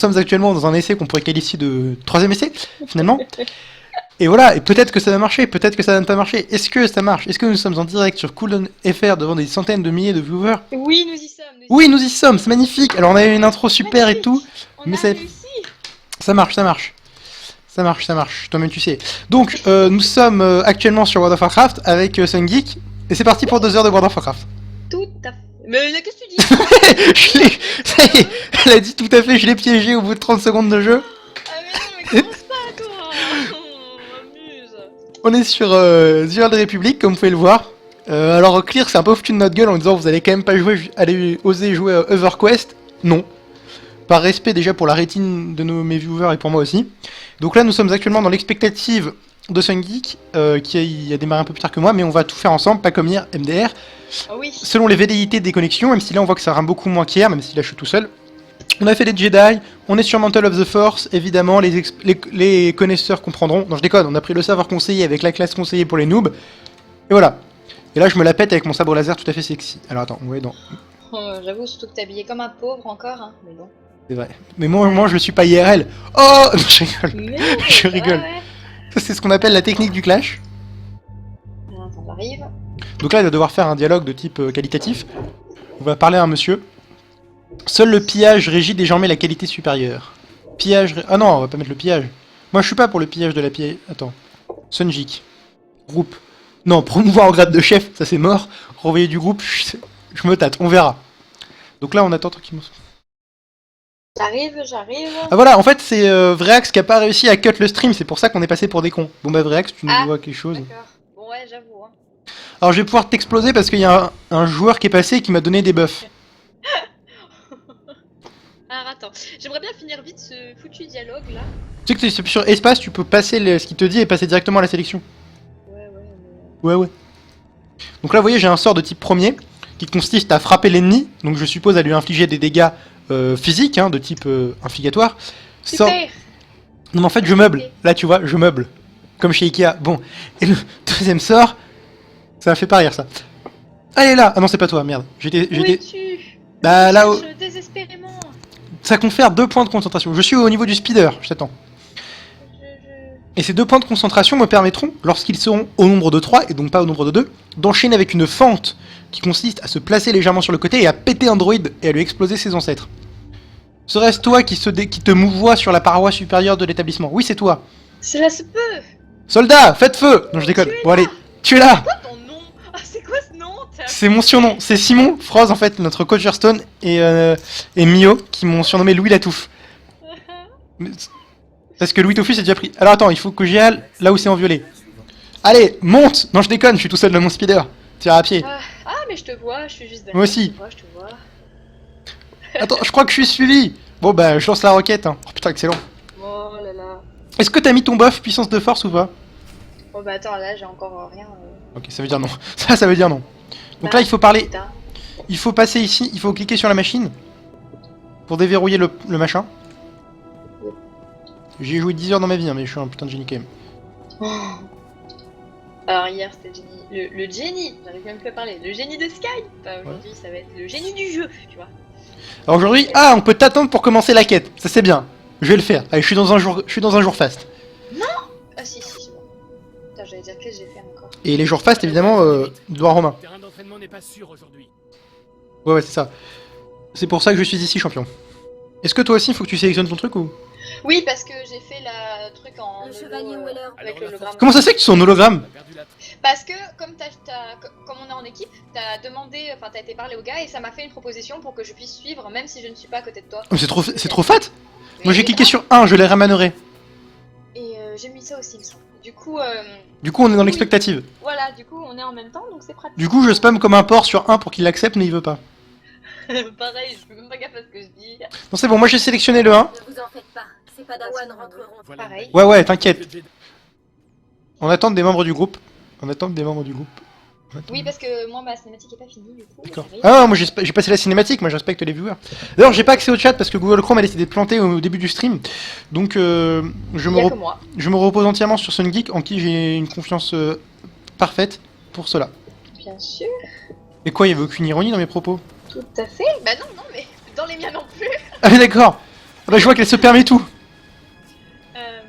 sommes actuellement dans un essai qu'on pourrait qualifier de troisième essai, finalement. Et voilà, et peut-être que ça va marcher, peut-être que ça va ne pas marcher. Est-ce que ça marche? Est-ce que nous sommes en direct sur Cooldown FR devant des centaines de milliers de viewers? Oui, nous y sommes. Oui, nous y sommes, c'est magnifique. Alors on a eu une intro super et tout, On mais a réussi. ça marche, ça marche. Ça marche, ça marche, toi-même tu sais. Donc, nous sommes actuellement sur World of Warcraft avec SunGeek, et c'est parti pour 2 heures de World of Warcraft. Tout à fait. Mais qu'est-ce que tu dis? Je l'ai... Ça y est, elle a dit tout à fait, je l'ai piégé au bout de 30 secondes de jeu. Ah mais non, mais commence pas toi. On m'amuse. On est sur The Old Republic, comme vous pouvez le voir. Alors Clear, c'est un peu foutu de notre gueule en disant vous allez quand même pas jouer, allez oser jouer à EverQuest. Non. Par respect déjà pour la rétine de mes viewers et pour moi aussi. Donc là nous sommes actuellement dans l'expectative de SunGeek, qui a démarré un peu plus tard que moi, mais on va tout faire ensemble, pas comme hier, MDR. Ah oui. Selon les velléités des connexions, même si là on voit que ça rame beaucoup moins qu'hier, même si là je suis tout seul. On a fait des Jedi, on est sur Mantle of the Force, évidemment, les connaisseurs comprendront. Non, je déconne, on a pris le savoir conseillé avec la classe conseillée pour les noobs. Et voilà. Et là, je me la pète avec mon sabre laser tout à fait sexy. Alors attends, ouais, non. Oh, j'avoue, surtout que t'es habillé comme un pauvre encore, hein. Mais bon. C'est vrai. Mais moi, je le suis pas IRL. Oh non, je rigole. Mais Je rigole. ouais. Ça, c'est ce qu'on appelle la technique du clash. Attends, j'arrive. Donc là, il va devoir faire un dialogue de type qualitatif. On va parler à un monsieur. Seul le pillage régit désormais la qualité supérieure. Pillage... Ah non, on va pas mettre le pillage. Moi, je suis pas pour le pillage de la pillage... Attends. SunGeek. Groupe. Non, promouvoir au grade de chef, ça c'est mort. Renvoyer du groupe, je me tâte, on verra. Donc là, on attend tranquillement. J'arrive. Ah voilà, en fait, c'est Vreax qui a pas réussi à cut le stream, c'est pour ça qu'on est passé pour des cons. Bon bah Vreax, tu nous vois quelque chose. D'accord. Bon ouais, j'avoue. Hein. Alors je vais pouvoir t'exploser parce qu'il y a un joueur qui est passé et qui m'a donné des buffs. Alors attends, j'aimerais bien finir vite ce foutu dialogue là. Tu sais que sur espace, tu peux passer ce qu'il te dit et passer directement à la sélection. Ouais. Donc là, vous voyez, j'ai un sort de type premier qui consiste à frapper l'ennemi, donc je suppose à lui infliger des dégâts physiques, hein, de type infigatoire. Super. Non mais en fait, je meuble. Là, tu vois, je meuble. Comme chez Ikea. Bon. Et le deuxième sort, ça m'a fait pas rire, ça. Allez là. Ah non, c'est pas toi, merde. Où es-tu? Bah là, Je désespérément. ça confère 2 points de concentration. Je suis au niveau du speeder, je t'attends. Et ces 2 points de concentration me permettront, lorsqu'ils seront au nombre de 3, et donc pas au nombre de 2, d'enchaîner avec une fente qui consiste à se placer légèrement sur le côté et à péter un droïde et à lui exploser ses ancêtres. Serait-ce toi qui te mouvoie sur la paroi supérieure de l'établissement? Oui, c'est toi. Cela se peut. Soldat, faites feu! Non, je déconne. Bon, allez, tu es là! C'est quoi ton nom? Ah, c'est quoi ce nom? C'est mon surnom. C'est Simon, Froz, en fait, notre coach Hearthstone, et Mio, qui m'ont surnommé Louis Latouffe. Parce que Louis Toffus c'est déjà pris. Alors attends, il faut que j'y aille là où c'est en violet. Allez, monte! Non, je déconne, je suis tout seul dans mon speeder. Tire à pied. Ah, mais je te vois, je suis juste derrière. Moi aussi. Je te vois. Attends, je crois que je suis suivi. Bon bah, je lance la roquette. Hein. Oh putain, excellent. Oh là là. Est-ce que t'as mis ton buff puissance de force ou pas? Oh bah attends, là j'ai encore rien. Ok, ça veut dire non. Ça veut dire non. Donc là, il faut parler. Putain. Il faut passer ici, il faut cliquer sur la machine pour déverrouiller le machin. J'ai joué 10 heures dans ma vie, hein, mais je suis un putain de génie quand même. Alors hier c'était le génie, j'arrive même plus à parler, le génie de Sky. Enfin, aujourd'hui ça va être le génie du jeu, tu vois. Alors aujourd'hui, on peut t'attendre pour commencer la quête. Ça c'est bien. Je vais le faire. Allez, je suis dans un jour fast. Ah si, c'est bon. Putain, j'allais dire que j'ai fait encore. Et les jours fast évidemment, droit romain. Le terrain d'entraînement n'est pas sûr aujourd'hui. Ouais, c'est ça. C'est pour ça que je suis ici, champion. Est-ce que toi aussi, il faut que tu sélectionnes ton truc ou? Oui, parce que j'ai fait la truc en Le chevalier Weller. avec l'hologramme. Comment ça se fait que tu sois en hologramme? Parce que comme comme on est en équipe, t'as demandé, enfin t'as été parler au gars et ça m'a fait une proposition pour que je puisse suivre même si je ne suis pas à côté de toi. Oh, c'est trop fat. Moi j'ai cliqué sur 1, je l'ai ramaneré. Et j'ai mis ça aussi, il me semble. Du coup, On est dans l'expectative. voilà, du coup on est en même temps donc c'est pratique. Du coup, je spam comme un porc sur 1 pour qu'il l'accepte, mais il veut pas. Pareil, je fais même pas gaffe à ce que je dis. Non, c'est bon, moi j'ai sélectionné le 1. Ne vous en faites pas, ces Padawan rentreront. Pareil. Ouais, t'inquiète. On attend des membres du groupe. Oui, parce que moi ma cinématique est pas finie du coup. D'accord. j'arrive. Ah, moi j'ai passé la cinématique, moi je respecte les viewers. D'ailleurs, j'ai pas accès au chat parce que Google Chrome a décidé de planter au début du stream. Donc, je Il y a que moi. me repose entièrement sur SunGeek en qui j'ai une confiance parfaite pour cela. Bien sûr, Et quoi, il y avait aucune ironie dans mes propos? tout à fait. Bah non, mais dans les miens non plus. Ah, mais d'accord. Bah, je vois qu'elle se permet tout. Euh,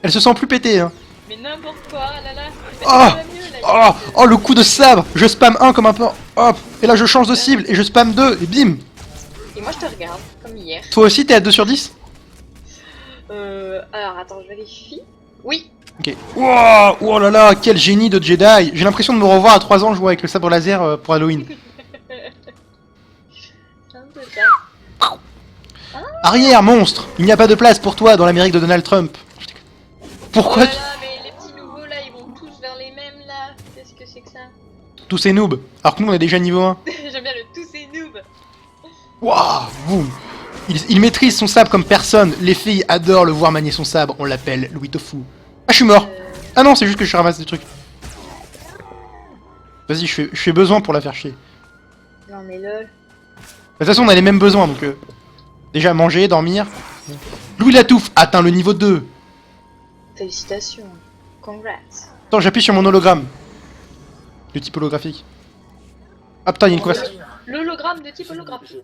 Elle se sent plus pétée, hein. Mais n'importe quoi, là là. Mais Oh ça va mieux, là. Oh, le coup de sabre. Je spam 1 comme un peu. Hop. Et là, je change de cible et je spam 2 et bim. Et moi je te regarde, comme hier. Toi aussi, t'es à 2 sur 10? Alors attends, je vérifie. Oui. Ok. Wow, oh là là, quel génie de Jedi. J'ai l'impression de me revoir à 3 ans jouer avec le sabre laser pour Halloween. C'est un peu ça. Arrière, monstre. Il n'y a pas de place pour toi dans l'Amérique de Donald Trump. Pourquoi Voilà, mais les petits nouveaux là, ils vont tous vers les mêmes là. Qu'est-ce que c'est que ça? tous ces noobs? Alors que nous, on est déjà niveau 1. J'aime bien le tous ces noobs. Waouh, boum. Il maîtrise son sabre comme personne. Les filles adorent le voir manier son sabre. On l'appelle Louis Tofu. Ah, je suis mort. Ah non, c'est juste que je ramasse des trucs. Vas-y, je fais besoin pour la faire chier. Non mais lol. De toute façon, on a les mêmes besoins, donc... déjà, manger, dormir. Louis Latouffe atteint le niveau 2. Félicitations. Congrats. Attends, j'appuie sur mon hologramme. De type holographique. Ah putain, il y a une conversation. L'hologramme de type holographique.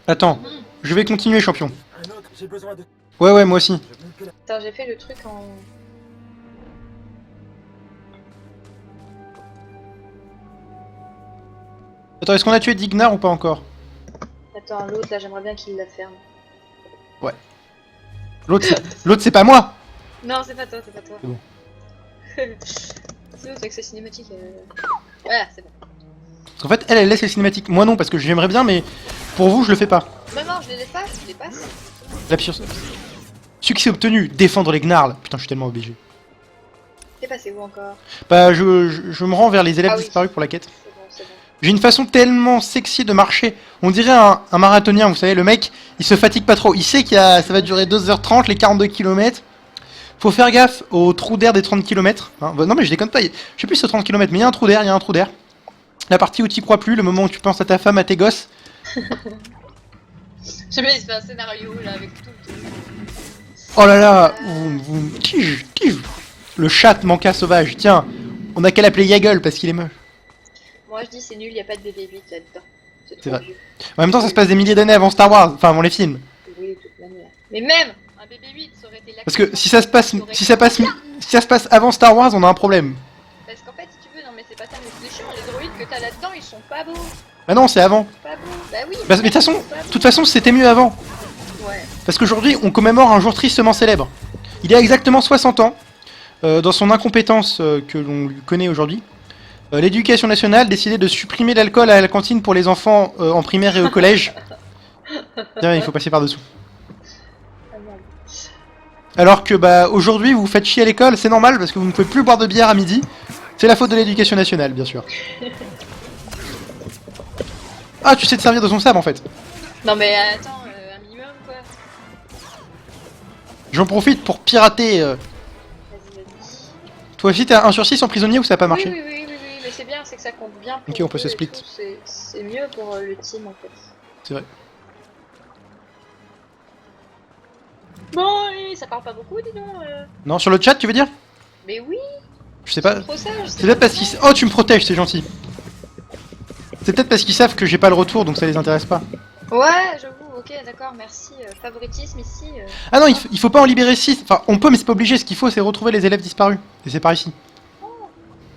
Attends, je vais continuer, champion. Un autre, j'ai besoin de... Ouais, moi aussi. Attends, j'ai fait le truc en... Attends, est-ce qu'on a tué Dignar ou pas encore? Attends, l'autre là, j'aimerais bien qu'il la ferme. L'autre, c'est pas moi. Non, c'est pas toi, c'est pas toi. C'est bon. C'est avec sa cinématique. Voilà, c'est bon. Parce qu'en fait, elle laisse les cinématiques. Moi non, parce que j'aimerais bien, mais pour vous, je le fais pas. Non, je les efface, je les passe. La pire... Succès obtenu, défendre les gnarls. Putain, je suis tellement obligé. T'es passé où encore? Bah, je me rends vers les élèves Ah oui. disparus pour la quête. C'est bon, c'est bon. J'ai une façon tellement sexy de marcher. On dirait un marathonien, vous savez, le mec, il se fatigue pas trop. Il sait ça va durer 2h30, les 42 km. Faut faire gaffe au trou d'air des 30 km. Hein. Bah, non mais je déconne pas, je sais plus si c'est 30 km, mais il y a un trou d'air, La partie où tu crois plus, le moment où tu penses à ta femme, à tes gosses. J'aime bien, il se fait un scénario là avec tout. Oh là là, Tige. Le chat manqua sauvage, tiens. On a qu'à l'appeler Yaggle parce qu'il est moche. Moi je dis c'est nul, y a pas de bébé 8 là-dedans. C'est trop vrai. vieux. En même temps, ça se passe des milliers d'années avant Star Wars, enfin avant les films. Oui, de toute manière. Mais même un bébé 8, ça aurait été la... Parce que si ça se passe avant Star Wars, on a un problème. Parce qu'en fait, si tu veux, non mais c'est pas ça, mais c'est chiant, les droïdes que t'as là-dedans, ils sont pas beaux. Bah non, c'est avant. Pas beaux. Bah oui. Bah, mais de toute façon, c'était mieux avant. Ouais. Parce qu'aujourd'hui, on commémore un jour tristement célèbre. Il y a exactement 60 ans, dans son incompétence que l'on lui connaît aujourd'hui, l'éducation nationale décidait de supprimer l'alcool à la cantine pour les enfants en primaire et au collège. Tiens, il faut passer par-dessous. Ah, merde. Alors que bah aujourd'hui, vous vous faites chier à l'école, c'est normal parce que vous ne pouvez plus boire de bière à midi. C'est la faute de l'éducation nationale, bien sûr. Ah, tu sais te servir de son sabre en fait. Non mais attends, un minimum quoi. J'en profite pour pirater. Vas-y. Toi aussi, t'es 1 sur 6 en prisonnier ou ça a pas marché? Oui, mais c'est bien, c'est que ça compte bien. Pour Ok, on peut eux se et split. tout, c'est mieux pour le team en fait. C'est vrai. Bon, et ça parle pas beaucoup, dis donc. Non, sur le chat, tu veux dire? Mais oui, Je sais pas. trop sage. C'est peut-être parce qu'ils... Oh, tu me protèges, c'est gentil. C'est peut-être parce qu'ils savent que j'ai pas le retour, donc ça les intéresse pas. Ouais, j'avoue, ok, d'accord, merci. Favoritisme ici. Ah non, il faut pas en libérer 6. Enfin, on peut, mais c'est pas obligé. Ce qu'il faut, c'est retrouver les élèves disparus. Et c'est par ici.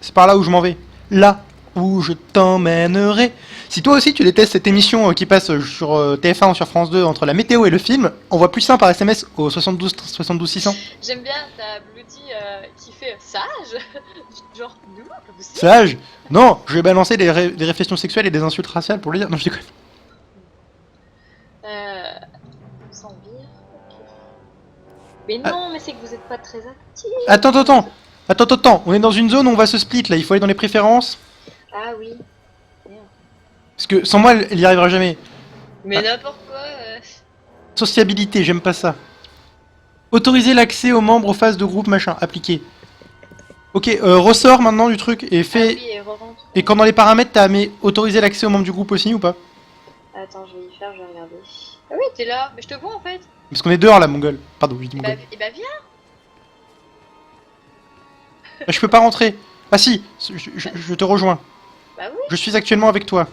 C'est par là où je m'en vais. Là où je t'emmènerai. Si toi aussi tu détestes cette émission qui passe sur TF1 ou sur France 2 entre la météo et le film, envoie plus 1 par SMS au 72 600. J'aime bien ta Bloody qui fait sage. Genre, nous, vous aussi. Sage? Non, je vais balancer des réflexions sexuelles et des insultes raciales pour le dire. Non, je déconne. Sans vire. Ok. Mais non, mais c'est que vous êtes pas très actifs. Attends, on est dans une zone où on va se split là, il faut aller dans les préférences. Ah oui. Parce que sans moi, elle y arrivera jamais. Mais Ah. n'importe quoi. Sociabilité, j'aime pas ça. Autoriser l'accès aux membres aux phases de groupe machin, appliqué. Ok, ressort maintenant du truc et Ah fait... oui, et re-rentre. Et quand dans les paramètres t'as mais autoriser l'accès aux membres du groupe aussi ou pas? Attends, je vais y faire, je vais regarder. Ah oui, t'es là. Mais je te vois en fait. Parce qu'on est dehors là, mongol. Pardon, je dis mongol. Et bah viens. Ah, je peux pas rentrer. Ah si, je te rejoins. Bah oui, Je suis actuellement avec toi.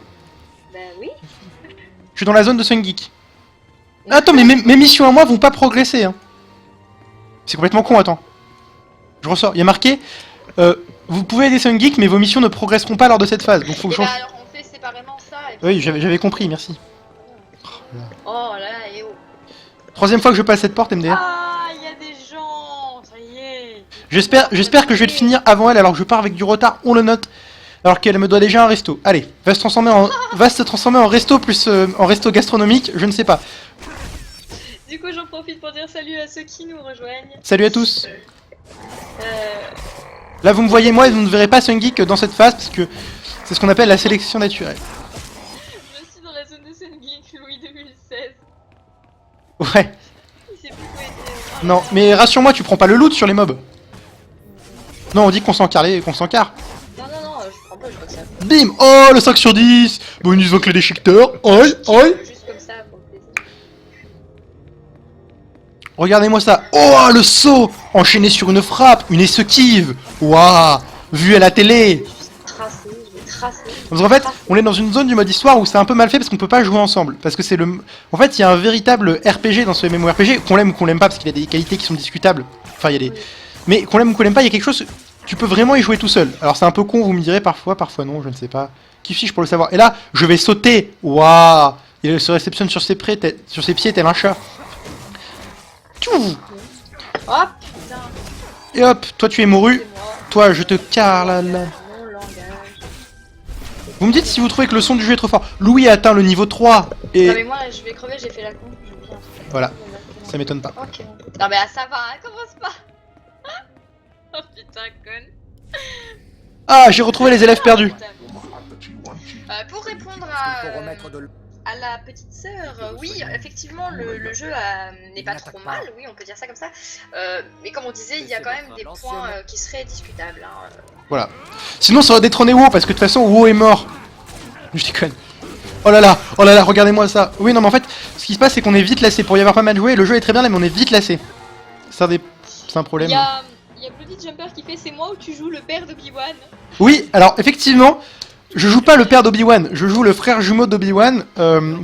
bah oui. Je suis dans la zone de Sun Geek. Attends, mais mes missions à moi vont pas progresser, hein. C'est complètement con, attends. Je ressors, il y a marqué... vous pouvez aider Sun Geek, mais vos missions ne progresseront pas lors de cette phase, donc faut que Et je bah change... alors on fait séparément ça. Et puis... Oui, j'avais compris, merci. Oh là là, et oh. Troisième fois que je passe cette porte, MDR. Ah, il y a des gens, ça y est. J'espère que je vais te finir avant elle alors que je pars avec du retard, on le note. Alors qu'elle me doit déjà un resto. Allez, va se transformer en resto plus en resto gastronomique, je ne sais pas. Du coup, j'en profite pour dire salut à ceux qui nous rejoignent. Salut à tous. Euh, Là vous me voyez moi et vous ne verrez pas Sun Geek dans cette phase parce que c'est ce qu'on appelle la sélection naturelle. je suis dans la zone de Sun Geek, Louis 2016. Ouais. Il sait plus quoi dire. Non, mais rassure-moi, tu prends pas le loot sur les mobs. Non, on dit qu'on s'encarre, qu'on s'encarre. Non, je prends pas, je crois que ça. Bim. Oh, le 5 sur 10. Bonus en clé déchiqueteur. Aïe, aïe. Juste comme ça, pour le plaisir. Regardez-moi ça. Oh, le saut enchaîné sur une frappe, une esquive. Waouh, vu à la télé. Je vais tracer. Donc en fait, on est dans une zone du mode histoire où c'est un peu mal fait parce qu'on peut pas jouer ensemble. Parce que c'est le... En fait, il y a un véritable RPG dans ce MMORPG, qu'on l'aime ou qu'on l'aime pas, parce qu'il y a des qualités qui sont discutables. Enfin, il y a des... Mais qu'on l'aime ou qu'on l'aime pas, il y a quelque chose... Tu peux vraiment y jouer tout seul. Alors c'est un peu con, vous me direz parfois non, je ne sais pas. Qui suis-je pour le savoir? Et là, je vais sauter. Waouh. Il se réceptionne sur ses pieds tel un chat. Tchou. Oh putain, Et hop, toi tu es mouru. c'est moi. Toi, je te carre là. Mon langage. Vous me dites si vous trouvez que le son du jeu est trop fort. Louis a atteint le niveau 3 et... Non mais moi je vais crever, j'ai fait la con. Je vais bien. Voilà, ça m'étonne pas. Ok. Non mais ça va, hein, commence pas. Oh putain, conne. Ah, j'ai retrouvé les élèves perdus. Pour répondre à la petite sœur, oui, effectivement, le jeu n'est pas trop mal, oui, on peut dire ça comme ça. Mais comme on disait, il y a quand même des points qui seraient discutables. Hein. Voilà. Sinon, ça aurait détrôné WoW, parce que de toute façon, WoW est mort. Je déconne. Oh là là, regardez-moi ça. Oui, non, mais en fait, ce qui se passe, c'est qu'on est vite lassé. Pour y avoir pas mal joué, le jeu est très bien là, mais on est vite lassé. C'est un problème. Il y a Bloody Jumper qui fait c'est moi où tu joues le père d'Obi-Wan. Oui, alors, effectivement, je joue pas le père d'Obi-Wan, je joue le frère jumeau d'Obi-Wan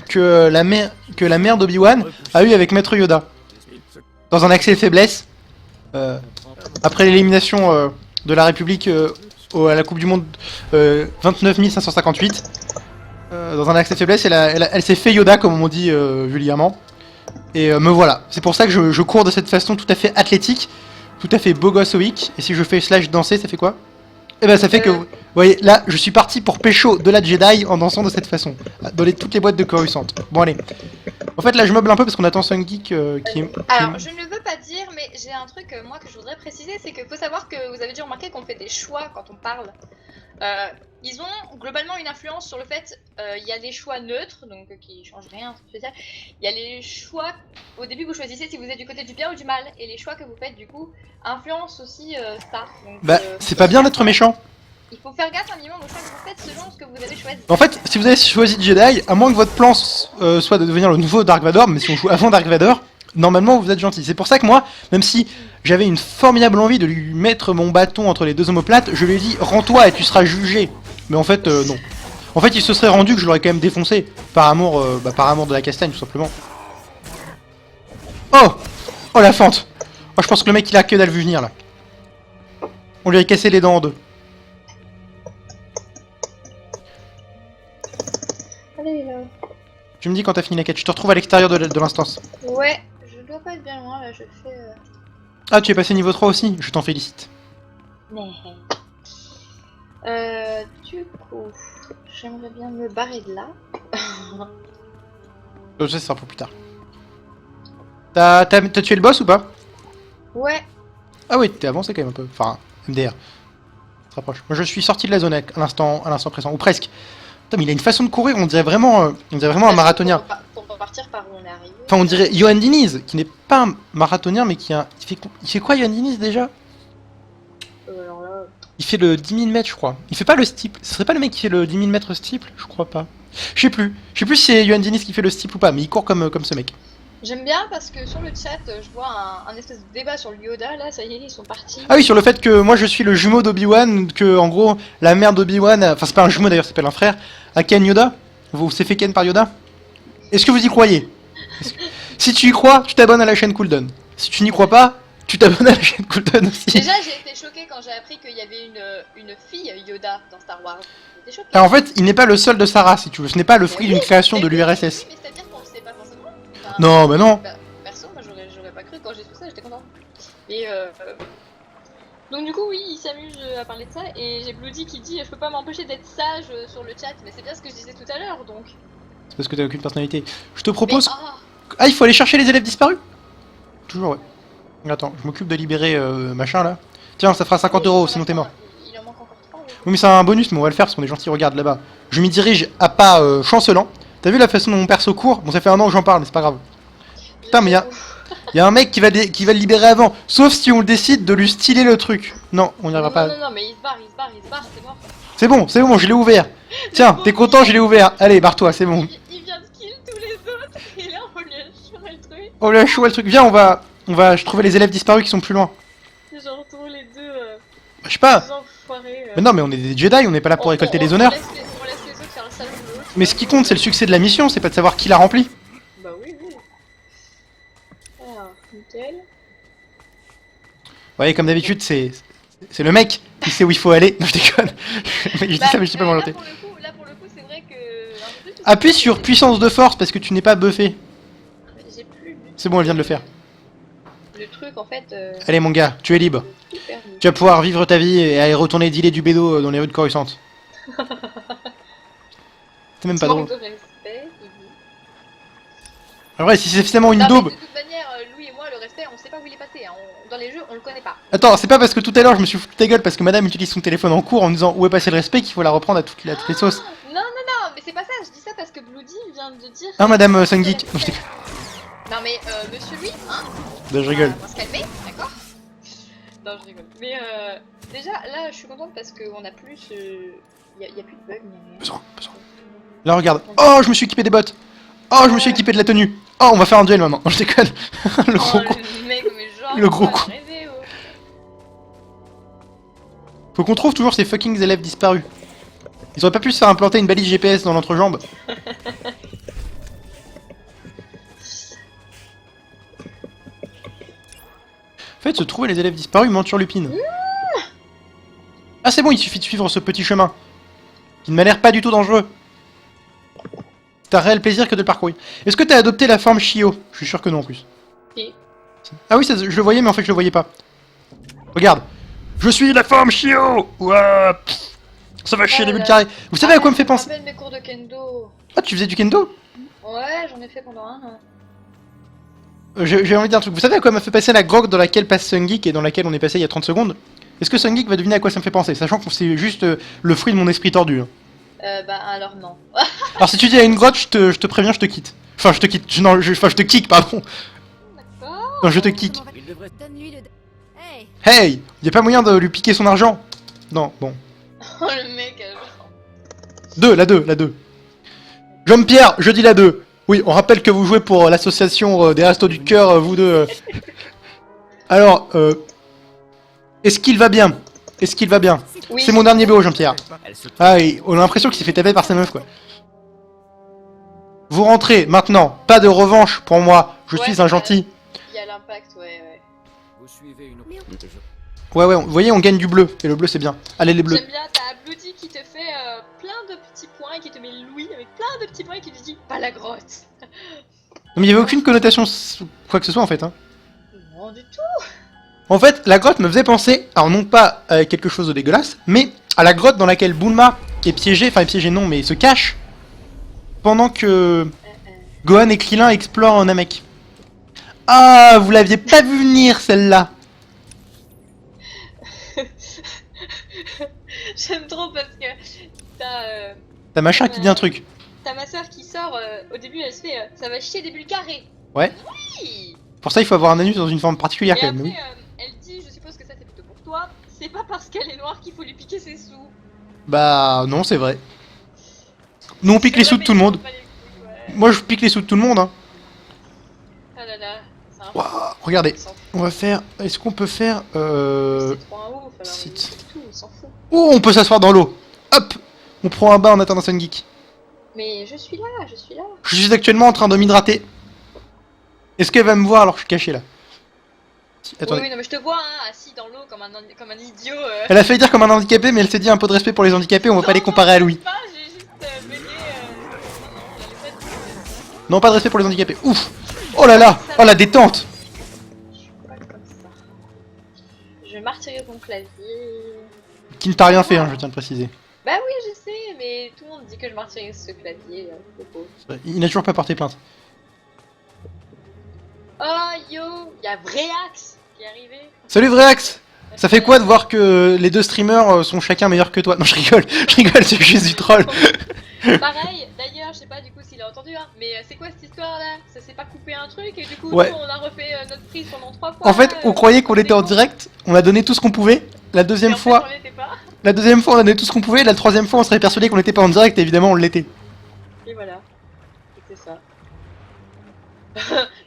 que la mère d'Obi-Wan a eu avec Maître Yoda. Dans un accès de faiblesse. Après l'élimination de la République à la Coupe du Monde 29 558. Dans un accès de faiblesse, elle s'est fait Yoda, comme on dit vulgairement. Et me voilà. C'est pour ça que je cours de cette façon tout à fait athlétique, tout à fait beau gossoïque. Et si je fais slash danser, ça fait quoi? Eh ben ça fait que, vous voyez, là, je suis parti pour pécho de la Jedi en dansant de cette façon. Dans toutes les boîtes de Coruscant. Bon, allez. En fait, là, je meuble un peu parce qu'on attend Sun Geek qui est... Alors, je ne veux pas dire, mais j'ai un truc, moi, que je voudrais préciser, c'est qu'il faut savoir que vous avez dû remarquer qu'on fait des choix quand on parle. Ils ont globalement une influence sur le fait, il y a les choix neutres, donc qui changent rien, spécial. Il y a les choix, au début vous choisissez si vous êtes du côté du bien ou du mal, et les choix que vous faites du coup influencent aussi ça. Donc, Bah, c'est pas bien d'être méchant. Il faut faire gaffe un minimum aux choix que vous faites selon ce que vous avez choisi. En fait, si vous avez choisi Jedi, à moins que votre plan soit de devenir le nouveau Dark Vador, mais si on joue avant Dark Vador, normalement vous êtes gentil. C'est pour ça que moi, même si j'avais une formidable envie de lui mettre mon bâton entre les deux omoplates, je lui ai dit rends-toi et tu seras jugé. Mais en fait, non. En fait, il se serait rendu que je l'aurais quand même défoncé par amour de la castagne, tout simplement. Oh, oh la fente. Oh, je pense que le mec il a que dalle vu venir là. On lui a cassé les dents en deux. Allez là. Tu me dis quand t'as fini la quête, je te retrouve à l'extérieur de l'instance. Ouais, je dois pas être bien loin là, je fais. Ah, tu es passé niveau 3 aussi, je t'en félicite. Du coup, j'aimerais bien me barrer de là. Je sais, ce sera pour plus tard. T'as tué le boss ou pas? Ouais. Ah oui, t'es avancé quand même un peu. Enfin, MDR. Se rapproche. Moi je suis sorti de la zone à l'instant présent, ou presque. Putain, mais il a une façon de courir, on dirait vraiment un marathonien. Pour partir par où on est arrivé. Enfin, on dirait Johan Diniz, qui n'est pas un marathonien, mais qui a... Il fait quoi Johan Diniz déjà? Alors là... Il fait le 10 000 mètres, je crois. Il fait pas le steeple. Ce serait pas le mec qui fait le 10 000 mètres steeple? Je crois pas. Je sais plus. Je sais plus si c'est Johan Diniz qui fait le steeple ou pas, mais il court comme ce mec. J'aime bien parce que sur le chat, je vois un espèce de débat sur le Yoda, là, ça y est, ils sont partis. Ah oui, sur le fait que moi je suis le jumeau d'Obi-Wan, que en gros la mère d'Obi-Wan, enfin c'est pas un jumeau d'ailleurs, ça s'appelle un frère, a Ken Yoda. Vous s'est fait Ken par Yoda. Est-ce que vous y croyez? Si tu y crois, tu t'abonnes à la chaîne Cooldown. Si tu n'y crois pas, tu t'abonnes à la chaîne Cooldown aussi. Déjà, j'ai été choquée quand j'ai appris qu'il y avait une fille Yoda dans Star Wars. J'ai été choquée. Alors, en fait, il n'est pas le seul de sa race, si tu veux. Ce n'est pas le fruit Mais d'une oui, création de mais- l'URSS. Oui, mais c'est-à-dire qu'on le sait pas forcément. Enfin, Non, bah non. Bah, perso, moi j'aurais pas cru quand j'ai tout ça, j'étais contente. Et donc du coup oui, il s'amuse à parler de ça et j'ai Bloody qui dit je peux pas m'empêcher d'être sage sur le chat, mais c'est bien ce que je disais tout à l'heure donc. C'est parce que t'as aucune personnalité. Je te propose... Mais, ah, Ah, il faut aller chercher les élèves disparus? Toujours, ouais. Attends, je m'occupe de libérer machin là. Tiens, ça fera 50 euros, sinon t'es mort. Il en manque encore 3. Oui, mais c'est un bonus, mais on va le faire parce qu'on est gentil. Regarde là-bas. Je m'y dirige à pas chancelant. T'as vu la façon dont mon perso court? Bon, ça fait un an que j'en parle, mais c'est pas grave. Putain, mais y a un mec qui va le libérer avant. Sauf si on décide de lui styler le truc. Non, on n'y Non, arrivera non, pas. non, mais il se barre, c'est mort. C'est bon, je l'ai ouvert. Tiens, t'es content, je l'ai ouvert. Allez, barre-toi, c'est bon. Il vient de kill tous les autres et là on lui a churé le truc. Oh là, chaud le truc. Viens, on va trouver les élèves disparus qui sont plus loin. Genre retrouve les deux, Bah, je sais pas. deux enfoirés. Mais non, mais on est des Jedi, on n'est pas là pour récolter les honneurs. On laisse les autres faire le sale boulot. Mais ce qui compte, c'est le succès de la mission, c'est pas de savoir qui l'a rempli. Bah oui, oui. Alors, nickel. Vous voyez, comme d'habitude, c'est le mec qui sait où il faut aller. Non, je déconne. Je dis ça, mais je sais pas m'orienter. Là pour le coup, c'est vrai que. un peu tout- Appuie sur puissance de force parce que tu n'es pas buffé. J'ai plus C'est bon, elle vient de le faire. le truc en fait. Allez, mon gars, tu es libre. Tout perdu. Tu vas pouvoir vivre ta vie et aller retourner dealer du bédo dans les rues de Coruscant. C'est même pas drôle. Manque de respect, il dit. En vrai, si c'est finalement une Non, mais daube. de toute manière, Louis et moi, le respect, on sait pas où il est passé. Hein. Dans les jeux, on le connaît pas. Attends, c'est pas parce que tout à l'heure je me suis foutu de ta gueule parce que madame utilise son téléphone en cours en me disant où est passé le respect qu'il faut la reprendre à toutes les sauces. Non, mais c'est pas ça. Je dis ça parce que Bloody vient de dire. Hein, madame Sun Sungeek. Non, je déconne. Non, mais monsieur Louis, hein. Ben, je rigole. On va se calmer, d'accord. Non, je rigole. Mais déjà, là, je suis contente parce qu'on a plus. Y a plus de bugs, ni rien. Besoin. Là, regarde. Oh, je me suis équipé des bottes. Oh, je me suis équipé de la tenue. Oh, on va faire un duel maintenant. Non, je déconne. Le gros con. Le mec, mais genre. Le gros faut pas con. rêver, oh. Faut qu'on trouve toujours ces fucking élèves disparus. Ils auraient pas pu se faire implanter une balise GPS dans l'entrejambe. En fait, se trouver les élèves disparus ment sur Lupine. Ah, c'est bon, il suffit de suivre ce petit chemin. Qui ne m'a l'air pas du tout dangereux. C'est un réel plaisir que de le parcourir. Est-ce que t'as adopté la forme Shio? Je suis sûr que non en plus. Si. Ah oui, je le voyais, mais en fait, je le voyais pas. Regarde. Je suis la forme Shio. Ouah, pff, ça va chier les bulles carrés. Vous savez à quoi me fait penser? Je me rappelle mes cours de kendo. Ah, tu faisais du kendo? Ouais, j'en ai fait pendant un an. J'ai envie de dire un truc. Vous savez à quoi m'a fait passer la grotte dans laquelle passe Sungeek et dans laquelle on est passé il y a 30 secondes? Est-ce que Sungeek va deviner à quoi ça me fait penser? Sachant que c'est juste le fruit de mon esprit tordu. Hein. Bah alors non. Alors si tu dis à une grotte, je te préviens, je te quitte. Enfin, je te quitte. Non, enfin, je te kick, pardon. D'accord. Non, je te kick. Il devrait... Donne-lui le... Hey, Hey, y a pas moyen de lui piquer son argent? Non, bon. Oh le mec, genre. 2, la 2. Jean-Pierre, je dis la 2. Oui, on rappelle que vous jouez pour l'association des Restos du Cœur, vous deux. Alors, est-ce qu'il va bien? Est-ce qu'il va bien? Oui. C'est mon dernier BO, Jean-Pierre. Elle se... Ah, et on a l'impression qu'il s'est fait taper par sa meuf, quoi. Vous rentrez, maintenant. Pas de revanche pour moi. Je Ouais, suis un gentil. Il y a l'impact, ouais. Vous suivez une... Ouais, vous voyez, on gagne du bleu. Et le bleu, c'est bien. Allez, les bleus. J'aime bien, t'as Bloody qui te fait plein de petits points et qui te met Louis avec plein de petits points et qui te dit pas la grotte. Non, mais il y avait aucune connotation quoi que ce soit, en fait. Hein. Non, du tout. En fait, la grotte me faisait penser, alors non pas à quelque chose de dégueulasse, mais à la grotte dans laquelle Bulma est piégée, enfin piégée non, mais se cache, pendant que Gohan et Krillin explorent Namek. Ah, vous l'aviez pas vu venir, celle-là. J'aime trop parce que t'as T'as machin qui dit un truc. t'as ma soeur qui sort, au début elle se fait ça va chier des bulles carrées. Ouais. Oui. Pour ça, il faut avoir un anus dans une forme particulière, Et quand après même. Oui. elle dit, je suppose que ça c'est plutôt pour toi, c'est pas parce qu'elle est noire qu'il faut lui piquer ses sous. Bah, non, c'est vrai. Nous, on pique les C'est sous vrai, de tout le mais monde. il faut pas les couilles, ouais. Moi, je pique les sous de tout le monde, hein. Ah là là, c'est un Waouh, regardez. il s'en fout. On va faire... Est-ce qu'on peut faire... C'est trop un ouf, alors site. il fait tout, il s'en fout. Oh, on peut s'asseoir dans l'eau. Hop. On prend un bain en attendant Sun Geek. Mais je suis là, je suis là. Je suis actuellement en train de m'hydrater. Est-ce qu'elle va me voir alors que je suis caché là? Oui, Attendez. oui, non, mais je te vois, hein, assis dans l'eau comme un idiot. Elle a failli dire comme un handicapé, mais elle s'est dit un peu de respect pour les handicapés, on va pas les comparer à Louis. Pas, j'ai juste baigné. Non, j'allais pas dire. Non, pas de respect pour les handicapés. Ouf. Oh là là. Oh la détente. Je suis pas comme ça. Je martyrise mon clavier. Qui ne t'a rien fait, hein, je tiens à le préciser. Bah oui, je sais, mais tout le monde dit que je martyrise ce clavier. Propos. Il n'a toujours pas porté plainte. Oh yo, y a Vreax qui est arrivé. Salut Vreax. Ça fait quoi de voir que les deux streamers sont chacun meilleurs que toi? Non, je rigole, c'est juste du troll. Pareil, d'ailleurs, je sais pas du coup s'il a entendu, hein, mais c'est quoi cette histoire là? Ça s'est pas coupé un truc et du coup Ouais. nous, on a refait notre prise pendant 3 fois. En fait, là, on croyait qu'on était en bon. direct, on a donné tout ce qu'on pouvait. La deuxième Et en fait, fois, on l'était pas. on a donné tout ce qu'on pouvait. La troisième fois, on serait persuadé qu'on n'était pas en direct, et évidemment, on l'était. Et voilà. C'était ça.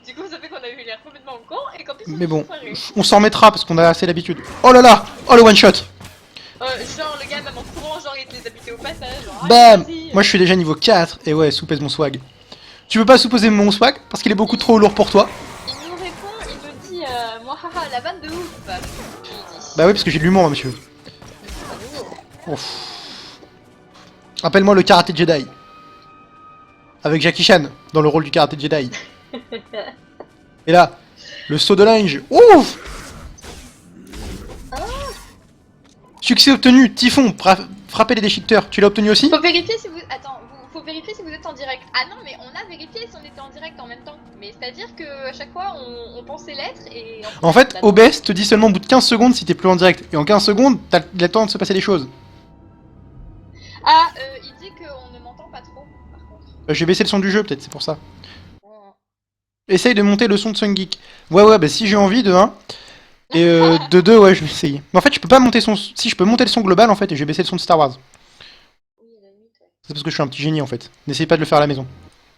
Du coup, ça fait qu'on a eu l'air complètement con et qu'en plus on Mais bon, est disparu. on s'en remettra parce qu'on a assez l'habitude. Oh là là. Oh le one shot. Genre, le gars, même en courant, genre, il te les a butés au passage. Genre, ah, Bam. vas-y. Moi, je suis déjà niveau 4. Et ouais, soupèse mon swag. Tu veux pas souposer mon swag parce qu'il est beaucoup trop lourd pour toi? Il nous répond, il nous dit, moi, haha, la vanne de ouf. Il dit. Bah oui, parce que j'ai de l'humour, monsieur. Ouf. Rappelle-moi le karaté Jedi. Avec Jackie Chan dans le rôle du karaté Jedi. Et là, le saut de linge. Ouf. Succès obtenu, Typhon, frapper les déchiqueteurs. Tu l'as obtenu aussi? Faut vérifier si vous. Attends, faut vérifier si vous êtes en direct. Ah non, mais on a vérifié si on était en direct en même temps. Mais c'est-à-dire que à chaque fois, on pensait l'être et. En fait, OBS te dit seulement au bout de 15 secondes si t'es plus en direct. Et en 15 secondes, t'as le temps de se passer des choses. Ah, il dit qu'on ne m'entend pas trop, par contre. J'ai baissé le son du jeu, peut-être, c'est pour ça. Oh. Essaye de monter le son de Sungeek. Ouais, bah si j'ai envie de 1. Et de 2, ouais, je vais essayer. Mais en fait, je peux pas monter son. Si, je peux monter le son global en fait, et je vais baisser le son de Star Wars. Oui, à la limite, ouais. C'est parce que je suis un petit génie en fait. N'essaye pas de le faire à la maison.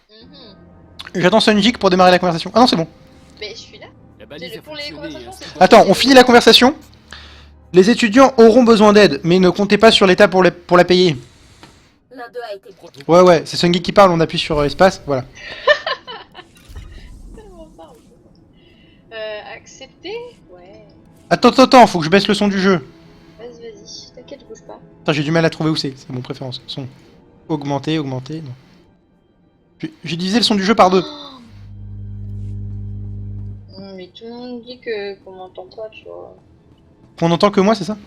Mhm. J'attends Sungeek pour démarrer la conversation. Ah non, c'est bon. Mais je suis là. La balise a Pour les fonctionné, conversations, hein. c'est trop Attends, stylé. on finit la conversation. Les étudiants auront besoin d'aide, mais ne comptez pas sur l'État pour la payer. L'un d'eux a été pris. Ouais, c'est Sungeek qui parle, on appuie sur espace, voilà. Tellement ça, en fait. Accepter. Ouais. Attends, faut que je baisse le son du jeu. Vas-y, t'inquiète, je bouge pas. Attends, j'ai du mal à trouver où c'est mon préférence. Son. Augmenter, non. J'ai divisé le son du jeu par 2. Mais tout le monde dit qu'on m'entend pas, tu vois. Qu'on entend que moi, c'est ça?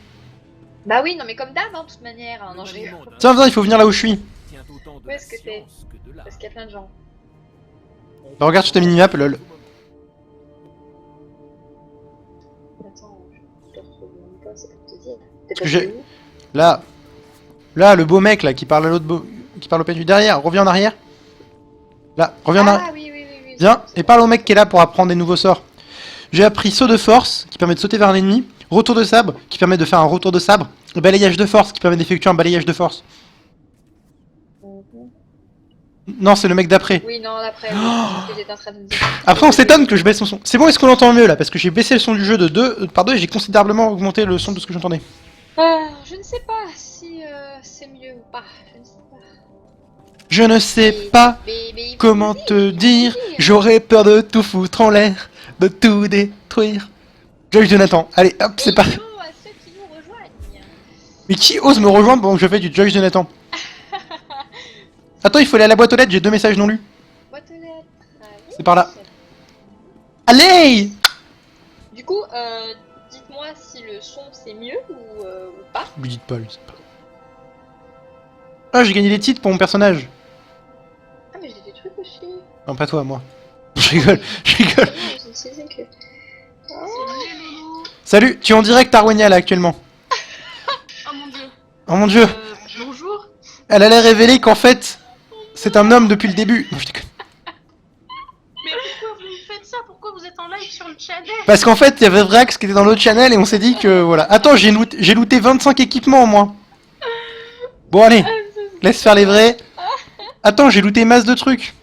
Bah oui, non mais comme d'hab, hein, de toute manière. Hein, non, je rigole. Tiens, viens, il faut venir là où je suis. Tient autant de Où la est-ce que t'es science que de l'art. Parce qu'il y a plein de gens. Bah, regarde sur ta minimap, lol. Attends, je te retrouve même pas, c'est pour te dire. T'es que passé j'ai- où? Là, le beau mec là qui parle à l'autre qui parle au PNJ derrière, reviens en arrière. Là, reviens en arrière. Ah oui. Viens et parle au mec qui est là pour apprendre des nouveaux sorts. J'ai appris saut de force qui permet de sauter vers un ennemi, retour de sabre qui permet de faire un retour de sabre, et balayage de force qui permet d'effectuer un balayage de force. Mhm. Non, c'est le mec d'après. Oui, non, après, oui, c'est ce que j'étais en train de me dire. Après, on s'étonne que je baisse mon son. C'est bon, est-ce qu'on entend mieux là? Parce que j'ai baissé le son du jeu de 2 par 2 et j'ai considérablement augmenté le son de ce que j'entendais. Je ne sais pas si c'est mieux ou pas. Je ne sais pas. Je ne sais pas Mais il faut comment me dire, te il faut me dire, j'aurais peur de tout foutre en l'air, de tout détruire. Joyce Jonathan, allez hop, c'est Et parti. yo à ceux qui nous rejoignent. Mais qui ose me rejoindre pendant que je fais du Joyce Jonathan? Attends, il faut aller à la boîte aux lettres, j'ai 2 messages non lus. Boîte aux lettres. Ah oui. C'est par là. Allez! Du coup, dites-moi si le son c'est mieux ou pas. Lui dites pas, lui dites pas. Ah, j'ai gagné des titres pour mon personnage. Ah, mais j'ai des trucs aussi. Non, pas toi, moi. Je rigole. Je ne sais que. Salut, tu es en direct Arwenia là actuellement. Oh mon dieu. Oh mon dieu, Bonjour. elle allait révéler qu'en fait, c'est un homme depuis le début. Non, je déconne. Mais pourquoi vous faites ça? Pourquoi vous êtes en live sur le channel? Parce qu'en fait, il y avait Vrax qui était dans l'autre channel et on s'est dit que voilà. Attends, j'ai looté 25 équipements au moins. Bon, allez, laisse faire les vrais. Attends, j'ai looté masse de trucs.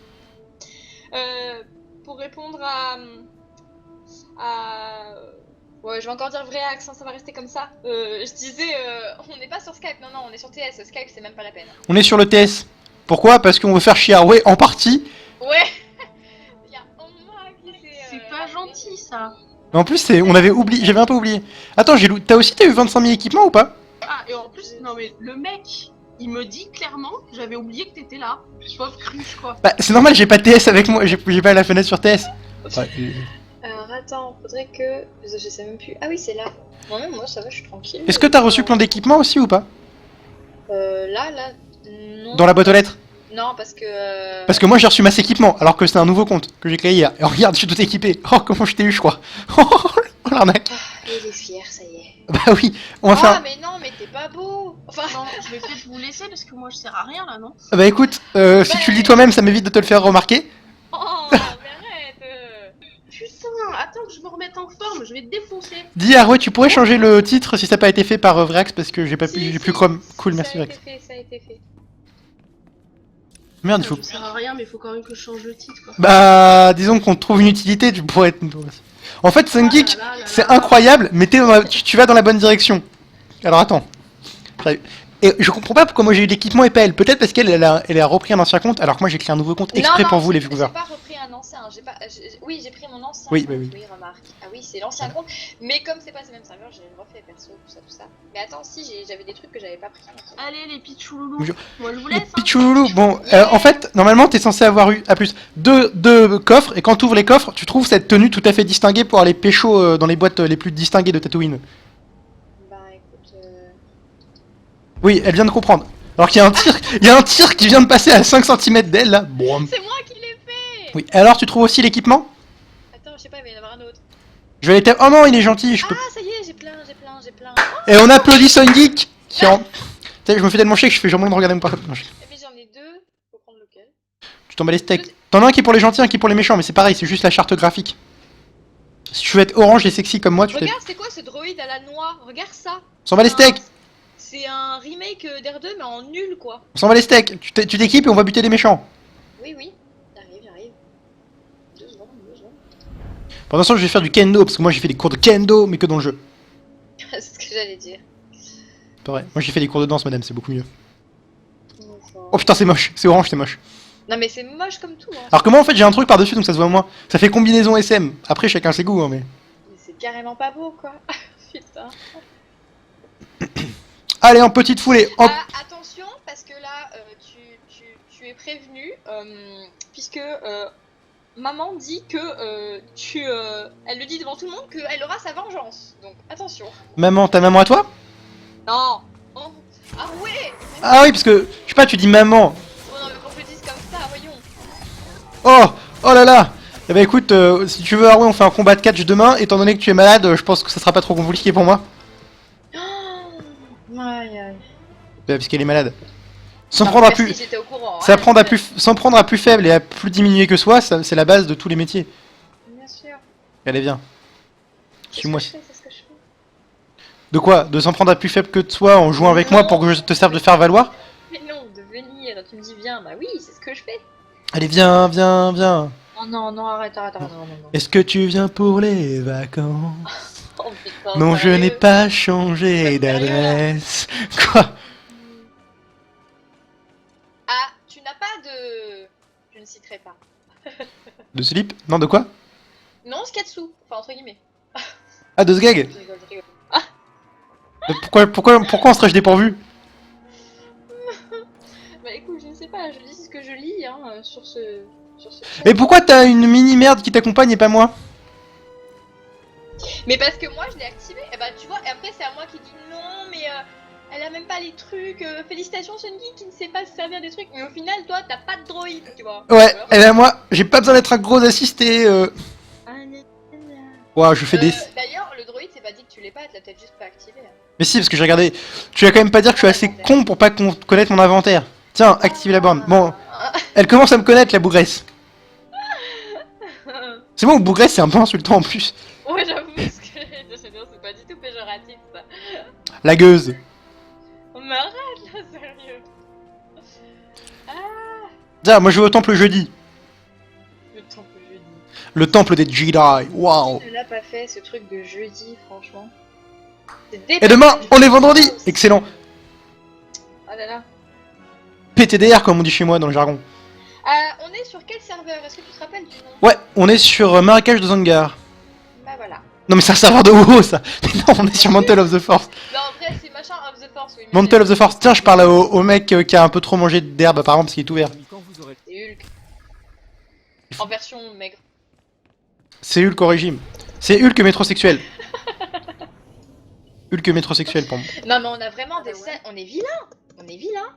Pour répondre à. Ouais, je vais encore dire vrai axe, hein, ça va rester comme ça. Je disais, on n'est pas sur Skype, non, on est sur TS. Skype, c'est même pas la peine. On est sur le TS. Pourquoi? Parce qu'on veut faire chier Arway en partie. Ouais. Il y a un mois qui s'est ça. Mais en plus, on avait oublié, j'avais un peu oublié. Attends, t'as eu 25 000 équipements ou pas? Ah, et en plus, non mais le mec, il me dit clairement, j'avais oublié que t'étais là. Pauvre cruche, quoi. Bah, c'est normal, j'ai pas TS avec moi, j'ai pas la fenêtre sur TS. Ouais, Alors attends, faudrait que. Je sais même plus. Ah oui, c'est là. Moi-même, moi ça va, je suis tranquille. Est-ce que t'as reçu plein d'équipements aussi ou pas? Là, non. Dans la boîte aux lettres? Non, parce que. Parce que moi j'ai reçu masse équipement, alors que c'est un nouveau compte que j'ai créé hier. Et regarde, je suis tout équipé. Oh, comment je t'ai eu, je crois. Oh, l'arnaque. Ah, il est fier, ça y est. Bah oui, on va Ah, faire. mais non, mais t'es pas beau. Enfin. Non, je vais peut-être vous laisser parce que moi je sers à rien là, non? Bah écoute, si tu le dis toi-même, ça m'évite de te le faire remarquer. Oh, mais arrête. Putain, attends que je me remette en forme, je vais te défoncer. Dis ah ouais, tu pourrais changer le titre si ça n'a pas été fait par Vrax parce que j'ai pas pu, Si, j'ai si, plus Chrome. Cool, ça merci a Vrax. été fait, ça a été fait. Merde, il faut. Je sers à rien, mais il faut quand même que je change le titre, quoi. Bah, disons qu'on trouve une utilité, tu pourrais être. En fait, Sungeek, Ah là là là c'est là. incroyable, mais tu vas dans la bonne direction. Alors attends. Et je comprends pas pourquoi moi j'ai eu l'équipement et pas elle. Peut-être parce qu'elle elle a repris un ancien compte, alors que moi j'ai créé un nouveau compte exprès pour vous les viewers. J'ai pas repris un ancien, oui, j'ai pris mon ancien Oui, compte, oui. oui, remarque. Ah oui, c'est l'ancien compte, mais comme c'est pas ces mêmes serveurs, j'ai refait perso, tout ça. Mais attends, si, j'avais des trucs que j'avais pas pris. Allez les pichouloulous, Je- moi je vous Les laisse, hein. pichouloulous, bon, en fait, normalement t'es censé avoir eu, à plus, deux coffres, et quand tu ouvres les coffres, tu trouves cette tenue tout à fait distinguée pour aller pécho dans les boîtes les plus distinguées de Tatooine. Bah écoute, Oui, elle vient de comprendre. Alors qu'il y a un tir, il y a un tir qui vient de passer à 5 cm d'elle, là. Bon. c'est moi qui l'ai fait. Oui, alors tu trouves aussi l'équipement? Attends, je sais pas, il va y en avoir un autre. Je vais aller Oh non, il est gentil, je peux... Ah, ça y est, j'ai plein. Et on applaudit Sungeek qui en... Tu sais, je me fais tellement chier que je fais genre de regarder mon portable. Non, Mais j'en ai deux, faut prendre lequel? tu t'en bats les steaks. T'en as un qui est pour les gentils, un qui est pour les méchants, mais c'est pareil, c'est juste la charte graphique. Si tu veux être orange et sexy comme moi, tu t'es... Regarde, c'est quoi ce droïde à la noix? Regarde ça. On s'en bat les steaks. C'est un remake d'R2, mais en nul, quoi. On s'en bat les steaks. Tu t'équipes et on va buter les méchants. Oui, j'arrive. 2 secondes. Pendant ce temps, je vais faire du kendo, parce que moi j'ai fait des cours de kendo, mais que dans le jeu. C'est ce que j'allais dire. Pas vrai. Moi j'ai fait des cours de danse, madame, c'est beaucoup mieux. Enfin. Oh putain, c'est moche. C'est orange, c'est moche. Non, mais c'est moche comme tout, hein. Alors que moi en fait j'ai un truc par-dessus, donc ça se voit moins. Ça fait combinaison SM. Après, chacun ses goûts, hein, mais... Mais c'est carrément pas beau, quoi. Putain. Allez, en petite foulée. Hop. Ah, attention, parce que là, tu es prévenu, puisque maman dit que elle le dit devant tout le monde qu'elle aura sa vengeance. Donc attention. Maman, ta maman à toi? Non. Oh. Ah ouais. Ah oui, parce que, je sais pas, tu dis maman. Oh non, mais qu'on le dise comme ça, voyons. Oh là là. Eh ben écoute, si tu veux, ah ouais, on fait un combat de catch demain. Étant donné que tu es malade, je pense que ça sera pas trop compliqué pour moi. Aïe. Parce qu'elle est malade. Sans Non, prendre à merci, plus... j'étais au courant. Ça hein, prendre à plus... Sans prendre à plus faible et à plus diminué que soi, c'est la base de tous les métiers. Bien sûr. Allez, viens. C'est Suis-moi. ce que je fais, c'est ce que je fais. De quoi? De s'en prendre à plus faible que de soi en jouant avec moi pour que je te serve de faire valoir? Mais non, de venir, tu me dis viens, bah oui, c'est ce que je fais. Allez, viens. Oh non, arrête, non. Est-ce que tu viens pour les vacances? Oh putain, Non, je sérieux. n'ai pas changé d'adresse. Quoi? Ah, tu n'as pas de... Je ne citerai pas. De slip? Non, de quoi? Non, Skatsu, enfin entre guillemets. Ah, de ce gag? Je rigole. Pourquoi on serait dépourvu? Bah écoute, je ne sais pas, je dis ce que je lis hein, sur ce... Et pourquoi t'as une mini merde qui t'accompagne et pas moi? Mais parce que moi je l'ai activé, et bah tu vois, et après c'est à moi qui dis non, mais elle a même pas les trucs, félicitations Sunny qui ne sait pas se servir des trucs, mais au final toi t'as pas de droïde, tu vois. Ouais, et ben moi, j'ai pas besoin d'être un gros assisté. Ouah, je fais des... D'ailleurs, le droïde c'est pas dit que tu l'aies pas, elle l'a peut-être juste pas activé. Hein. Mais si, parce que j'ai regardé... Tu vas quand même pas dire que je suis assez con pour pas connaître mon inventaire. Tiens, active la borne. Bon, elle commence à me connaître, la bougresse. C'est bon, bougresse, c'est un peu insultant en plus. Ouais, j'avoue, parce que c'est pas du tout péjoratif ça. La gueuse. Mais arrête là, sérieux. Ah, Tiens, moi je vais au temple jeudi. le temple jeudi. Le temple des Jedi. Waouh. Qui ne l'a pas fait ce truc de jeudi, franchement. Et demain, on est vendredi. Excellent. Oh là là. PTDR, comme on dit chez moi dans le jargon. On est sur quel serveur? Est-ce que tu te rappelles du nom? Ouais, on est sur Marrakech de Zangar. Non mais c'est un serveur de WoW ça. Mais non, on est sur Mantle of the Force. Non, après, c'est machin of the force, oui. mais Mantle of the Force. Tiens, je parle au mec qui a un peu trop mangé d'herbe apparemment parce qu'il est ouvert. Quand vous aurez... C'est Hulk. En version maigre. C'est Hulk au régime. C'est Hulk métrosexuel. Hulk métrosexuel pour moi. Non, mais on a vraiment des scènes. On est vilain. On est vilain.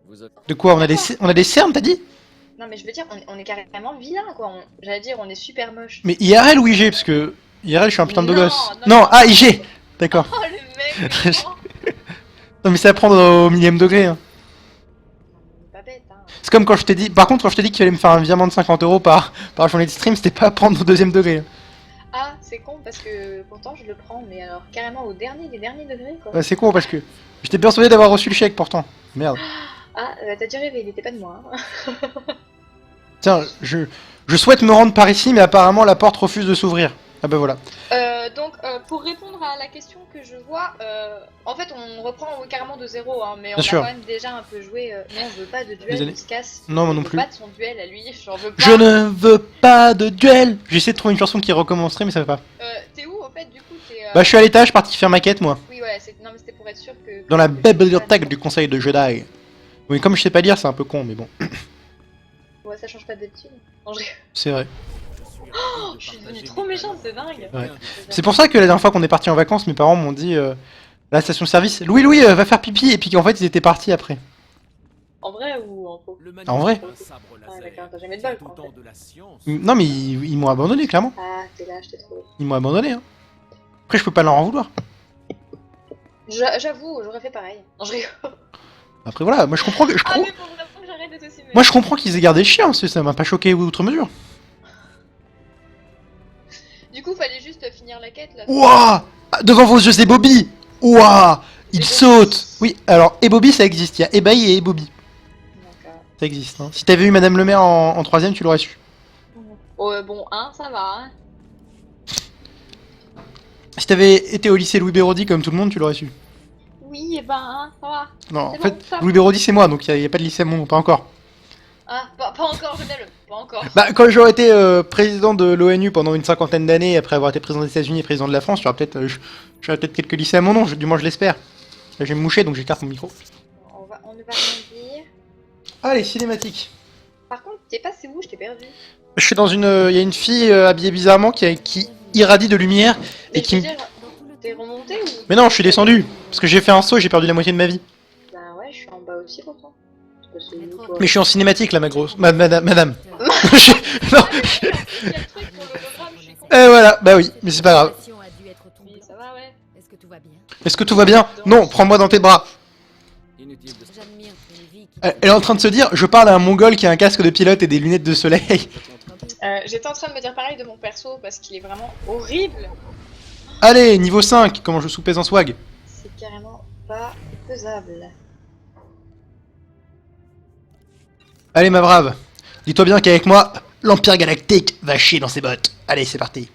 Vous êtes... De quoi? On a des cernes, t'as dit? Non, mais je veux dire, on est carrément vilain, quoi. J'allais dire, on est super moche. Mais IRL ou IG? Parce que IRL, je suis un putain de beau Non, gosse. non, Non, non. ah, IG. D'accord. Oh, le mec, vraiment. Non mais c'est à prendre au millième degré. Hein. On est pas bête, hein. C'est comme quand je t'ai dit. Par contre, quand je t'ai dit qu'il fallait me faire un virement de 50 € par journée de stream, c'était pas à prendre au deuxième degré. Ah, c'est con parce que pourtant je le prends, mais alors carrément au dernier des derniers degrés, quoi. Ouais, c'est con parce que j'étais persuadé d'avoir reçu le chèque pourtant. Merde. Ah, t'as déjà rêvé, il était pas de moi. Hein. Tiens, je souhaite me rendre par ici, mais apparemment la porte refuse de s'ouvrir. Ah bah voilà. Donc, pour répondre à la question que je vois, en fait, on reprend carrément de zéro, hein, mais on Bien a sûr. quand même déjà un peu joué. Non, je veux pas de duel, Désolé. il se casse. Non, moi Je non veux plus. pas de son duel à lui, j'en veux pas. Je ne veux pas de duel. J'essaie de trouver une chanson qui recommencerait, mais ça va pas. T'es où, au fait, du coup t'es, Bah je suis à l'étage, parti faire ma quête moi. Oui, ouais, non, mais c'était pour être sûr que... Dans la que- bibliothèque du conseil de Jedi. Oui, comme je sais pas lire, c'est un peu con, mais bon. Ouais, ça change pas d'habitude. Non, C'est vrai. je suis devenue trop méchante, c'est dingue. Ouais. C'est pour ça que la dernière fois qu'on est parti en vacances, mes parents m'ont dit la station-service, Louis, va faire pipi, et puis qu'en fait ils étaient partis après. En vrai ou en faux? Le En vrai. magnifique sabre laser d'accord, t'as jamais de bol, tient quoi, en autant fait. de la science. Non mais ils m'ont abandonné clairement. Ah, t'es là, je t'ai trouvé. Ils m'ont abandonné. Hein. Après je peux pas leur en vouloir. J'avoue, j'aurais fait pareil. Non, je rigole. Après voilà, moi je comprends que Ah, mais faut vraiment que j'arrête d'être aussi méchante. moi je comprends qu'ils aient gardé le chien, parce que ça m'a pas choqué outre mesure. Du coup, fallait juste finir la quête là. Ouah, devant vos yeux c'est Bobby. Ouah, il Et saute. Oui, alors et Bobby ça existe, il y a Ebaï et Bobby. D'accord. Ça existe. Hein. Si t'avais eu Madame le Maire en troisième, tu l'aurais su. Oh, bon, hein, ça va, hein. Si t'avais été au lycée Louis Bérodi comme tout le monde, tu l'aurais su. Oui, et ben, hein, ça va. Non, en C'est fait, bon, ça va. Louis Bérodi c'est moi, donc il y a pas de lycée à mon nom, pas encore. Ah, pas encore, je le pas encore. Bah, quand j'aurais été président de l'ONU pendant une cinquantaine d'années, après avoir été président des États-Unis et président de la France, j'aurais peut-être quelques lycées à mon nom, du moins je l'espère. Là, je vais me moucher, donc j'écarte mon micro. On ne va rien dire. Allez, cinématique. Par contre, t'es passé où? Je t'ai perdu. Je suis dans une. Il y a une fille habillée bizarrement qui irradie de lumière Mais et je qui. veux dire, t'es remonté ou? Mais non, je suis descendu parce que j'ai fait un saut, et j'ai perdu la moitié de ma vie. Bah ouais, je suis en bas aussi pourtant. C'est passé où, toi? Mais je suis en cinématique là, ma grosse. Madame. Non. Quel truc pour l'hologramme, je suis con. Voilà, bah oui, mais c'est pas grave. Oui, ça va, ouais. Est-ce que tout va bien? Est-ce que tout va bien? Non, prends-moi dans tes bras. Inutile de se J'admire une vie qui... Elle est en train de se dire, je parle à un mongol qui a un casque de pilote et des lunettes de soleil. J'étais en train de me dire pareil de mon perso parce qu'il est vraiment horrible. Allez, niveau 5, comment je soupèse en swag. C'est carrément pas faisable. Allez ma brave, dis-toi bien qu'avec moi, l'Empire Galactique va chier dans ses bottes. Allez, c'est parti.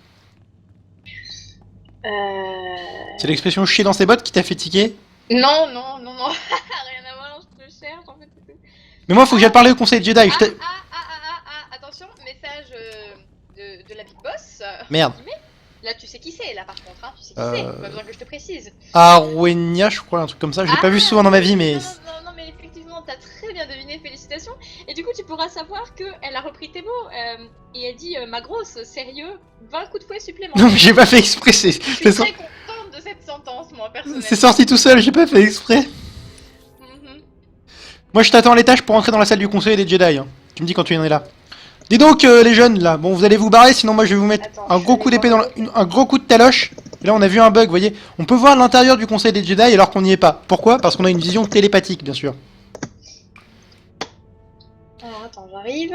C'est l'expression chier dans ses bottes qui t'a fait tiquer? Non, non, non, non. Rien à voir, je te cherche en fait. C'est tout. Mais moi, faut que j'aille parler au conseil Jedi. Attention, message de la Big Boss. Merde. Là, tu sais qui c'est, là par contre, hein, tu sais qui c'est. Pas besoin que je te précise. Arwenia, je crois, un truc comme ça. Je l'ai pas vu souvent dans ma vie, mais. Non, mais effectivement, t'as très bien deviné, félicitations. Et du coup, tu pourras savoir qu'elle a repris tes mots. Et elle dit, ma grosse, sérieux, 20 coups de fouet supplémentaires. Non, mais j'ai pas fait exprès. Je suis très contente de cette sentence, moi, personnellement. C'est sorti tout seul, j'ai pas fait exprès. Mhm. Moi, je t'attends à l'étage pour entrer dans la salle du conseil des Jedi. Hein. Tu me dis quand tu en es là. Dis donc, les jeunes, là. Bon, vous allez vous barrer, sinon moi je vais vous mettre Attends, un je gros vais coup d'épée voir. un gros coup de taloche. Et là, on a vu un bug, vous voyez. On peut voir l'intérieur du conseil des Jedi alors qu'on n'y est pas. Pourquoi? Parce qu'on a une vision télépathique, bien sûr. Alors, attends, j'arrive.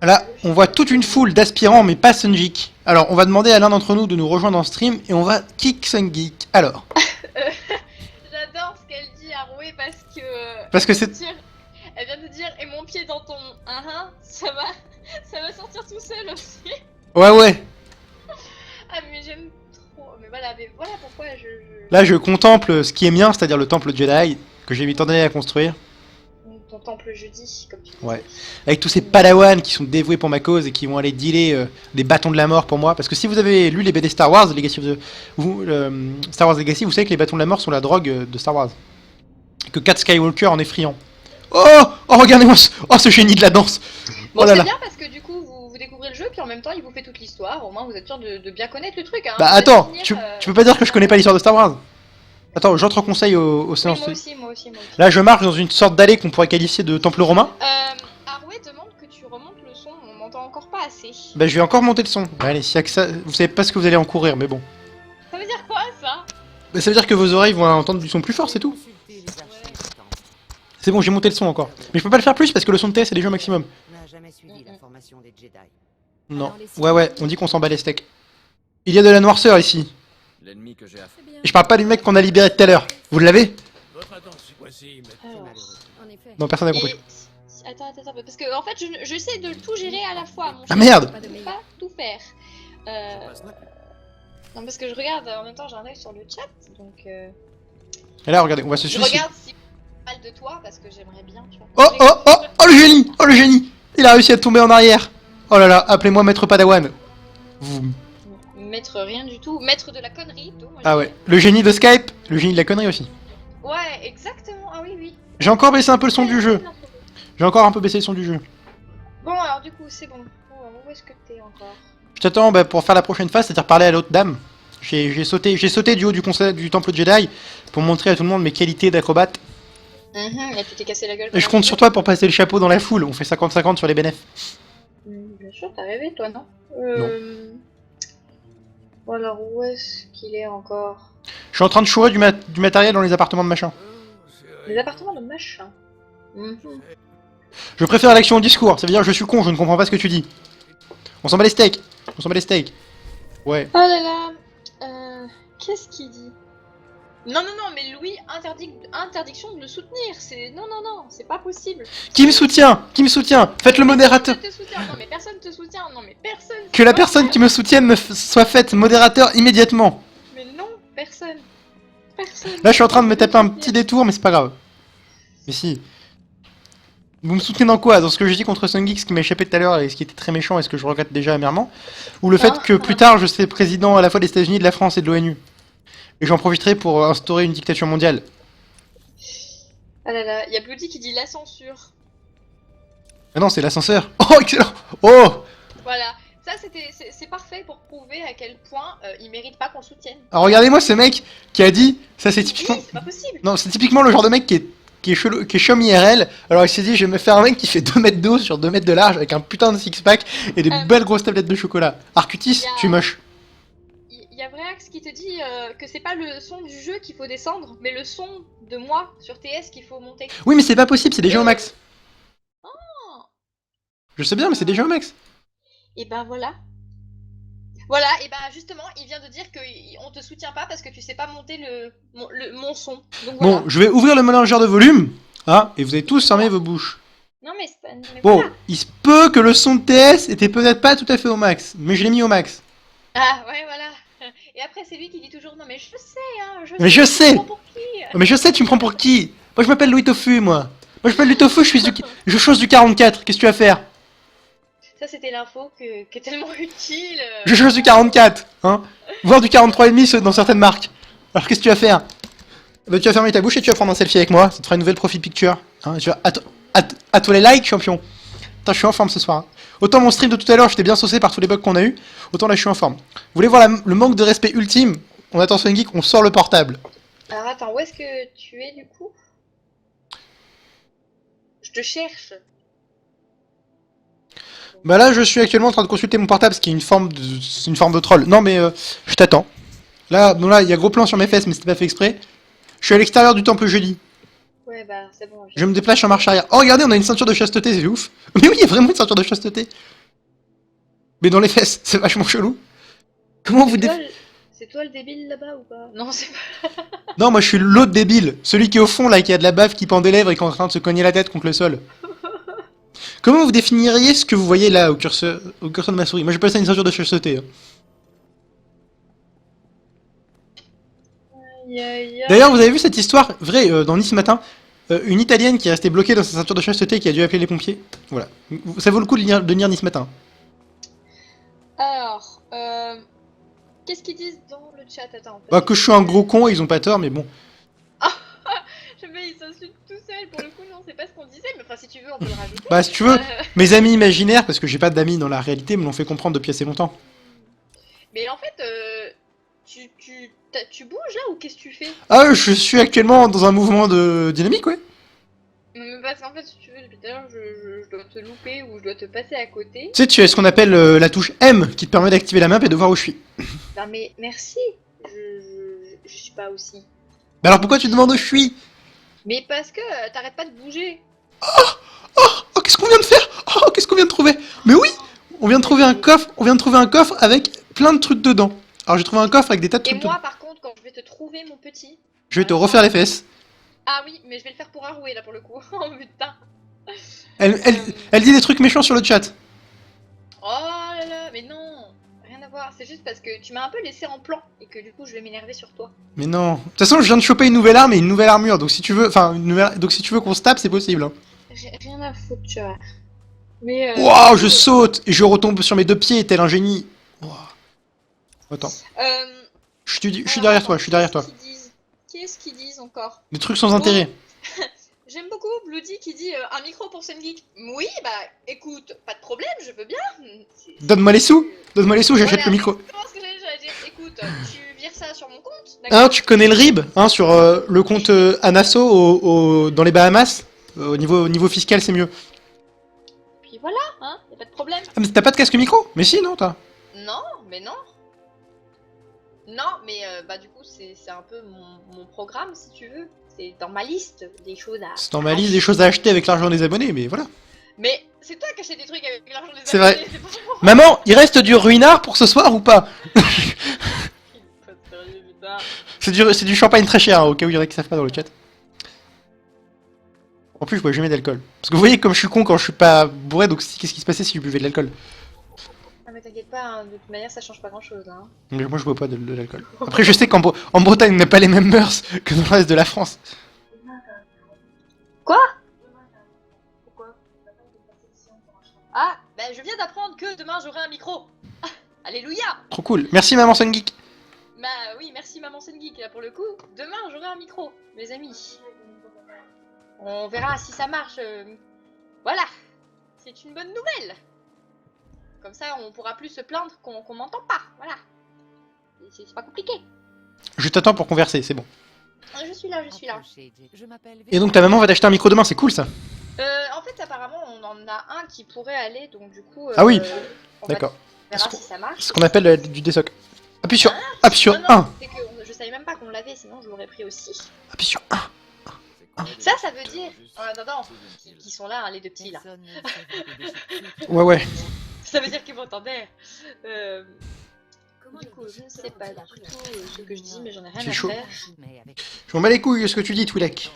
Là, on voit toute une foule d'aspirants, mais pas Sungeek. Alors, on va demander à l'un d'entre nous de nous rejoindre en stream et on va kick Sungeek. Alors, J'adore ce qu'elle dit à Roué Parce que c'est- Elle vient de dire, et mon pied dans ton ça va sortir tout seul aussi. ouais. Ah, mais j'aime trop. Mais voilà pourquoi je... Là, je contemple ce qui est mien, c'est-à-dire le temple Jedi, que j'ai mis tant d'années à construire. Ton temple jeudi, comme tu dis. Ouais. Avec tous ces padawans qui sont dévoués pour ma cause et qui vont aller dealer des bâtons de la mort pour moi. Parce que si vous avez lu les BD Star Wars, Legacy of the... Star Wars Legacy, vous savez que les bâtons de la mort sont la drogue de Star Wars. Et que Kat Skywalker en est friand. Oh, oh, regardez-moi ce génie de la danse. Bon, Oh là c'est là. bien parce que du coup, vous découvrez le jeu, puis en même temps, il vous fait toute l'histoire. Au moins, vous êtes sûr de bien connaître le truc. Hein. Bah Vous allez attends, finir, tu peux pas dire que je connais pas l'histoire de Star Wars. Attends, j'entre en conseil aux Oui, séances. moi aussi, moi aussi. Là, je marche dans une sorte d'allée qu'on pourrait qualifier de temple romain. Arway demande que tu remontes le son, on m'entend encore pas assez. Bah, je vais encore monter le son. Allez, s'il y a que ça, vous savez pas ce que vous allez encourir, mais bon. Ça veut dire quoi, ça? Bah, ça veut dire que vos oreilles vont entendre du son plus fort, c'est tout. C'est bon, j'ai monté le son encore. Mais je peux pas le faire plus parce que le son de TS est déjà au maximum. N'a jamais suivi la formation des Jedi. Non. Ouais, on dit qu'on s'en bat les steaks. Il y a de la noirceur ici. L'ennemi que j'ai affaire. Et je parle pas du mec qu'on a libéré tout à l'heure. Vous l'avez? Votre attention, voici. C'est Alors, malheureux. En effet. Non, personne n'a et- compris. Attends, parce que en fait, je sais de tout gérer à la fois. Mon Ah chat, merde! Pas de je peux meilleur. pas tout faire. Non, parce que je regarde, en même temps, j'ai un œil sur le chat, donc Et là, regardez, on va se je suicider. regarde si mal de toi, parce que j'aimerais bien, tu vois. Oh, oh, oh, oh le génie! Oh le génie! Il a réussi à tomber en arrière. Oh là là, appelez-moi Maître Padawan. Vous... Maître rien du tout, maître de la connerie, tout. Moi, Ah je ouais. dirais. Le génie de Skype, le génie de la connerie aussi. Ouais, exactement. Ah oui, oui. J'ai encore baissé un peu le son du jeu. J'ai encore un peu baissé le son du jeu. Bon, alors du coup, c'est bon. Où est-ce que t'es encore? Je t'attends pour faire la prochaine phase, c'est-à-dire parler à l'autre dame. J'ai sauté du haut du temple Jedi pour montrer à tout le monde mes qualités d'acrobate. Et tu t'es cassé la gueule. Et je compte sur toi pour passer le chapeau dans la foule. On fait 50-50 sur les bénéfices. Bien sûr, t'as rêvé, toi, non? Non. Bon, alors, où est-ce qu'il est encore? Je suis en train de chourer du matériel dans les appartements de machin. Les appartements de machin. Je préfère l'action au discours. Ça veut dire que je suis con, je ne comprends pas ce que tu dis. On s'en bat les steaks. On s'en bat les steaks. Ouais. Oh là là. Qu'est-ce qu'il dit? Non, mais Louis, interdiction de le soutenir. C'est non, c'est pas possible. Qui me soutient? Qui me soutient? Faites le modérateur. Personne te soutient. Non, mais personne te soutient. Non, mais personne. Que la personne qui me soutienne soit faite modérateur immédiatement. Mais non, personne. Personne. Là, je suis en train de me taper un petit détour, mais c'est pas grave. Mais si. Vous me soutenez dans quoi? Dans ce que j'ai dit contre Sungeek, ce qui m'a échappé tout à l'heure et ce qui était très méchant et ce que je regrette déjà amèrement? Ou le fait que plus tard, je serai président à la fois des États-Unis, de la France et de l'ONU? Et j'en profiterai pour instaurer une dictature mondiale. Ah là là, il y a Bloody qui dit la censure. Ah non, c'est l'ascenseur. Oh, excellent. Oh. Voilà. Ça, c'est parfait pour prouver à quel point il mérite pas qu'on le soutienne. Alors regardez-moi ce mec qui a dit... Ça, c'est Oui, typiquement... c'est pas possible. Non, c'est typiquement le genre de mec qui est chum IRL. Alors il s'est dit, je vais me faire un mec qui fait 2 mètres d'eau sur 2 mètres de large avec un putain de six-pack et des belles grosses tablettes de chocolat. Arcutis, y a- tu es moche. Il y a Vreax qui te dit que c'est pas le son du jeu qu'il faut descendre, mais le son de moi sur TS qu'il faut monter. Oui, mais c'est pas possible, c'est déjà au max. Je sais bien, mais c'est déjà au max. Et ben voilà. Voilà, et ben justement, il vient de dire qu'on te soutient pas parce que tu sais pas monter mon son. Donc voilà. Bon, je vais ouvrir le mélangeur de volume. Ah, et vous allez tous fermer vos bouches. Non mais c'est pas. Mais Bon, voilà. il se peut que le son de TS était peut-être pas tout à fait au max, mais je l'ai mis au max. Ah ouais, voilà. Et après, c'est lui qui dit toujours non mais je sais, hein. Mais je sais. Tu me prends pour qui Mais je sais, tu me prends pour qui? Moi, je m'appelle Louis Tofu, moi. Moi, je m'appelle Louis Tofu, je chose du 44. Qu'est-ce que tu vas faire? Ça, c'était l'info qui est tellement utile. Je chose du 44, hein. Voire du 43,5 dans certaines marques. Alors, qu'est-ce que tu vas faire? Bah, tu vas fermer ta bouche et tu vas prendre un selfie avec moi. Ça te fera une nouvelle profil picture. Hein, tu vas... à toi les likes, champion. Putain, je suis en forme ce soir. Hein. Autant mon stream de tout à l'heure, j'étais bien saucé par tous les bugs qu'on a eu. Autant là, je suis en forme. Vous voulez voir le manque de respect ultime? On attend Sun Geek, on sort le portable. Alors attends, où est-ce que tu es du coup? Je te cherche. Bah là, je suis actuellement en train de consulter mon portable, ce qui est une forme de troll. Non, mais je t'attends. Là, bon, là, il y a gros plan sur mes fesses, mais c'était pas fait exprès. Je suis à l'extérieur du temple jeudi. Ouais, bah c'est bon. Je me déplace en marche arrière. Oh, regardez, on a une ceinture de chasteté, c'est ouf. Mais oui, il y a vraiment une ceinture de chasteté. Mais dans les fesses, c'est vachement chelou. Comment vous C'est toi le débile là-bas ou pas? Non, c'est pas. Non, moi je suis l'autre débile. Celui qui est au fond, là, qui a de la bave qui pend des lèvres et qui est en train de se cogner la tête contre le sol. Comment vous définiriez ce que vous voyez là, au curseur de ma souris? Moi j'appelle ça une ceinture de chasteté. Hein. Aïe, aïe, aïe. D'ailleurs, vous avez vu cette histoire vraie dans Nice ce matin? Une italienne qui est restée bloquée dans sa ceinture de chasteté et qui a dû appeler les pompiers. Voilà. Ça vaut le coup de lire ni ce matin. Alors, qu'est-ce qu'ils disent dans le chat? Attends. Bah, que je suis un gros con, ils ont pas tort, mais bon. Je vais, ils s'insultent tout seuls. Pour le coup, non, c'est pas ce qu'on disait. Mais enfin, si tu veux, on peut le rajouter. Bah, si tu veux, mes amis imaginaires, parce que j'ai pas d'amis dans la réalité, me l'ont fait comprendre depuis assez longtemps. Mais en fait, tu bouges là ou qu'est-ce que tu fais? Ah, je suis actuellement dans un mouvement de dynamique, ouais. Non, mais parce qu'en fait, si tu veux, depuis tout à l'heure, je dois te louper ou je dois te passer à côté. Tu sais, tu as ce qu'on appelle la touche M qui te permet d'activer la map et de voir où je suis. Non, mais merci. Je suis pas aussi. Bah alors pourquoi tu demandes où je suis? Mais parce que t'arrêtes pas de bouger. Oh, qu'est-ce qu'on vient de faire? Oh, qu'est-ce qu'on vient de trouver? Mais oui, on vient de trouver un coffre. On vient de trouver un coffre avec plein de trucs dedans. Alors j'ai trouvé un coffre avec des tas de Et trucs moi, dedans. par contre, quand je vais te trouver, mon petit. Je vais te refaire les fesses. Ah oui, mais je vais le faire pour Haroué là pour le coup. Oh putain. Elle dit des trucs méchants sur le chat. Oh là là, mais non. Rien à voir. C'est juste parce que tu m'as un peu laissé en plan et que du coup, je vais m'énerver sur toi. Mais non. De toute façon, je viens de choper une nouvelle arme et une nouvelle armure. Donc si tu veux, donc si tu veux qu'on se tape, c'est possible. Hein. J'ai rien à foutre, tu vois. Mais. Waouh, je saute et je retombe sur mes deux pieds tel un génie. Waouh. Attends. Je suis derrière toi, je suis derrière toi. Qu'est-ce qu'ils disent encore? Des trucs sans intérêt. J'aime beaucoup Bloody qui dit un micro pour Sungeek. Oui, bah écoute, pas de problème, je veux bien. Donne-moi les sous. Donne-moi les sous, j'achète Voilà, le micro. exactement ce que j'allais dire. Écoute, tu vires ça sur mon compte, d'accord? Hein, tu connais le RIB hein, sur le compte Anaso dans les Bahamas. Au niveau fiscal, c'est mieux. Puis voilà, hein, y a pas de problème. Ah, mais t'as pas de casque micro? Mais si, non, t'as. Non, mais non. Non, mais bah du coup, c'est un peu mon programme, si tu veux. C'est dans ma liste des choses à... C'est dans ma liste des choses à acheter avec l'argent des abonnés, mais voilà. Mais c'est toi qui achètes des trucs avec l'argent des C'est abonnés, vrai. c'est pas moi. Maman, il reste du ruinard pour ce soir ou pas? Pas sérieux, putain. C'est du champagne très cher, hein, au cas où il y en a qui savent pas dans le chat. En plus, je bois jamais d'alcool. Parce que vous voyez, comme je suis con quand je suis pas bourré, donc qu'est-ce qui se passait si je buvais de l'alcool? Ah mais t'inquiète pas, hein, de toute manière ça change pas grand chose. Hein. Mais moi, je bois pas de l'alcool. Après, je sais en Bretagne, on n'a pas les mêmes mœurs que dans le reste de la France. Quoi? Pourquoi? Ah, bah je viens d'apprendre que demain j'aurai un micro. Ah, alléluia. Trop cool. Merci, maman Sun Geek. Bah oui, merci maman Sungeek là pour le coup. Demain j'aurai un micro, mes amis. On verra si ça marche. Voilà, c'est une bonne nouvelle. Comme ça, on pourra plus se plaindre qu'on m'entend pas. Voilà. C'est pas compliqué. Je t'attends pour converser, c'est bon. Je suis là, je suis là. Je m'appelle Et donc ta maman va t'acheter un micro demain, c'est cool ça. En fait, apparemment, on en a un qui pourrait aller, donc du coup. Ah oui, on d'accord. verra si ça marche. C'est ce qu'on appelle du désoc. Appuie sur Non, 1. c'est que je savais même pas qu'on l'avait, sinon je l'aurais pris aussi. Appuie sur 1. Ça veut dire. Attends, qui sont là, hein, les deux petits là. Ouais, ouais. Ça veut dire qu'ils m'entendaient. Du coup, je ne sais pas du tout ce que je dis, mais j'en ai rien C'est à chaud. faire. Je m'en bats les couilles de ce que tu dis, Twi'lek.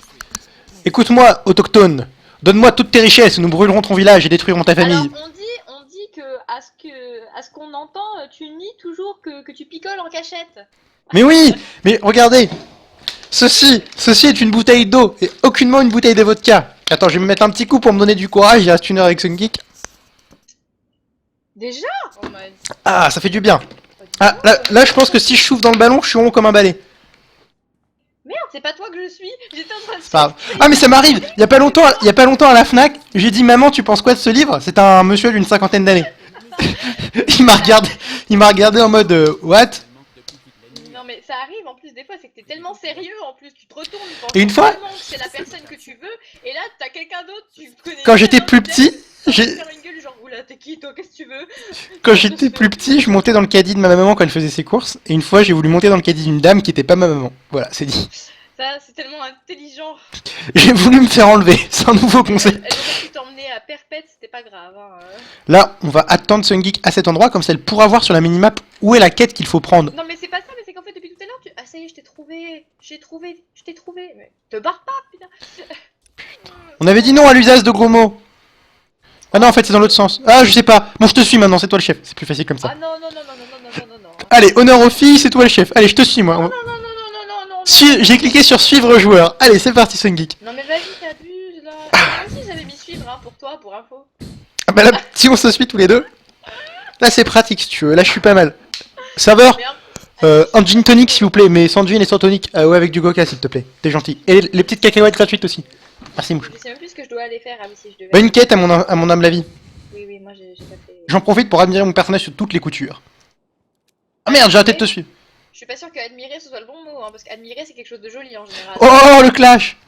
Écoute-moi, autochtone. Donne-moi toutes tes richesses, nous brûlerons ton village et détruirons ta famille. Alors, on dit que à ce qu'on entend, tu nies toujours que tu picoles en cachette. Mais oui, mais regardez. Ceci est une bouteille d'eau et aucunement une bouteille de vodka. Attends, je vais me mettre un petit coup pour me donner du courage. Il reste une heure avec Sun Geek. Déjà? Oh my... Ah, ça fait du bien. Ah, là, je pense que si je souffle dans le ballon, je suis rond comme un balai. Merde, c'est pas toi que je suis. J'étais en train de... C'est pas grave. Ah, mais ça m'arrive. Il y a pas longtemps à la Fnac, j'ai dit maman, tu penses quoi de ce livre? C'est un monsieur d'une cinquantaine d'années. il m'a regardé en mode what? Non mais ça arrive en plus des fois, c'est que t'es tellement sérieux en plus, tu te retournes, tu penses Et une fois- vraiment que c'est la personne que tu veux, et là t'as quelqu'un d'autre, tu connais. Quand j'étais plus peut-être, petit, tu vas j'ai- faire une gueule genre oula t'es qui toi, qu'est-ce que tu veux? Quand j'étais plus petit, je montais dans le caddie de ma maman quand elle faisait ses courses. Et une fois, j'ai voulu monter dans le caddie d'une dame qui était pas ma maman. Voilà, c'est dit. Ça c'est tellement intelligent. J'ai voulu me faire enlever. C'est un nouveau concept. Elle aurait pu t'emmener à perpète, c'était pas grave. Hein. Là, on va attendre Sun Geek à cet endroit, comme ça elle pourra voir sur la minimap où est la quête qu'il faut prendre. Non mais c'est pas ça, mais c'est qu'en fait depuis tout à l'heure tu... Ah ça y est, je t'ai trouvé. Mais te barre pas, putain. On avait dit non à l'usage de gros mots. Ah non, en fait, c'est dans l'autre sens. Ah, je sais pas. Bon, je te suis maintenant, c'est toi le chef. C'est plus facile comme ça. Ah non. Allez, honneur aux filles, c'est toi le chef. Allez, je te suis, moi. Non. J'ai cliqué sur suivre joueur. Allez, c'est parti, Sun Geek. Non mais vas-y, Moi aussi j'avais mis suivre hein, pour toi, pour info. Ah bah là, si on se suit tous les deux, là c'est pratique si tu veux, là je suis pas mal. Serveur, Merde. un gin tonic s'il vous plaît, mais sans gin et sans tonic, ouais avec du coca s'il te plaît, t'es gentil. Et les petites cacahuètes gratuites aussi. Merci mouche. Je sais même plus ce que je dois aller faire. Ah oui, si je devais. Bah, une quête à mon humble avis. Oui, moi j'ai pas fait. J'en profite pour admirer mon personnage sur toutes les coutures. Ah merde, j'ai arrêté de te suivre. Je suis pas sûre que admirer ce soit le bon mot, hein, parce qu'admirer c'est quelque chose de joli en général. Oh le clash.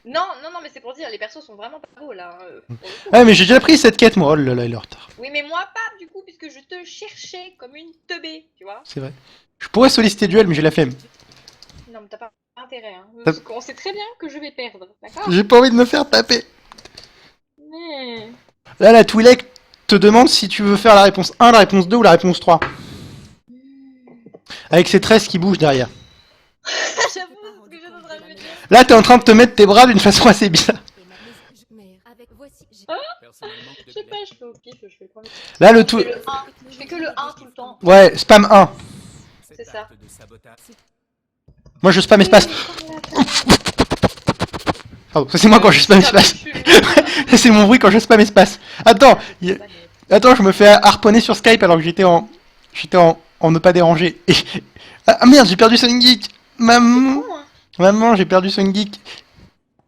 Non, mais c'est pour dire, les persos sont vraiment pas beaux là. Pour le coup. Ouais mais j'ai déjà pris cette quête moi, oh là là il est en retard. Oui, mais moi pas du coup, puisque je te cherchais comme une teubée, tu vois. C'est vrai. Je pourrais solliciter duel mais j'ai la flemme. Non, mais t'as pas intérêt, hein. T'as- Parce qu'on sait très bien que je vais perdre, d'accord. J'ai pas envie de me faire taper. Mais... Là la Twi'lek te demande si tu veux faire la réponse 1, la réponse 2 ou la réponse 3. Avec ces tresses qui bougent derrière. J'avoue, ce que j'étais en train de me dire. Là t'es en train de te mettre tes bras d'une façon assez bizarre. Mais avec voici, j'ai- Personnellement, Je sais pas, je fais au pif, je fais le premier. Là le Je tout... fais le 1, je fais que le 1 tout le temps. Ouais, spam 1. C'est ça. de sabotage. Moi je spam espace. Pardon, ça c'est moi quand je spam espace. C'est mon bruit quand je spam espace. Attends, attends, je me fais harponner sur Skype alors que j'étais en ne pas déranger. Et... Ah merde, j'ai perdu Sonic Geek. Maman, Hein. maman, j'ai perdu Sonic Geek.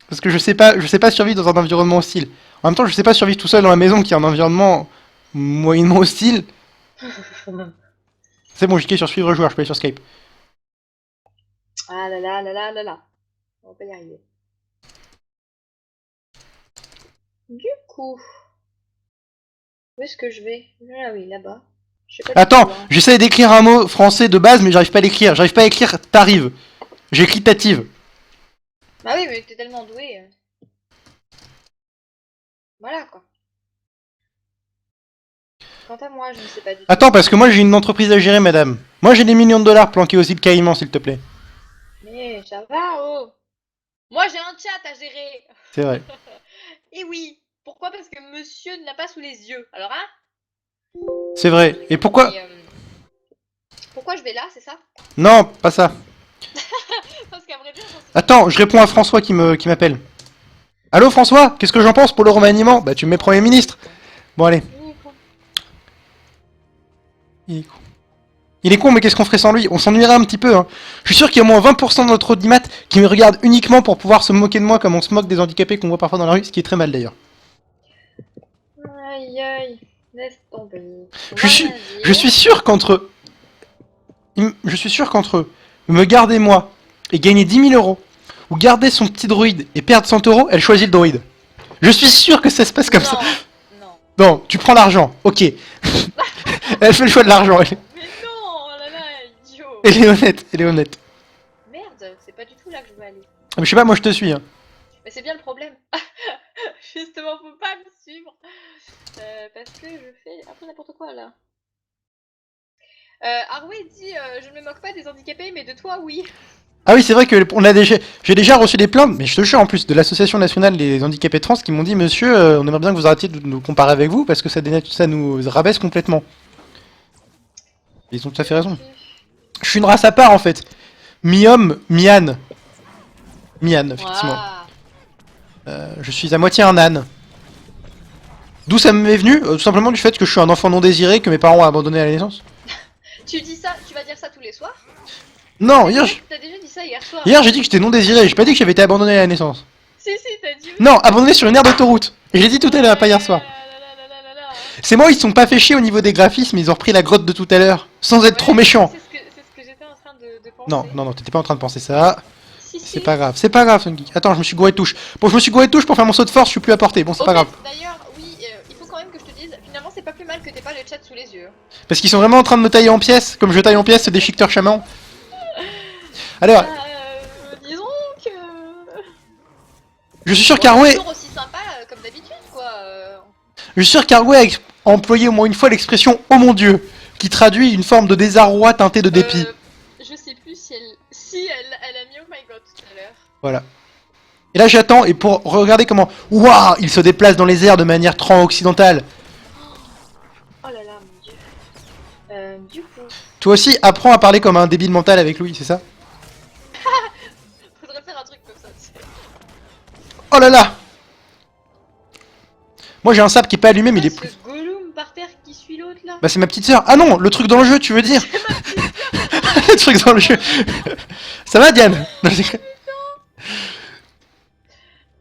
Parce que je sais pas survivre dans un environnement hostile. En même temps, je sais pas survivre tout seul dans la maison qui est un environnement moyennement hostile. C'est bon, j'ai cliqué sur suivre joueur, je peux aller sur Skype. Ah là là là là là là. On va pas y arriver. Du coup... Où est-ce que je vais? Ah oui, là-bas. Je sais pas du Attends, tout, hein. j'essaie d'écrire un mot français de base, mais j'arrive pas à l'écrire. J'arrive pas à écrire t'arrives. J'écris tative. Bah oui, mais t'es tellement doué. Voilà quoi. Quant à moi, je ne sais pas du tout. Attends, parce que moi j'ai une entreprise à gérer, madame. Moi j'ai des millions de dollars planqués aux îles Caïmans, s'il te plaît. Mais ça va, oh. Moi j'ai un chat à gérer. C'est vrai. Et oui. Pourquoi? Parce que monsieur ne l'a pas sous les yeux. Alors hein? C'est vrai. Et pourquoi... Et, pourquoi je vais là, c'est ça? Non, pas ça. Parce qu'à vrai dire, j'en sais Attends, je réponds à François qui m'appelle. Allô François, qu'est-ce que j'en pense pour le remaniement? Bah tu me mets Premier ministre. Bon allez. Il est con. Il est con, mais qu'est-ce qu'on ferait sans lui? On s'ennuierait un petit peu, hein. Je suis sûr qu'il y a au moins 20% de notre audimat qui me regarde uniquement pour pouvoir se moquer de moi comme on se moque des handicapés qu'on voit parfois dans la rue, ce qui est très mal d'ailleurs. Aïe aïe, laisse tomber. Je suis sûr qu'entre eux... Je suis sûr qu'entre eux, me garder moi et gagner 10 000 euros, ou garder son petit droïde et perdre 100 euros, elle choisit le droïde. Je suis sûr que ça se passe comme ça. Non. Non, tu prends l'argent, ok. Elle fait le choix de l'argent, Mais non, oh là là, idiot. elle est honnête, elle est honnête. Merde, c'est pas du tout là que je veux aller. Ah, mais je sais pas, moi je te suis. Hein. Mais c'est bien le problème. Justement, faut pas me suivre. Parce que je fais un peu n'importe quoi là. Arway dit je ne me moque pas des handicapés, mais de toi, oui. Ah oui, c'est vrai que j'ai déjà reçu des plaintes, mais je te jure en plus, de l'Association nationale des handicapés trans qui m'ont dit monsieur, on aimerait bien que vous arrêtiez de nous comparer avec vous parce que ça nous rabaisse complètement. Ils ont tout à fait raison. Je suis une race à part en fait. Mi-homme, mi-âne. Mi-âne, effectivement. Waouh. Je suis à moitié un âne. D'où ça m'est venu? Tout simplement du fait que je suis un enfant non désiré que mes parents ont abandonné à la naissance. Tu dis ça, tu vas dire ça tous les soirs? Non, hier T'as déjà dit ça hier soir. j'ai dit que j'étais non désiré, j'ai pas dit que j'avais été abandonné à la naissance. Si, t'as dit oui. Non, abandonné sur une aire d'autoroute. Et je l'ai dit tout à l'heure, pas hier soir. Là. C'est moi, ils se sont pas fait chier au niveau des graphismes, ils ont repris la grotte de tout à l'heure, sans être trop méchants. C'est ce que j'étais en train de penser. Non, t'étais pas en train de penser ça. Si, C'est pas grave, Son Geek. Attends, je me suis gouré de touche. Bon, je me suis gouré de touche pour faire mon saut de force, je suis plus à portée. Bon, c'est Au pas fait, grave. D'ailleurs, oui, il faut quand même que je te dise, finalement, c'est pas plus mal que t'aies pas le chat sous les yeux. Parce qu'ils sont vraiment en train de me tailler en pièces, comme je taille en pièces ce déchiqueteur chaman. Alors, Disons que... je suis sûr Bon, qu'Arway, toujours aussi sympa comme d'habitude, quoi. je suis sûr qu'Arway a employé au moins une fois l'expression « Oh mon Dieu !» qui traduit une forme de désarroi teinté de dépit. Je sais plus si elle a mis Oh my god tout à l'heure. Voilà. Et là j'attends, et pour regarder comment... Waouh, il se déplace dans les airs de manière occidentale. Oh là là, mon dieu. Du coup, Toi aussi, apprends à parler comme un débile mental avec Louis, c'est ça? faudrait faire un truc comme ça, tu sais. Oh là là! Moi j'ai un sable qui est pas allumé mais il est Ce plus... Gollum par terre qui suit l'autre là. Bah c'est ma petite sœur. Ah non, le truc dans le jeu tu veux dire. Le truc dans le jeu. Ça va Diane? Non, je déconne.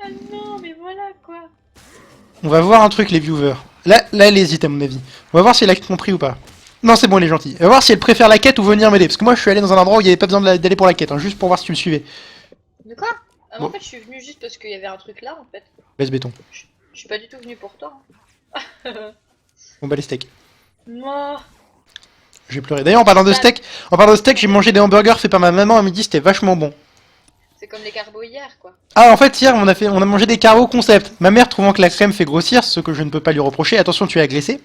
Ah non, mais voilà quoi. On va voir un truc les viewers. Là elle hésite à mon avis. On va voir si elle a compris ou pas. Non c'est bon elle est gentille. On va voir si elle préfère la quête ou venir m'aider. Parce que moi je suis allé dans un endroit où il n'y avait pas besoin d'aller pour la quête. Hein, juste pour voir si tu me suivais. De quoi? Bon. En fait, je suis venue juste parce qu'il y avait un truc là en fait. Baisse béton. Je suis pas du tout venue pour toi. On bat les steaks. Moi. J'ai pleuré. D'ailleurs en parlant de steak, j'ai mangé des hamburgers faits par ma maman à midi, c'était vachement bon. C'est comme les carbos hier quoi. Ah en fait hier on a mangé des carbos concept. Ma mère trouvant que la crème fait grossir, ce que je ne peux pas lui reprocher, attention tu es agressé.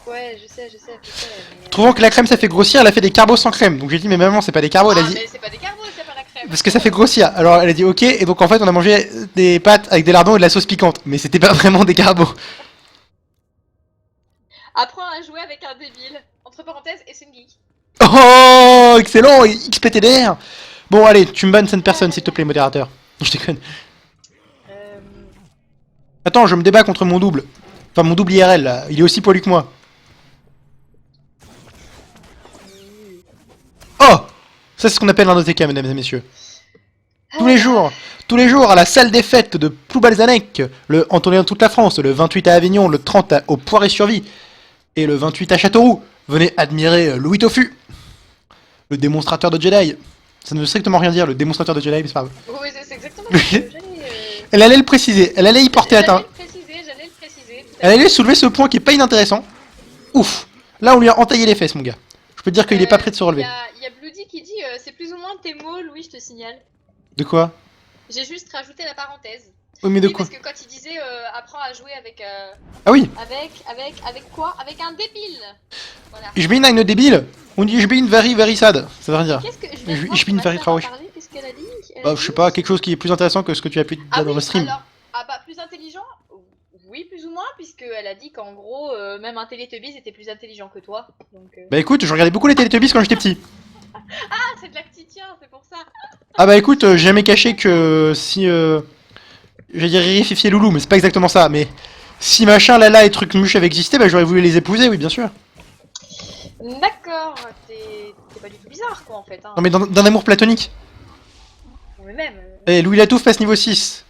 Ouais, je sais. Mais... Trouvant que la crème ça fait grossir, elle a fait des carbos sans crème. Donc j'ai dit mais maman c'est pas des carbos, elle a dit. mais c'est pas des carbos, c'est pas la crème. Parce que ça fait grossir. Alors elle a dit ok et donc en fait on a mangé des pâtes avec des lardons et de la sauce piquante. Mais c'était pas vraiment des carbos. Apprends à jouer avec un débile. Entre parenthèses, et c'est une geek. Oh excellent XPTDR. Bon allez tu me bannes cette personne s'il te plaît modérateur. Je déconne. Attends je me débat contre mon double. Enfin mon double IRL là, il est aussi poilu que moi. Oh! Ça c'est ce qu'on appelle un OTK mesdames et messieurs. Tous les jours à la salle des fêtes de Ploubalzanec, en tournée dans toute la France, le 28 à Avignon, le 30 au Poiré-sur-Vie et le 28 à Châteauroux. Venez admirer Louis Tofu, le démonstrateur de Jedi. Ça ne veut strictement rien dire, le démonstrateur de Jedi, mais c'est pas grave. Oui, c'est exactement ce que j'allais... Elle allait le préciser, elle allait y porter atteinte. J'allais le préciser. Elle allait soulever ce point qui est pas inintéressant. Ouf! Là on lui a entaillé les fesses mon gars. Je peux te dire qu'il est pas prêt de se relever. Il y a Bloody qui dit c'est plus ou moins tes mots, Louis, je te signale. De quoi? J'ai juste rajouté la parenthèse. Oui mais de Oui, quoi? parce que quand il disait apprends à jouer avec... Ah oui! avec quoi? Avec un débile. Voilà. Ich bin eine débile. On dit ich bin very very sad. Ça veut rien dire. Qu'est-ce que je Je- vais je voir suis une sur ma very sœur traurig. en parler? Qu'est-ce qu'elle a dit? Bah je sais pas, quelque chose qui est plus intéressant que ce que tu as pu dire Ah dans oui, le stream. alors, plus intelligent? Oui, plus ou moins, puisqu'elle a dit qu'en gros, même un Teletubbies était plus intelligent que toi. Donc, Bah écoute, je regardais beaucoup les Teletubbies quand j'étais petit. Ah, c'est de l'actitien, c'est pour ça. Ah bah écoute, j'ai jamais caché que si... J'allais dire Riri, Fifi et Loulou, mais c'est pas exactement ça. Mais si machin, Lala et truc mouche avaient existé, bah j'aurais voulu les épouser, oui bien sûr. D'accord, t'es pas du tout bizarre, quoi, en fait. Hein. Non mais d'un amour platonique. Mais même... Eh, Louis Latouf passe niveau 6.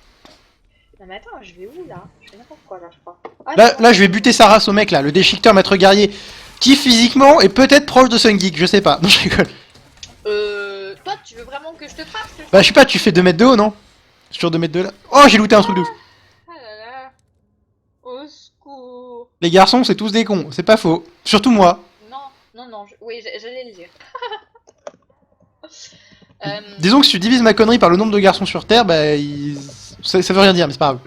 Non mais attends, je vais où, là? Je fais n'importe quoi, là, je crois. Ah, Là je vais buter sa race au mec là, le déchiqueteur maître guerrier. Qui physiquement est peut-être proche de Sun Geek, je sais pas. Non je rigole. Toi, tu veux vraiment que je te frappe? Bah je sais pas, tu fais 2 mètres de haut non? Sur 2 mètres de là. Oh j'ai looté un truc de ouf. Ah là là. Au secours. Les garçons c'est tous des cons, c'est pas faux. Surtout moi. Non, oui, j'allais le dire. Disons que si tu divises ma connerie par le nombre de garçons sur Terre, bah ça veut rien dire, mais c'est pas grave.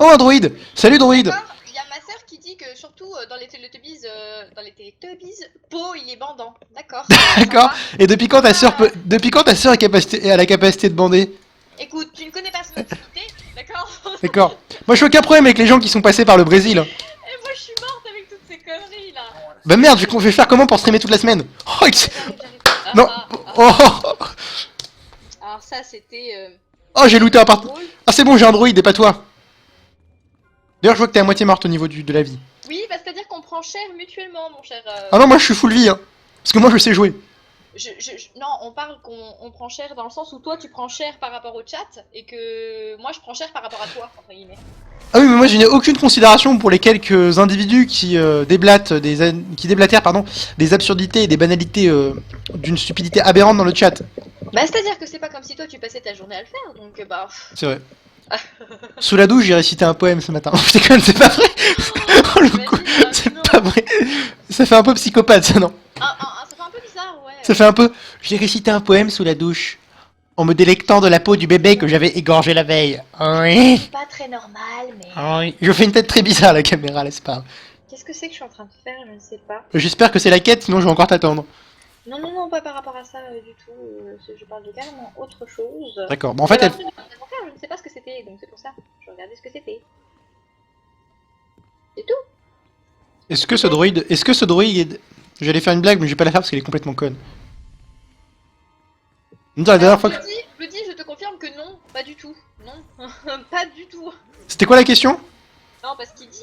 Oh un droïde! Salut droïde! D'accord, il y a ma sœur qui dit que surtout dans les Teletubbies, Po il est bandant. D'accord. D'accord. Et depuis quand ta sœur a la capacité de bander? Écoute, tu ne connais pas son activité, d'accord? D'accord. Moi je suis aucun problème avec les gens qui sont passés par le Brésil. Et moi je suis morte avec toutes ces conneries là. Bah merde, je vais faire comment pour streamer toute la semaine? Oh, J'arrive. non. Oh, Alors ça c'était... oh j'ai looté un part. drôle. Ah c'est bon, j'ai un droïde et pas toi. D'ailleurs je vois que t'es à moitié morte au niveau de la vie. Oui, bah c'est-à-dire qu'on prend cher mutuellement, mon cher... Ah non moi je suis full vie hein. Parce que moi je sais jouer. Non, on parle qu'on prend cher dans le sens où toi tu prends cher par rapport au chat et que moi je prends cher par rapport à toi, entre guillemets. Ah oui mais moi je n'ai aucune considération pour les quelques individus qui déblatèrent des absurdités et des banalités d'une stupidité aberrante dans le chat. Bah c'est-à-dire que c'est pas comme si toi tu passais ta journée à le faire, donc bah... C'est vrai. Sous la douche j'ai récité un poème ce matin. Je déconne, c'est pas vrai. Oh, le coup, c'est pas vrai. Ça fait un peu psychopathe ça non? Ça fait un peu bizarre, ouais. Ça fait un peu... J'ai récité un poème sous la douche, en me délectant de la peau du bébé que j'avais égorgé la veille. Oui. C'est pas très normal, mais... Oui. Je fais une tête très bizarre à la caméra, n'est-ce pas? Qu'est-ce que c'est que je suis en train de faire? Je ne sais pas. J'espère que c'est la quête, sinon je vais encore t'attendre. Non, pas par rapport à ça du tout. Je parle de carrément autre chose. D'accord, bon en fait Mais elle... après, je ne sais pas ce que c'était, donc c'est pour ça. Je regardais ce que c'était. C'est tout. Est-ce que ce droïde... J'allais faire une blague mais je vais pas la faire parce qu'elle est complètement conne. Non, la dernière fois que... Bloody, je te confirme que non, pas du tout. Non, pas du tout. C'était quoi la question? Non, parce qu'il dit,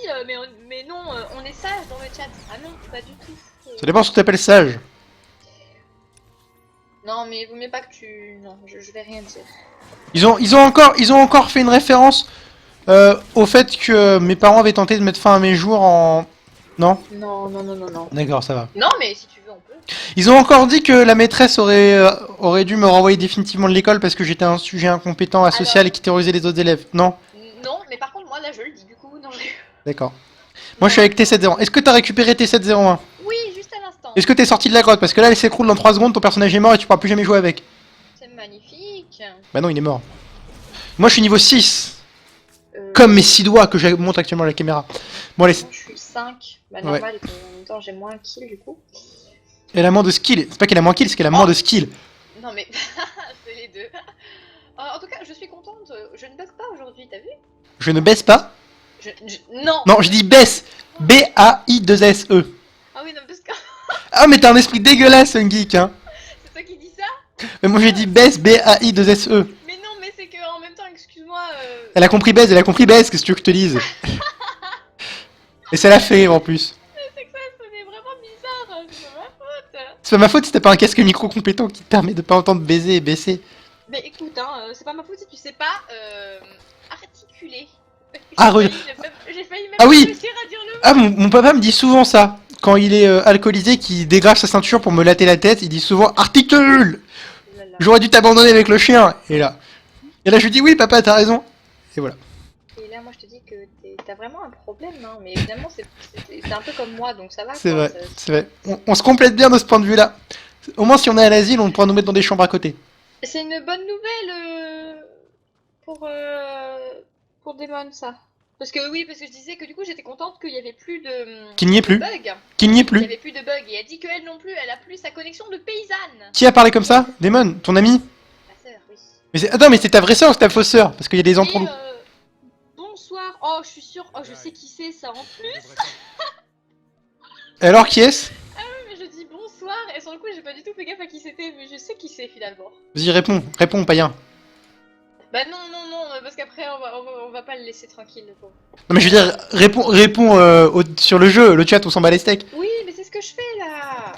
mais non, on est sage dans le chat. Ah non, pas du tout. Ça dépend ce que t'appelles sage. Non, mais vaut mieux pas que tu... Non, je vais rien dire. Ils ont encore fait une référence au fait que mes parents avaient tenté de mettre fin à mes jours en... Non? Non, non, non, non, non. D'accord, ça va. Non, mais si tu veux, on peut. Ils ont encore dit que la maîtresse aurait dû me renvoyer définitivement de l'école parce que j'étais un sujet incompétent, asocial Alors- et qui terrorisait les autres élèves. Non? Non, mais par contre, moi, là, je le dis, du coup, non. D'accord. Moi je suis avec T701. Est-ce que t'as récupéré T701? Oui, juste à l'instant. Est-ce que t'es sorti de la grotte? Parce que là elle s'écroule dans 3 secondes, ton personnage est mort et tu pourras plus jamais jouer avec. C'est magnifique. Bah non, il est mort. Moi je suis niveau 6. Euh, Comme mes 6 doigts que je montre actuellement à la caméra. Bon allez, moi, je suis 5. Bah, normal, et en même temps, j'ai moins kill, du coup. elle a moins de skill. C'est pas qu'elle a moins kill, c'est qu'elle a moins de skill. Non, mais c'est les deux. En tout cas, je suis contente. Je ne bug pas aujourd'hui, t'as vu? Je ne baisse pas. Non. Non, je dis baisse. B-A-I-2-S-E. Ah oui, non, parce que Ah mais t'as un esprit dégueulasse, un geek, hein. c'est toi qui dis ça. Mais moi j'ai dit baisse, B-A-I-2-S-E. Mais non, mais c'est que en même temps, excuse-moi. Elle a compris baisse, qu'est-ce que tu veux que je te dise? Et ça l'a fait rire en plus. C'est que ça sonnait vraiment bizarre. C'est pas ma faute. C'est pas ma faute si t'as pas un casque micro compétent qui te permet de pas entendre baiser et baisser. Mais écoute, hein, c'est pas ma faute si tu sais pas articuler. Ah, J'ai failli même Ah oui. réussir à dire le mot. Ah, mon papa me dit souvent ça. Quand il est alcoolisé, qu'il dégrave sa ceinture pour me latter la tête, il dit souvent articule. Oh là là. J'aurais dû t'abandonner avec le chien. Et là je lui dis oui papa, t'as raison. Et voilà. Et là, moi, je te dis que t'as vraiment un problème, hein. Mais évidemment, c'est un peu comme moi, donc ça va. C'est quoi, vrai, c'est vrai. On se complète bien de ce point de vue-là. Au moins si on est à l'asile, on pourra nous mettre dans des chambres à côté. C'est une bonne nouvelle pour Demon, ça. Parce que oui, parce que je disais que du coup, j'étais contente qu'il y avait plus de Qu'il n'y ait plus. bugs. Qu'il n'y ait Il y plus. avait plus de bugs. Et elle dit qu'elle non plus, elle a plus sa connexion de paysanne. Qui a parlé comme ça? Damon, ton ami? Ma sœur, oui. Mais attends, mais c'est ta vraie sœur ou c'est ta fausse sœur? Parce qu'il y a des enfants. Bonsoir. Oh, je suis sûre. Oh, je sais qui c'est ça en plus. Et alors qui est-ce? Mais je dis bonsoir. Et sur le coup, j'ai pas du tout fait gaffe à qui c'était, mais je sais qui c'est finalement. Vas-y, réponds, païen. Bah non, parce qu'après, on va pas le laisser tranquille, le pauvre. Non mais je veux dire, réponds sur le jeu, le chat, on s'en bat les steaks. Oui, mais c'est ce que je fais là.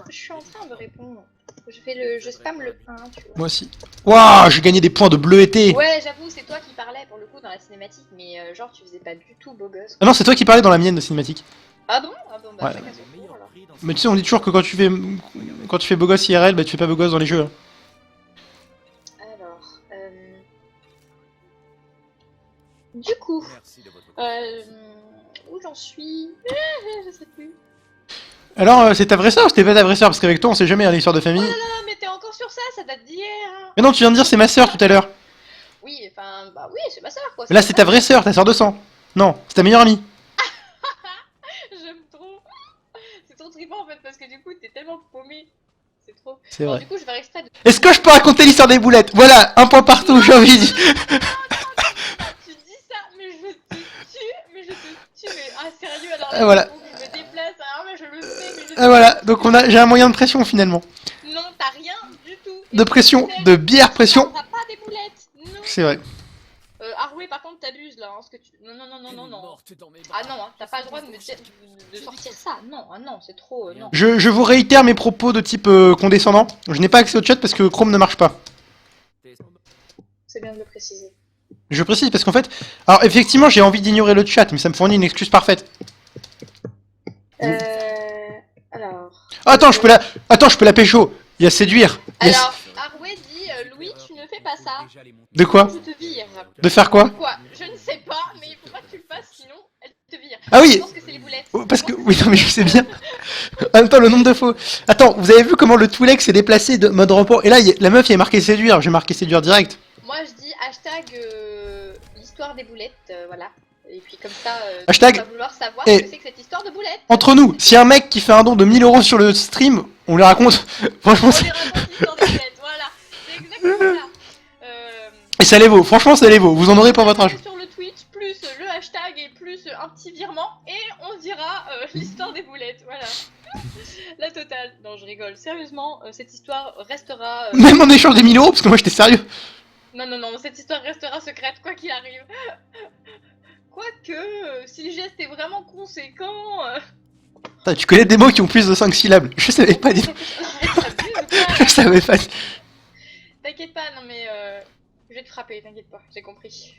Je suis en train de répondre. Je spam le 1, tu vois. Moi aussi. Waouh, j'ai gagné des points de bleu été. Ouais, j'avoue, c'est toi qui parlais pour le coup dans la cinématique, mais genre tu faisais pas du tout beau gosse. Ah non, c'est toi qui parlais dans la mienne de cinématique. Ah bon, bah Ouais. chacun son tour alors. Mais tu sais, on dit toujours que quand tu fais beau gosse IRL, bah tu fais pas beau gosse dans les jeux. Hein. Alors, du coup, Merci de votre où j'en suis? Je sais plus. Alors, c'est ta vraie sœur ou c'était pas ta vraie sœur? Parce qu'avec toi, on sait jamais, hein, l'histoire de famille. Ah, mais t'es encore sur ça, ça date d'hier. Hein. Mais non, tu viens de dire c'est ma sœur tout à l'heure. Oui, enfin, bah oui, c'est ma sœur quoi. Mais là, c'est ta vraie sœur, ta sœur de sang. Non, c'est ta meilleure amie. J'aime trop. C'est trop trippant en fait parce que du coup t'es tellement paumé. C'est trop. C'est Bon, vrai. du coup, je vais faire exprès de. Est-ce que je peux raconter l'histoire des boulettes? Voilà, un point partout, j'ai envie de dire. Tu dis ça, mais je te tue, mais je te tue, mais ah sérieux alors Et là, voilà. il me déplace, alors mais je le fais, mais je Et voilà, donc j'ai un moyen de pression finalement. Non, t'as rien du tout. De pression, de bière pression. T'as pas des boulettes, non. C'est vrai. Arway par contre t'abuses là, hein, ce que tu... Non. morte dans mes bras. Ah non, hein, t'as pas le droit de me dire de sortir ça, non, ah non, c'est trop, non. Je vous réitère mes propos de type condescendant. Je n'ai pas accès au chat parce que Chrome ne marche pas. C'est bien de le préciser. Je précise parce qu'en fait... Alors effectivement j'ai envie d'ignorer le chat, mais ça me fournit une excuse parfaite. Alors... Attends, je peux la pécho. Il y a séduire. Il y a- Alors, Arway dit, Louis, tu ne fais pas ça, De quoi? je te vire. De faire quoi? Quoi? Je ne sais pas, mais il faut pas que tu le fasses, sinon elle te vire. Ah oui. Je pense que c'est les boulettes. Oh, parce que... Oui, non mais je sais bien. En même temps, le nombre de faux. Attends, vous avez vu comment le Twi'lek s'est déplacé de mode repos? Et là, la meuf, il y a marqué séduire. J'ai marqué séduire direct. Moi, je dis hashtag l'histoire des boulettes, voilà. Et puis comme ça, Hashtag- tu vas vouloir savoir Et- ce que c'est que cette histoire de boulettes. Entre nous, si un mec qui fait un don de 1000 € sur le stream, on lui raconte. Franchement, On c'est... les raconte l'histoire des boulettes, voilà. C'est exactement ça. Et ça les vaut. Franchement, ça les vaut. Vous en aurez pour votre âge. Sur le Twitch, plus le hashtag et plus un petit virement, et on dira l'histoire des boulettes, voilà. La totale. Non, je rigole. Sérieusement, cette histoire restera... Même en échange des 1000 €, parce que moi j'étais sérieux. Non, cette histoire restera secrète, quoi qu'il arrive. Quoique, si le geste est vraiment conséquent... Putain, tu connais des mots qui ont plus de 5 syllabes. Je savais pas dire. Je savais pas. T'inquiète pas, non mais... je vais te frapper, t'inquiète pas, j'ai compris.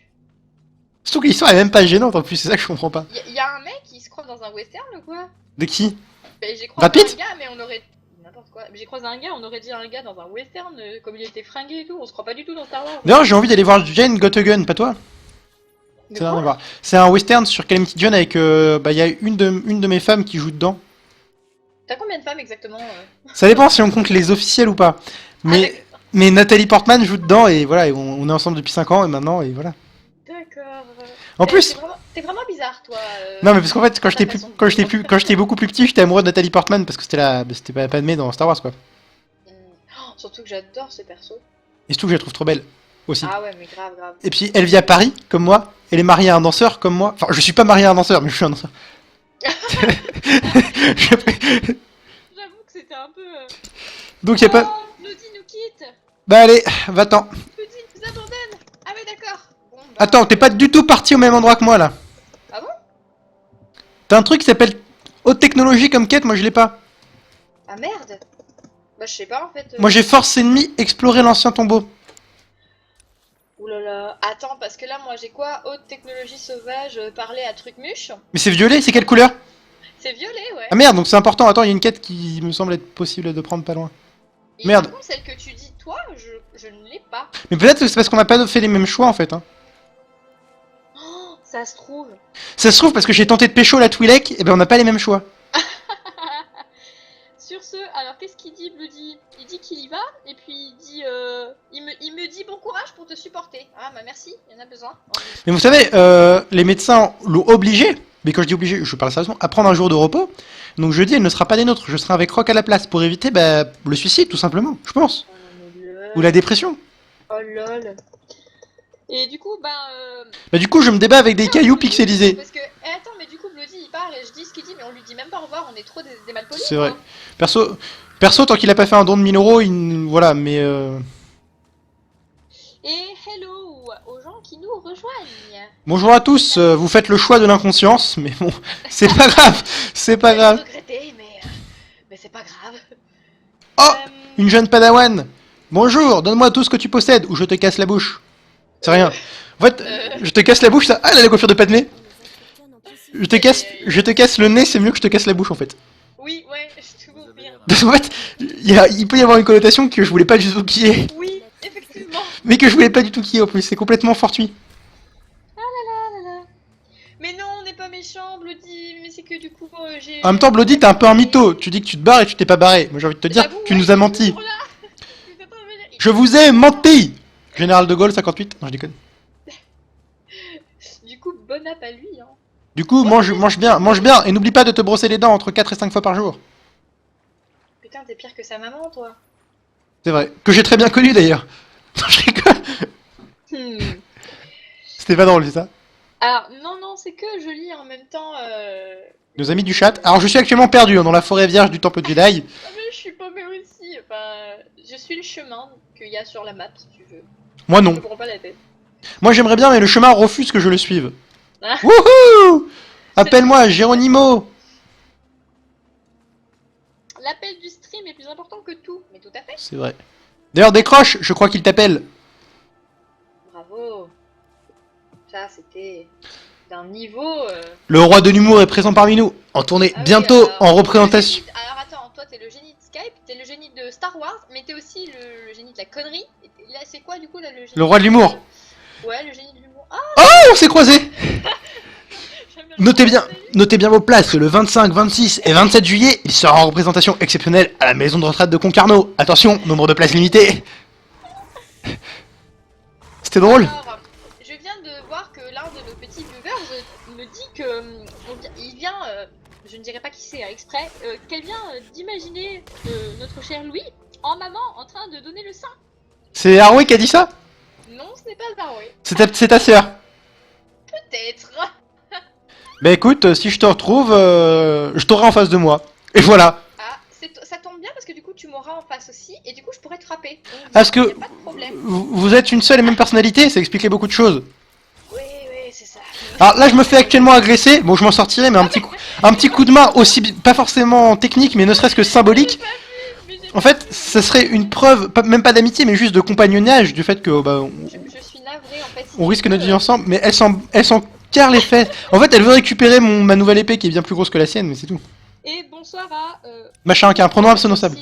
Surtout que l'histoire est même pas gênante en plus, c'est ça que je comprends pas. Y a un mec qui se croise dans un western ou quoi? De qui? J'ai Brad croisé Pitt un gars, mais on aurait... N'importe quoi. J'ai croisé un gars, on aurait dit un gars dans un western, comme il était fringué et tout, on se croit pas du tout dans Star Wars. D'ailleurs, j'ai envie d'aller voir Jane Got a Gun, pas toi? De Ça n'a rien à quoi voir. C'est un western sur Calamity Jane avec. Bah, il y a une de mes femmes qui joue dedans. T'as combien de femmes exactement Ça dépend si on compte les officiels ou pas. Mais Nathalie Portman joue dedans et voilà, et on est ensemble depuis 5 ans et maintenant, et voilà. D'accord. En plus. T'es vraiment bizarre, toi. Non, mais parce qu'en fait, quand ta j'étais façon de quand j'étais beaucoup plus petit, j'étais amoureux de Nathalie Portman parce que c'était pas Padmé dans Star Wars, quoi. Oh, surtout que j'adore ce perso. Et surtout que je la trouve trop belle aussi. Ah ouais, mais grave, grave. Et puis elle vit à Paris comme moi, elle est mariée à un danseur comme moi. Enfin, je suis pas marié à un danseur, mais je suis un danseur. J'avoue que c'était un peu... Donc y a pas. Oh, Bloody nous quitte. Bah allez, va-t'en. Bloody nous abandonne. Ah ouais, d'accord. Bon, bah... Attends, t'es pas du tout parti au même endroit que moi là. Ah bon? T'as un truc qui s'appelle haute technologie comme quête, moi je l'ai pas. Ah merde. Bah je sais pas en fait. Moi j'ai force ennemie, explorer l'ancien tombeau. Oulala. Attends, parce que là moi j'ai quoi? Haute technologie sauvage, parler à truc muche. Mais c'est violet, c'est quelle couleur? C'est violet, ouais. Ah merde, donc c'est important. Attends, il y a une quête qui me semble être possible de prendre pas loin. Et merde. Par contre, celle que tu dis toi, je ne l'ai pas. Mais peut-être que c'est parce qu'on n'a pas fait les mêmes choix en fait. Hein. Oh, ça se trouve. Ça se trouve parce que j'ai tenté de pécho la Twi'lek, et ben on n'a pas les mêmes choix. Sur ce, alors qu'est-ce qu'il dit, Bloody? Il dit qu'il y va, et puis il dit... il me dit bon courage pour te supporter. Ah bah merci, il y en a besoin. Mais vous savez, les médecins l'ont obligé, mais quand je dis obligé, je parle sérieusement, à prendre un jour de repos. Donc jeudi, elle ne sera pas des nôtres, je serai avec Rock à la place pour éviter le suicide tout simplement, je pense. Ou la dépression. Oh lol. Et du coup, Bah du coup, je me débat avec des cailloux pixelisés. Parce que, attends, mais du coup, Bloody il part et je dis ce qu'il dit, mais on lui dit même pas au revoir, on est trop des malpolis. C'est vrai. quoi. Perso, tant qu'il a pas fait un don de 1000 euros, voilà, mais Et hello aux gens qui nous rejoignent. bonjour à tous, vous faites le choix de l'inconscience, mais bon, c'est pas grave, c'est pas grave. Regretter, mais c'est pas grave. Oh, une jeune padawan. Bonjour, donne-moi tout ce que tu possèdes, ou je te casse la bouche. C'est rien. En fait, je te casse la bouche, ça... Ah, elle a la coiffure de Padmé. Je te casse le nez, c'est mieux que je te casse la bouche, en fait. Oui, ouais, je te confirme. Parce qu'en fait, il peut y avoir une connotation que je voulais pas du tout qu'il y ait. Oui, effectivement. Mais que je voulais pas du tout qu'il y ait, en plus, c'est complètement fortuit. Ah là. Mais non, on n'est pas méchant, Bloody, mais c'est que du coup, j'ai... En même temps, Bloody, t'es un peu un mytho. Tu dis que tu te barres et tu t'es pas barré. Moi, j'ai envie de te dire, J'avoue, tu ouais, nous as menti. toujours là. Vous êtes en train de me dire- Je vous ai menti. Général de Gaulle, 58. Non, je déconne. Du coup, bon app à lui, hein. Du coup, mange bien, et n'oublie pas de te brosser les dents entre 4 et 5 fois par jour. Putain, t'es pire que sa maman, toi. C'est vrai. Que j'ai très bien connu d'ailleurs. Non, je rigole. C'était pas drôle, c'est ça? Alors, non, c'est que je lis en même temps... Nos amis du chat. Alors, je suis actuellement perdu hein, dans la forêt vierge du temple de Jedi. Ah, mais je suis paumée aussi, enfin... Je suis le chemin qu'il y a sur la map, si tu veux. Moi, Je non. me prends pas la tête. Moi, j'aimerais bien, mais le chemin refuse que je le suive. Ah. Wouhou! Appelle-moi Géronimo. L'appel du stream est plus important que tout, mais tout à fait. C'est vrai. D'ailleurs, décroche, je crois qu'il t'appelle. Bravo. Ça, c'était d'un niveau... Le roi de l'humour est présent parmi nous. En tournée Ah oui, bientôt alors, en représentation. Alors attends, toi t'es le génie de Skype, t'es le génie de Star Wars, mais t'es aussi le génie de la connerie. Et là, c'est quoi du coup là le génie Le roi de l'humour. Ouais, le génie de l'humour. Ah, Oh, on s'est croisés. j'aime Notez bien vos places, le 25, 26 et 27 juillet, il sera en représentation exceptionnelle à la maison de retraite de Concarneau. Attention, nombre de places limitées. C'était drôle. Alors, je viens de voir que l'un de nos petits viewers me dit que il vient, je ne dirais pas qui c'est exprès, qu'elle vient d'imaginer notre cher Louis en maman en train de donner le sein. C'est Harway qui a dit ça? Non, ce n'est pas le Barouet. C'est ta sœur. Peut-être. Bah écoute, si je te retrouve, je t'aurai en face de moi. Et voilà. Ah, ça tombe bien parce que du coup tu m'auras en face aussi et du coup je pourrais te frapper. Donc, Parce que- y a pas de problème. Vous êtes une seule et même personnalité, ça expliquait beaucoup de choses. Oui, c'est ça. Alors là, je me fais actuellement agresser. Bon, je m'en sortirai, mais un petit coup de main aussi, pas forcément technique, mais ne serait-ce que symbolique. En fait, ça serait une preuve, même pas d'amitié, mais juste de compagnonnage, du fait que bah, Je suis navrée en fait. Si on tu risque veux, notre vie ensemble, mais elle s'en carre les fesses. En fait, elle veut récupérer ma nouvelle épée qui est bien plus grosse que la sienne, mais c'est tout. Et bonsoir à. Machin, qui a un pronom absonosable.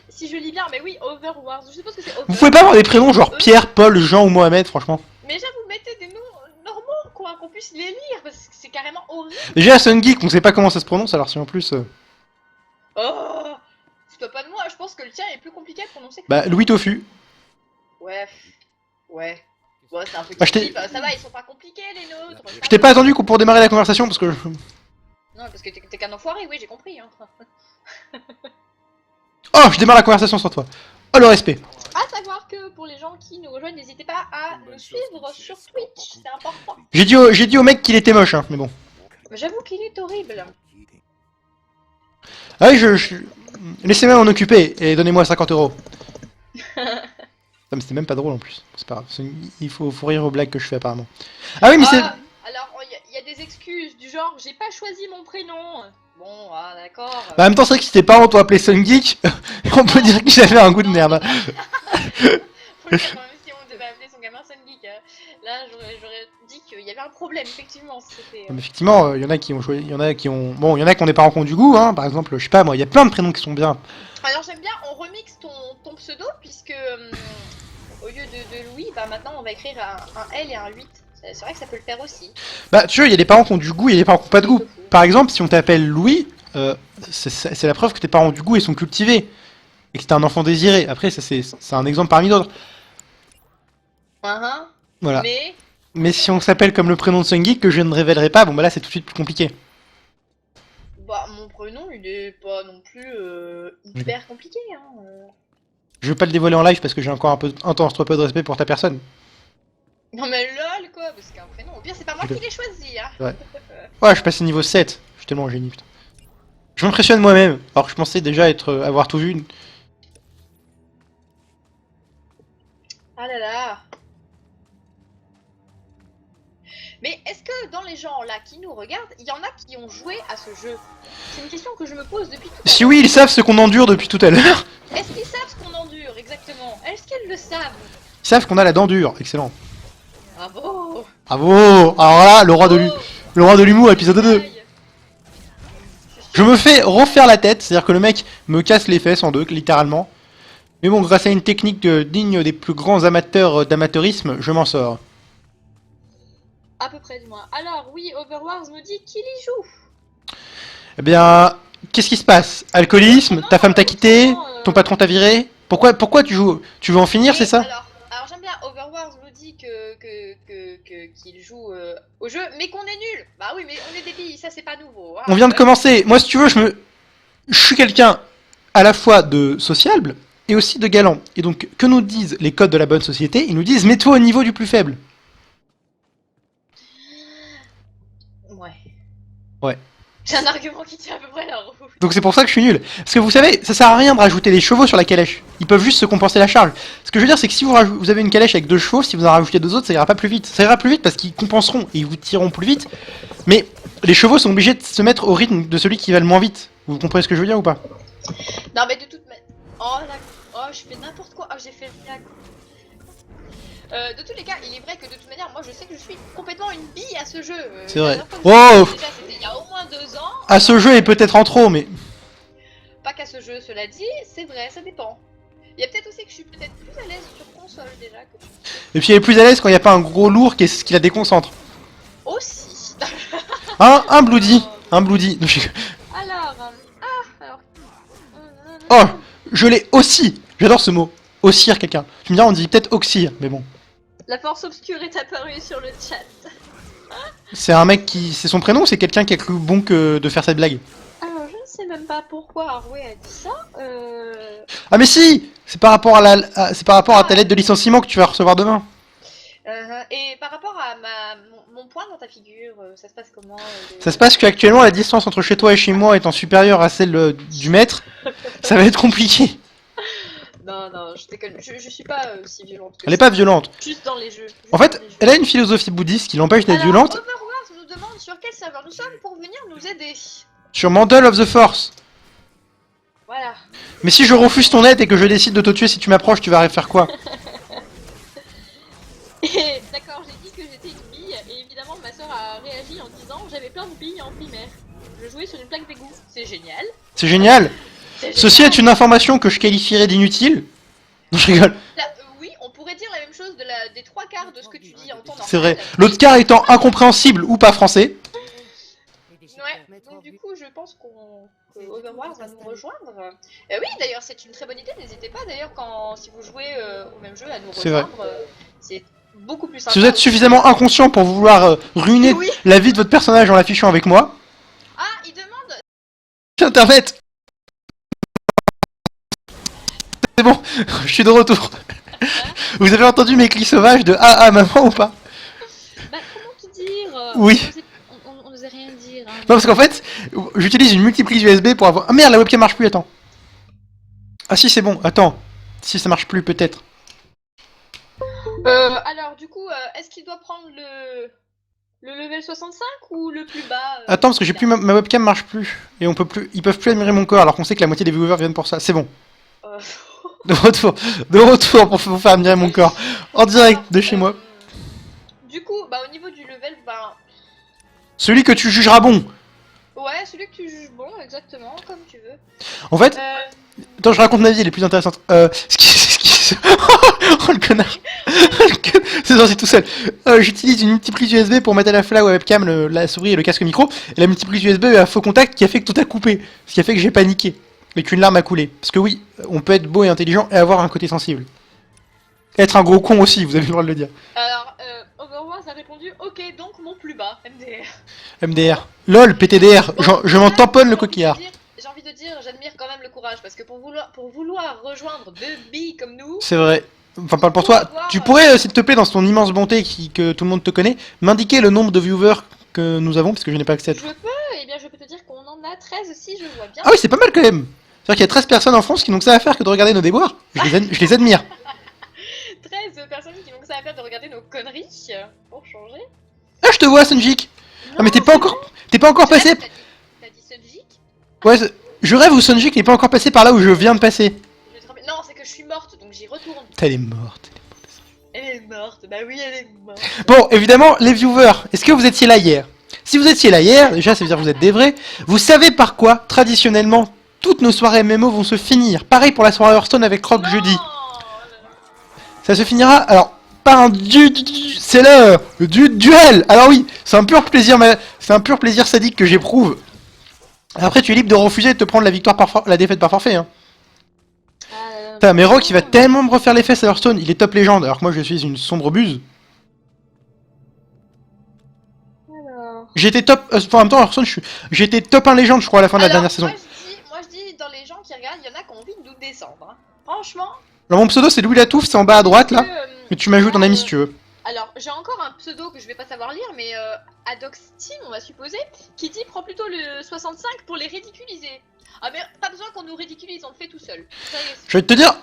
Si je lis bien, mais oui, Overwars. Je suppose que c'est Over. Vous pouvez pas avoir des prénoms genre Pierre, Paul, Jean ou Mohamed, franchement. Mais j'avoue, mettez des noms normaux, quoi, qu'on puisse les lire, parce que c'est carrément horrible. Déjà, Sun Geek, on sait pas comment ça se prononce, alors si en plus. Oh, c'est pas de moi, je pense que le tien est plus compliqué à prononcer que Bah, Louis Tofu. Ouais. Ouais. Bon, c'est un peu Bah, je t'ai- clip, ça va, ils sont pas compliqués les nôtres. Je t'ai pas attendu pour démarrer la conversation parce que. Non, parce que t'es qu'un enfoiré, oui, j'ai compris. Hein. Oh, je démarre la conversation sans toi. Oh, le respect. À savoir que pour les gens qui nous rejoignent, n'hésitez pas à nous suivre sur Twitch, c'est important. J'ai dit au mec qu'il était moche, hein, mais bon. J'avoue qu'il est horrible. Ah oui, laissez-moi m'en occuper et donnez-moi 50 euros. Non, mais c'était même pas drôle en plus. C'est pas grave. Il faut rire aux blagues que je fais apparemment. Ah oui, mais c'est. Alors, il y a des excuses du genre, j'ai pas choisi mon prénom. Bon, ah, d'accord. Bah, en même temps, c'est vrai que si tes parents t'ont appelé Sun Geek, on peut dire que j'avais un goût de merde. Faut le faire, même si on devait appeler son gamin Sun Geek. Là, j'aurais dit qu'il y avait un problème, effectivement. Si c'était. Mais effectivement, il y en a qui ont choisi. Il y en a qui ont. Bon, il y en a qui ont des parents qui ont du goût, hein. Par exemple, je sais pas moi, il y a plein de prénoms qui sont bien. Alors, j'aime bien, on remixe ton pseudo, puisque au lieu de Louis, bah maintenant on va écrire un L et un 8. C'est vrai que ça peut le faire aussi. Bah, tu vois, il y a des parents qui ont du goût et des parents qui ont pas de goût. Par exemple, si on t'appelle Louis, c'est la preuve que tes parents ont du goût et sont cultivés. Et que t'es un enfant désiré. Après, ça c'est un exemple parmi d'autres. Voilà. Mais si on s'appelle comme le prénom de Sun Geek que je ne révélerai pas, bon bah là c'est tout de suite plus compliqué. Bah, mon prénom, il est pas non plus hyper compliqué. Hein. Je vais pas le dévoiler en live parce que j'ai encore un trop peu de respect pour ta personne. Non, mais lol, quoi, parce qu'un prénom, au pire, c'est pas moi qui l'ai choisi. Hein. Ouais. Ouais, je suis passé niveau 7. Je suis tellement un génie, putain. Je m'impressionne moi-même, alors que je pensais déjà avoir tout vu. Ah là là. Mais est-ce que dans les gens là qui nous regardent, il y en a qui ont joué à ce jeu? C'est une question que je me pose depuis tout à l'heure. Si oui, ils savent ce qu'on endure depuis tout à l'heure. Est-ce qu'ils savent ce qu'on endure exactement? Est-ce qu'ils le savent? Ils savent qu'on a la dent dure, excellent. Bravo. Bravo. Alors là, le roi de l'humour, épisode 2. Je me fais refaire la tête, c'est-à-dire que le mec me casse les fesses en deux, littéralement. Mais bon, grâce à une technique digne des plus grands amateurs d'amateurisme, je m'en sors. À peu près, du moins. Alors, oui, Overwars nous dit qu'il y joue. Eh bien, qu'est-ce qui se passe? Alcoolisme? Ta femme t'a quitté? Ton patron t'a viré? Pourquoi tu joues? Tu veux en finir, c'est ça? Alors j'aime bien, Overwars nous dit qu'il joue au jeu, mais qu'on est nul. Bah oui, mais on est des billes, ça c'est pas nouveau. Hein. On vient de commencer. Moi, si tu veux, je suis quelqu'un à la fois de sociable et aussi de galant. Et donc, que nous disent les codes de la bonne société? Ils nous disent, mets-toi au niveau du plus faible. Ouais. J'ai un argument qui tient à peu près la route. Donc c'est pour ça que je suis nul. Parce que vous savez, ça sert à rien de rajouter des chevaux sur la calèche. Ils peuvent juste se compenser la charge. Ce que je veux dire, c'est que si vous avez une calèche avec 2 chevaux, si vous en rajoutez 2 autres, ça ira pas plus vite. Ça ira plus vite parce qu'ils compenseront et ils vous tireront plus vite. Mais les chevaux sont obligés de se mettre au rythme de celui qui va le moins vite. Vous comprenez ce que je veux dire ou pas? Non mais de toute manière... Oh là... Oh, je fais n'importe quoi. Oh, j'ai fait le blague. De tous les cas, il est vrai que de toute manière, moi je sais que je suis complètement une bille à ce jeu. C'est vrai. Oh, déjà, c'était il y a au moins 2 ans. À ce jeu et peut-être en trop, mais... Pas qu'à ce jeu, cela dit, c'est vrai, ça dépend. Il y a peut-être aussi que je suis peut-être plus à l'aise sur console déjà que... Et puis elle est plus à l'aise quand il n'y a pas un gros lourd qui la déconcentre. Aussi. Un bloody. Un bloody. Alors... Oh, je l'ai aussi. J'adore ce mot. Ossir quelqu'un. Tu me diras, on dit peut-être oxyre, mais bon. La force obscure est apparue sur le chat. C'est un mec qui... C'est son prénom ou c'est quelqu'un qui a cru bon que de faire cette blague? Alors, je ne sais même pas pourquoi Haroué a dit ça. Ah mais si! C'est par rapport à ta lettre de licenciement que tu vas recevoir demain. Et par rapport à mon point dans ta figure, ça se passe comment Ça se passe qu'actuellement la distance entre chez toi et chez moi étant supérieure à celle du maître, ça va être compliqué. Non, je déconne. Je suis pas si violente que Elle est pas violente. Juste dans les jeux. En fait, elle a une philosophie bouddhiste qui l'empêche d'être violente. Overwars nous serveur nous sommes pour venir nous aider. Sur Mandel of the Force. Voilà. Mais si je refuse ton aide et que je décide de te tuer si tu m'approches, tu vas faire quoi? Et d'accord, j'ai dit que j'étais une bille, et évidemment ma soeur a réagi en disant j'avais plein de billes en primaire. Je jouais sur une plaque d'égout. C'est génial. C'est génial. C'est Ceci génial. est une information que je qualifierais d'inutile. Non, je rigole. Là, oui, on pourrait dire la même chose des trois quarts de ce que tu dis en temps normal. C'est vrai. L'autre quart étant incompréhensible ou pas français. Ouais, donc du coup, je pense que Overwatch va nous rejoindre. Oui, d'ailleurs, c'est une très bonne idée. N'hésitez pas, d'ailleurs, si vous jouez au même jeu, à nous C'est vrai. rejoindre. C'est beaucoup plus sympa. Si vous êtes suffisamment inconscient pour vouloir ruiner Oui. la vie de votre personnage en l'affichant avec moi, Ah, il demande. Internet. C'est bon, je suis de retour. Vous avez entendu mes cris sauvages de ah ah maman ou pas? Bah, comment te dire Oui. On n'osait rien dire. Hein. Non, parce qu'en fait, j'utilise une multiprise USB pour avoir... Ah merde, la webcam marche plus, attends. Ah si, c'est bon, attends. Si ça marche plus, peut-être. Alors, du coup, est-ce qu'il doit prendre le level 65 ou le plus bas Attends, parce que j'ai plus ma webcam marche plus. Et on peut plus... Ils peuvent plus admirer mon corps, alors qu'on sait que la moitié des viewers viennent pour ça. C'est bon. euh, De retour pour vous faire admirer mon corps. En direct de chez moi. Du coup, bah, au niveau du level, bah... Celui que tu jugeras bon. Ouais, celui que tu juges bon, exactement, comme tu veux. En fait, attends, je raconte ma vie, elle est plus intéressante. Oh le connard. C'est sorti tout seul. J'utilise une multiprise USB pour mettre à la fois la webcam, la souris et le casque micro. Et la multiprise USB a un faux contact qui a fait que tout a coupé. Ce qui a fait que j'ai paniqué. Et qu'une larme a coulé. Parce que oui, on peut être beau et intelligent et avoir un côté sensible. Être un gros con aussi, vous avez le droit de le dire. Alors, Overwatch a répondu ok, donc mon plus bas, MDR. MDR. LOL, PTDR. Je m'en tamponne le coquillard. J'ai envie de dire, j'admire quand même le courage, parce que pour vouloir rejoindre deux billes comme nous, C'est vrai. Enfin, parle pour toi. Tu pourrais, s'il te plaît, dans ton immense bonté que tout le monde te connaît, m'indiquer le nombre de viewers que nous avons, parce que je n'ai pas accès à tout. je peux, eh bien je peux te dire qu'on en a 13 si je vois bien. Ah oui, c'est pas mal quand même. C'est-à-dire qu'il y a 13 personnes en France qui n'ont que ça à faire que de regarder nos déboires. Je les admire. 13 personnes qui n'ont que ça à faire de regarder nos conneries, pour changer. Ah, je te vois, Sunjik. Ah, mais t'es pas encore passé. T'as dit Sunjik? Ouais, je rêve où Sunjik n'est pas encore passé par là où je viens de passer. Non, c'est que je suis morte, donc j'y retourne. Elle est morte. Elle est morte, bah oui, elle est morte. Bon, évidemment, les viewers, est-ce que vous étiez là hier? Si vous étiez là hier, déjà, ça veut dire que vous êtes des vrais. Vous savez par quoi, traditionnellement, toutes nos soirées MMO vont se finir. Pareil pour la soirée Hearthstone avec Rock jeudi. Ça se finira, alors, par un c'est l'heure du duel. Alors oui, c'est un pur plaisir, c'est un pur plaisir sadique que j'éprouve. Après, tu es libre de refuser de te prendre la défaite par forfait. Hein. Putain, mais Rock, il va tellement me refaire les fesses à Hearthstone. Il est top légende, alors que moi, je suis une sombre buse. J'étais top, enfin, en même temps, Hearthstone, j'étais top 1 légende, je crois, à la fin de la dernière saison. Moi je dis, dans les gens qui regardent, il y en a qui ont envie de nous descendre. Hein. Franchement. Alors, mon pseudo, c'est Louis Latouf, c'est en bas à droite, là. Mais tu m'ajoutes en ami si tu veux. Alors, j'ai encore un pseudo que je vais pas savoir lire, mais Adoxteam, on va supposer, qui dit prends plutôt le 65 pour les ridiculiser. Ah, mais pas besoin qu'on nous ridiculise, on le fait tout seul. Je vais te dire,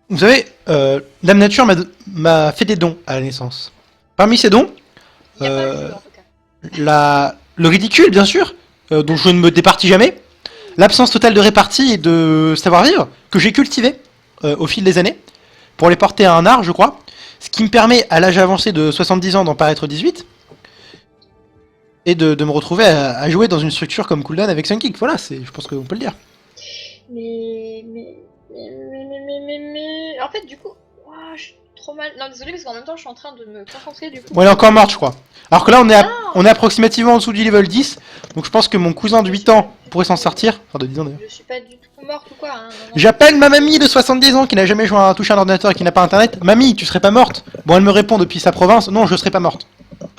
vous savez, Dame Nature m'a fait des dons à la naissance. Parmi ces dons, Il y a pas le jeu, en tout cas. le ridicule, bien sûr, dont je ne me départis jamais, l'absence totale de répartie et de savoir-vivre, que j'ai cultivé au fil des années, pour les porter à un art, je crois, ce qui me permet, à l'âge avancé de 70 ans, d'en paraître 18, et de me retrouver à jouer dans une structure comme Cooldown avec Sunkick. Voilà, je pense qu'on peut le dire. Mais... En fait, du coup... ouah, je suis trop mal... Non, désolé, parce qu'en même temps, je suis en train de me concentrer, du coup. Bon, elle est encore morte, je crois. Alors que là, on est approximativement en dessous du level 10, donc je pense que mon cousin de 8 ans pourrait s'en sortir. Enfin, de 10 ans, d'ailleurs. Je suis pas du tout morte ou quoi, hein. Non. J'appelle ma mamie de 70 ans qui n'a jamais joué à toucher un ordinateur et qui n'a pas internet. Mamie, tu serais pas morte? Bon, elle me répond depuis sa province. Non, je serais pas morte.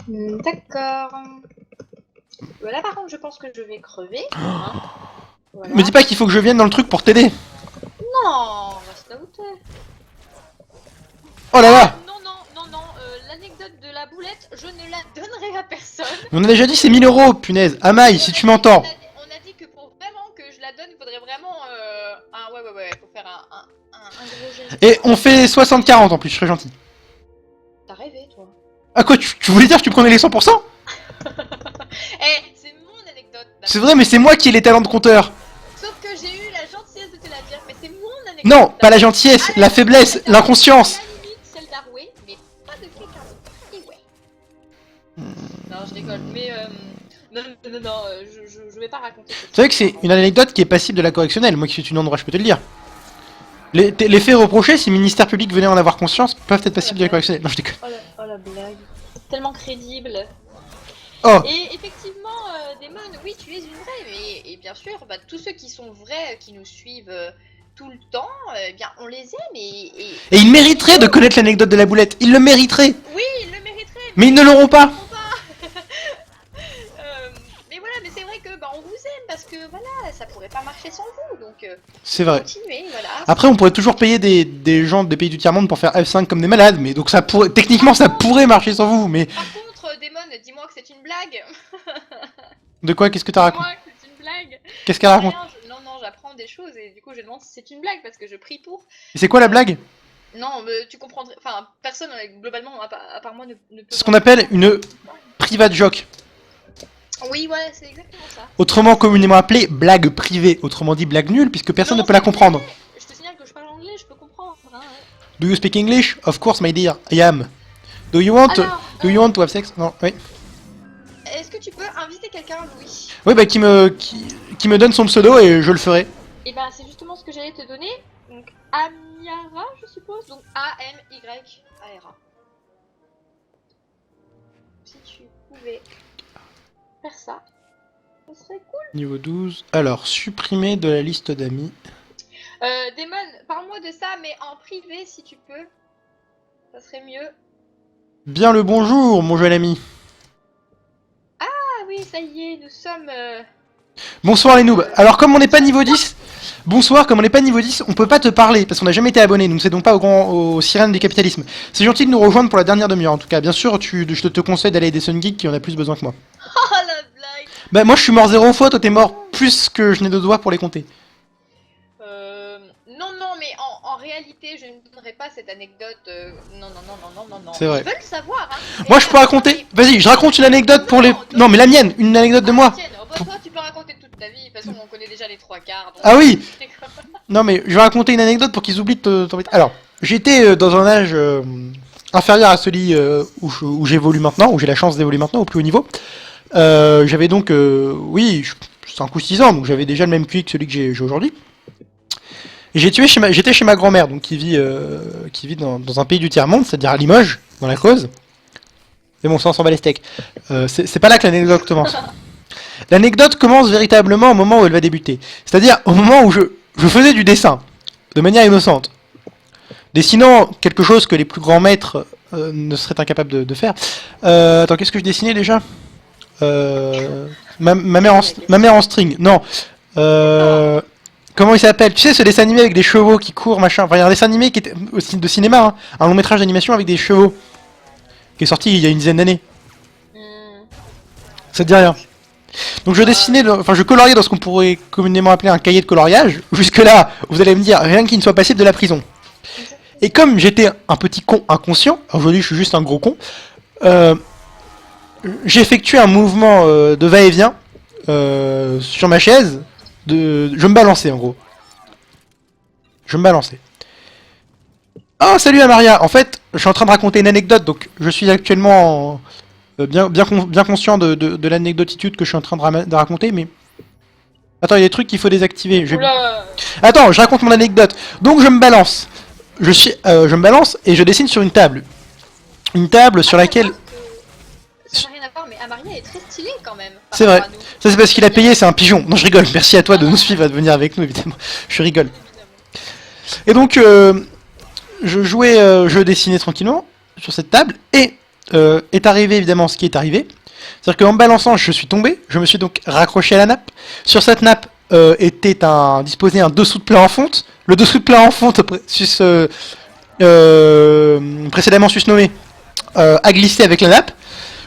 D'accord. Voilà, par contre, je pense que je vais crever. Hein. Voilà. Me dis pas qu'il faut que je vienne dans le truc pour t'aider. Non, reste là où t'es. Oh là là! Non, l'anecdote de la boulette, je ne la donnerai à personne. On a déjà dit c'est 1000 euros, punaise. Amaï, si tu m'entends. On a dit que pour vraiment que je la donne, il faudrait vraiment ouais, faut faire un gros geste. Et on fait 60-40 en plus, je serais gentil. T'as rêvé, toi. Ah quoi, tu voulais dire que tu prenais les 100%? Eh, c'est mon anecdote. C'est vrai, mais c'est moi qui ai les talents de conteur. Sauf que j'ai eu la gentillesse de te la dire, mais c'est mon anecdote. Non, pas la gentillesse, la faiblesse, l'inconscience. À la limite, celle d'Arway, mais pas de quelqu'un d'autre. Et ouais. Non, je rigole, mais non, je vais pas raconter. C'est vrai que c'est une anecdote qui est passible de la correctionnelle. Moi qui suis une endroit, je peux te le dire. Les faits reprochés, si le ministère public venait en avoir conscience, peuvent être passibles de la correctionnelle. Non, je déconne. Oh la blague. Tellement crédible. Oh, Et effectivement, Damon, oui, tu es une vraie, et bien sûr, bah, tous ceux qui sont vrais, qui nous suivent tout le temps, eh bien, on les aime et ils mériteraient de connaître l'anecdote de la boulette. Ils le mériteraient. Oui, ils le mériteraient. Mais ils ne l'auront pas. Mais voilà, mais c'est vrai que bah, on vous aime parce que voilà, ça pourrait pas marcher sans vous, donc C'est vrai. continuez, voilà. Après, on pourrait toujours payer des gens des pays du tiers-monde pour faire F5 comme des malades, mais donc ça pourrait, techniquement, ça pourrait marcher sans vous, mais... Par contre, Damon, dis-moi que c'est une blague. De quoi? Qu'est-ce que t'as raconté? Dis-moi que c'est une blague. Qu'est-ce qu'elle raconte? Rien, non, j'apprends des choses et du coup, je demande si c'est une blague parce que je prie pour. Et c'est quoi la blague? Non, mais tu comprendrais. Enfin, personne, globalement, à part moi, ne peut. C'est ce qu'on appelle une private joke. Oui, ouais, c'est exactement ça. Autrement communément appelée blague privée, autrement dit blague nulle, puisque personne Non, ne peut la c'est vrai. comprendre. Je te signale que je parle anglais, je peux comprendre. Hein. Do you speak English? Of course, my dear, I am. Do you want to have sex? Non, oui. Est-ce que tu peux inviter quelqu'un, Louis? Oui, bah qui me donne son pseudo et je le ferai. Et ben, c'est justement ce que j'allais te donner. Donc, Amiara, je suppose. Donc, A-M-Y-A-R-A. Si tu pouvais faire ça, ça serait cool. Niveau 12. Alors, supprimer de la liste d'amis. Damon, parle-moi de ça, mais en privé si tu peux. Ça serait mieux. Bien le bonjour, mon jeune ami. Ah oui, ça y est, nous sommes... Bonsoir les noobs. Alors comme on n'est pas niveau 10, bonsoir, comme on n'est pas niveau 10, on peut pas te parler parce qu'on n'a jamais été abonné. Nous ne cédons pas aux sirènes du capitalisme. C'est gentil de nous rejoindre pour la dernière demi-heure en tout cas. Bien sûr, je te conseille d'aller des Sun Geeks qui en a plus besoin que moi. Oh la blague. Bah moi je suis mort 0 fois, toi t'es mort plus que je n'ai de doigts pour les compter. Non, mais en réalité, je ne donnerai pas cette anecdote. Non. C'est vrai. Ils veulent savoir, hein. Moi je peux raconter. Vas-y, je raconte une anecdote pour les... Non mais la mienne, une anecdote de moi. Tiens, toi, tu peux raconter toute ta vie. De toute façon, on connaît déjà les trois quarts. Donc... Ah oui. Non mais je vais raconter une anecdote pour qu'ils oublient de t'embêter. Alors, j'étais dans un âge inférieur à celui où j'évolue maintenant, où j'ai la chance d'évoluer maintenant au plus haut niveau. J'avais donc, oui, 5 ou 6 ans, donc j'avais déjà le même QI que celui que j'ai aujourd'hui. Et j'étais chez ma grand-mère, donc qui vit dans un pays du tiers-monde, c'est-à-dire à Limoges, dans la Creuse. Mais bon, ça on s'en bat les steaks. C'est pas là que l'anecdote commence. L'anecdote commence véritablement au moment où elle va débuter. C'est-à-dire au moment où je faisais du dessin, de manière innocente. Dessinant quelque chose que les plus grands maîtres ne seraient incapables de faire. Attends, qu'est-ce que je dessinais déjà? Ma mère en string. Non. Comment il s'appelle? Tu sais, ce dessin animé avec des chevaux qui courent, machin. Enfin, il y a un dessin animé qui était aussi de cinéma, hein, un long métrage d'animation avec des chevaux, qui est sorti il y a une dizaine d'années. Ça te dit rien? Donc je dessinais, enfin je coloriais dans ce qu'on pourrait communément appeler un cahier de coloriage. Jusque là, vous allez me dire rien qui ne soit passible de la prison. Et comme j'étais un petit con inconscient, aujourd'hui je suis juste un gros con, j'ai effectué un mouvement de va-et-vient sur ma chaise. Je me balançais en gros. Je me balançais. Oh salut Amaria. En fait, je suis en train de raconter une anecdote, donc je suis actuellement bien conscient de l'anecdotitude que je suis en train de raconter, mais... Attends, il y a des trucs qu'il faut désactiver. Attends, je raconte mon anecdote. Donc je me balance. Je me balance et je dessine sur une table. Une table sur laquelle... Ça n'a rien à voir, mais Amaria est très stylée quand même. C'est vrai. Ça c'est parce qu'il a payé, c'est un pigeon. Non, je rigole. Merci à toi de nous suivre, de venir avec nous, évidemment. Je rigole. Et donc, je dessinais tranquillement sur cette table et est arrivé évidemment ce qui est arrivé. C'est-à-dire qu'en me balançant, je suis tombé. Je me suis donc raccroché à la nappe. Sur cette nappe était disposé un dessous de plat en fonte. Le dessous de plat en fonte, précédemment susnommé, a glissé avec la nappe.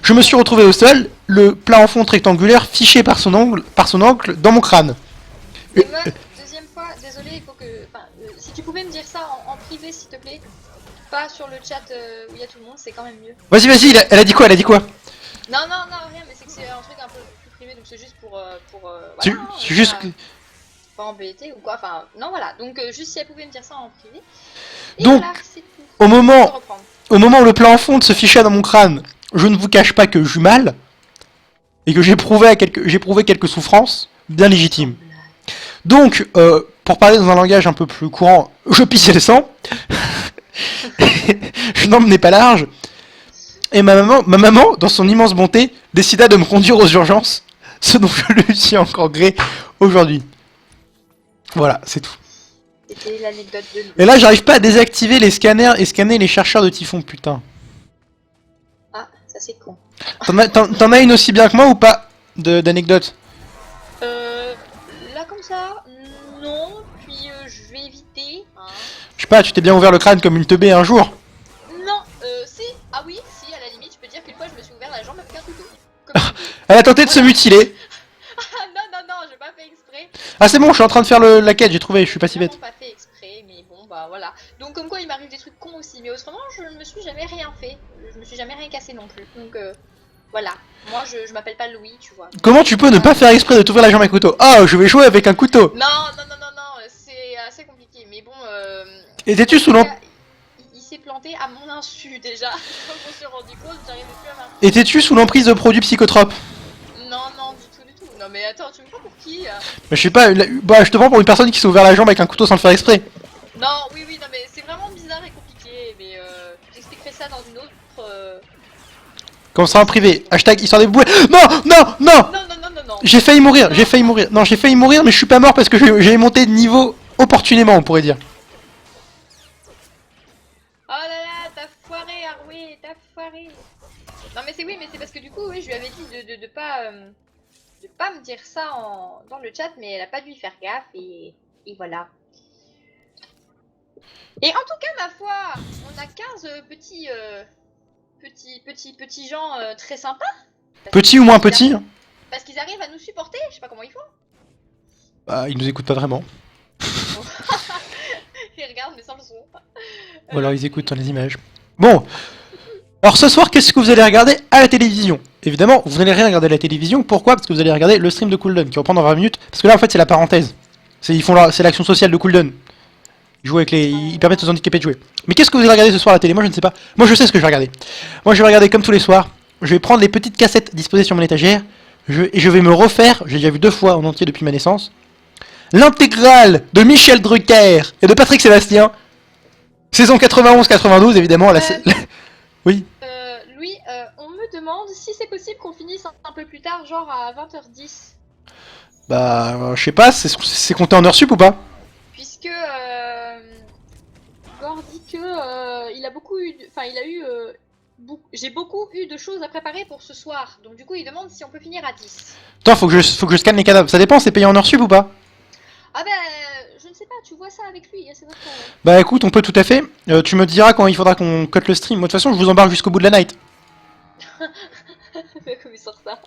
Je me suis retrouvé au sol, le plat en fonte rectangulaire fiché par son angle dans mon crâne. Deuxième fois, désolé, il faut que... si tu pouvais me dire ça en privé, s'il te plaît. Pas sur le chat où il y a tout le monde, c'est quand même mieux. Vas-y, elle a dit quoi? Non, rien, mais c'est que c'est un truc un peu c'est juste pour C'est voilà, hein, c'est juste pas, que... pas embêter ou quoi, enfin non voilà, donc juste si elle pouvait me dire ça en privé. Et Donc, voilà, c'est tout. au Je peux moment, reprendre. au moment où le plan en fond se fichait dans mon crâne, je ne vous cache pas que j'eus mal et que j'éprouvais quelques souffrances bien légitimes. Donc, pour parler dans un langage un peu plus courant, je pissais le sang. Je n'en menais pas large. Et ma maman, dans son immense bonté, décida de me conduire aux urgences, ce dont je lui suis encore gré aujourd'hui. Voilà, c'est tout. C'était l'anecdote de nous. Et là, j'arrive pas à désactiver les scanners et scanner les chercheurs de typhon, putain. Ah, ça c'est con. T'en as une aussi bien que moi ou pas d'anecdote? Là comme ça, non, puis je vais éviter. Hein. Je sais pas, tu t'es bien ouvert le crâne comme une teubée un jour. Non, si, ah oui, si, à la limite, je peux dire qu'une fois je me suis ouvert la jambe avec un couteau. Comme une idée. Elle a tenté de se mutiler. Ah non, j'ai pas fait exprès. Ah c'est bon, je suis en train de faire la quête, j'ai trouvé, je suis pas si bête. Vraiment pas fait exprès, mais bon, bah voilà. Donc comme quoi il m'arrive des trucs cons aussi, mais autrement je ne me suis jamais rien fait. Je me suis jamais rien cassé non plus. Donc voilà. Moi je m'appelle pas Louis, tu vois. Comment tu peux ne pas faire exprès de t'ouvrir la jambe avec un couteau? Ah, je vais jouer avec un couteau. Non, c'est assez compliqué, mais bon. Étais-tu sous l'emprise il s'est planté à mon insu déjà. Quand je me suis rendu compte, j'arrivais plus à marcher. Étais-tu sous l'emprise de produits psychotropes? Non, du tout. Non mais attends, tu me prends pour qui Je sais pas, bah je te prends pour une personne qui s'est ouvert la jambe avec un couteau sans le faire exprès. Non, oui, non mais c'est vraiment bizarre et compliqué, mais j'expliquerai ça dans une autre. Comme ça en privé. Hashtag histoire des bouées. Non. Non. J'ai failli mourir. Non, j'ai failli mourir, mais je suis pas mort parce que j'ai monté de niveau opportunément, on pourrait dire. Oh là là, t'as foiré, Arwé, t'as foiré. Non mais c'est parce que du coup, oui, je lui avais dit de pas me dire ça dans le chat, mais elle a pas dû y faire gaffe et voilà. Et en tout cas, ma foi, on a 15 petits gens très sympas. Petit ou moins petit, hein. Parce qu'ils arrivent à nous supporter, je sais pas comment ils font. Bah, ils nous écoutent pas vraiment. Ils regardent mais sans le son. Ou alors ils écoutent dans les images. Bon. Alors ce soir, qu'est-ce que vous allez regarder à la télévision? Évidemment, vous n'allez rien regarder à la télévision. Pourquoi? Parce que vous allez regarder le stream de Cooldown qui reprend dans 20 minutes. Parce que là, en fait, c'est la parenthèse. C'est l'action sociale de Cooldown. Ils permettent aux handicapés de jouer. Mais qu'est-ce que vous allez regarder ce soir à la télé? Moi, je ne sais pas. Moi, je sais ce que je vais regarder. Moi, je vais regarder comme tous les soirs. Je vais prendre les petites cassettes disposées sur mon étagère. Et je vais me refaire, j'ai déjà vu 2 fois en entier depuis ma naissance, l'intégrale de Michel Drucker et de Patrick Sébastien. Saison 91-92, évidemment. Oui. Louis, on me demande si c'est possible qu'on finisse un peu plus tard, genre à 20h10. Bah, je sais pas, c'est compté en heure sup ou pas? Puisque Gore dit que il a beaucoup eu, j'ai beaucoup eu de choses à préparer pour ce soir, donc du coup il demande si on peut finir à 10. Attends, faut que je scanne les cadavres. Ça dépend, c'est payé en heure sup ou pas? Ah ben, je ne sais pas, tu vois ça avec lui, c'est votre... Bah écoute, on peut tout à fait. Tu me diras quand il faudra qu'on cut le stream. Moi, de toute façon, je vous embarque jusqu'au bout de la night. Comment il sort ça?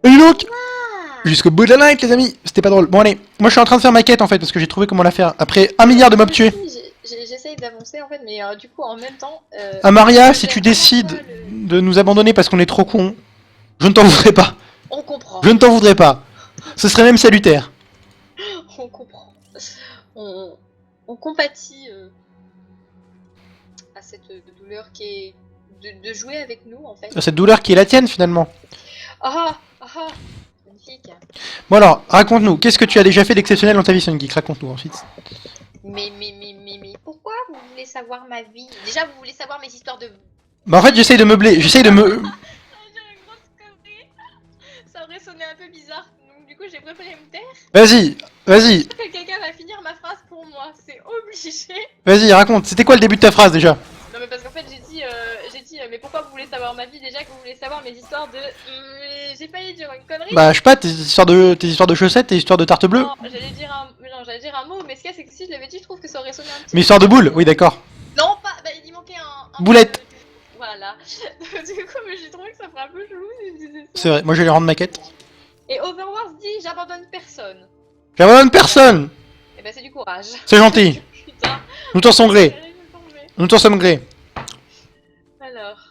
Et donc, jusqu'au bout de la night, les amis. C'était pas drôle. Bon, allez. Moi, je suis en train de faire ma quête en fait, parce que j'ai trouvé comment la faire. Après 1 milliard de mobs tués. J'essaye d'avancer en fait, mais du coup, en même temps... Amaria, si tu décides de nous abandonner parce qu'on est trop cons, je ne t'en voudrais pas. On comprend. Je ne t'en voudrais pas. Ce serait même salutaire. On comprend. On compatit à cette douleur qui est de jouer avec nous en fait. Cette douleur qui est la tienne finalement. Magnifique. Bon alors, raconte-nous, qu'est-ce que tu as déjà fait d'exceptionnel dans ta vie, Sun Geek? Raconte-nous ensuite. Mais pourquoi vous voulez savoir ma vie? Déjà vous voulez savoir mes histoires de... Bah en fait j'essaye de meubler, j'essaye de me... J'ai une grosse connerie. Ça aurait sonné un peu bizarre, donc du coup j'ai préféré me taire. Vas-y, Que quelqu'un va finir ma phrase pour moi, c'est obligé. vas-y, raconte. C'était quoi le début de ta phrase déjà? Non mais parce qu'en fait j'ai dit mais pourquoi vous voulez savoir ma vie déjà que vous voulez savoir mes histoires de... j'ai failli dire une connerie. Bah je sais pas, tes histoires de chaussettes, tes histoires de tarte bleue. Non, j'allais dire un mot, mais ce qu'il y a c'est que si je l'avais dit je trouve que ça aurait sonné un petit Mais histoire de boule, oui d'accord. Non pas, bah il y manquait un Boulette. Voilà. Du coup mais j'ai trouvé que ça ferait un peu chelou si je disais ça. C'est vrai, moi je vais aller rendre ma quête. Et Overwars dit j'abandonne personne. J'abandonne personne. Et bah c'est du courage. C'est gentil. Putain. Nous t'en sommes gré. J'arrive à tomber. Nous t'en sommes gré. Alors.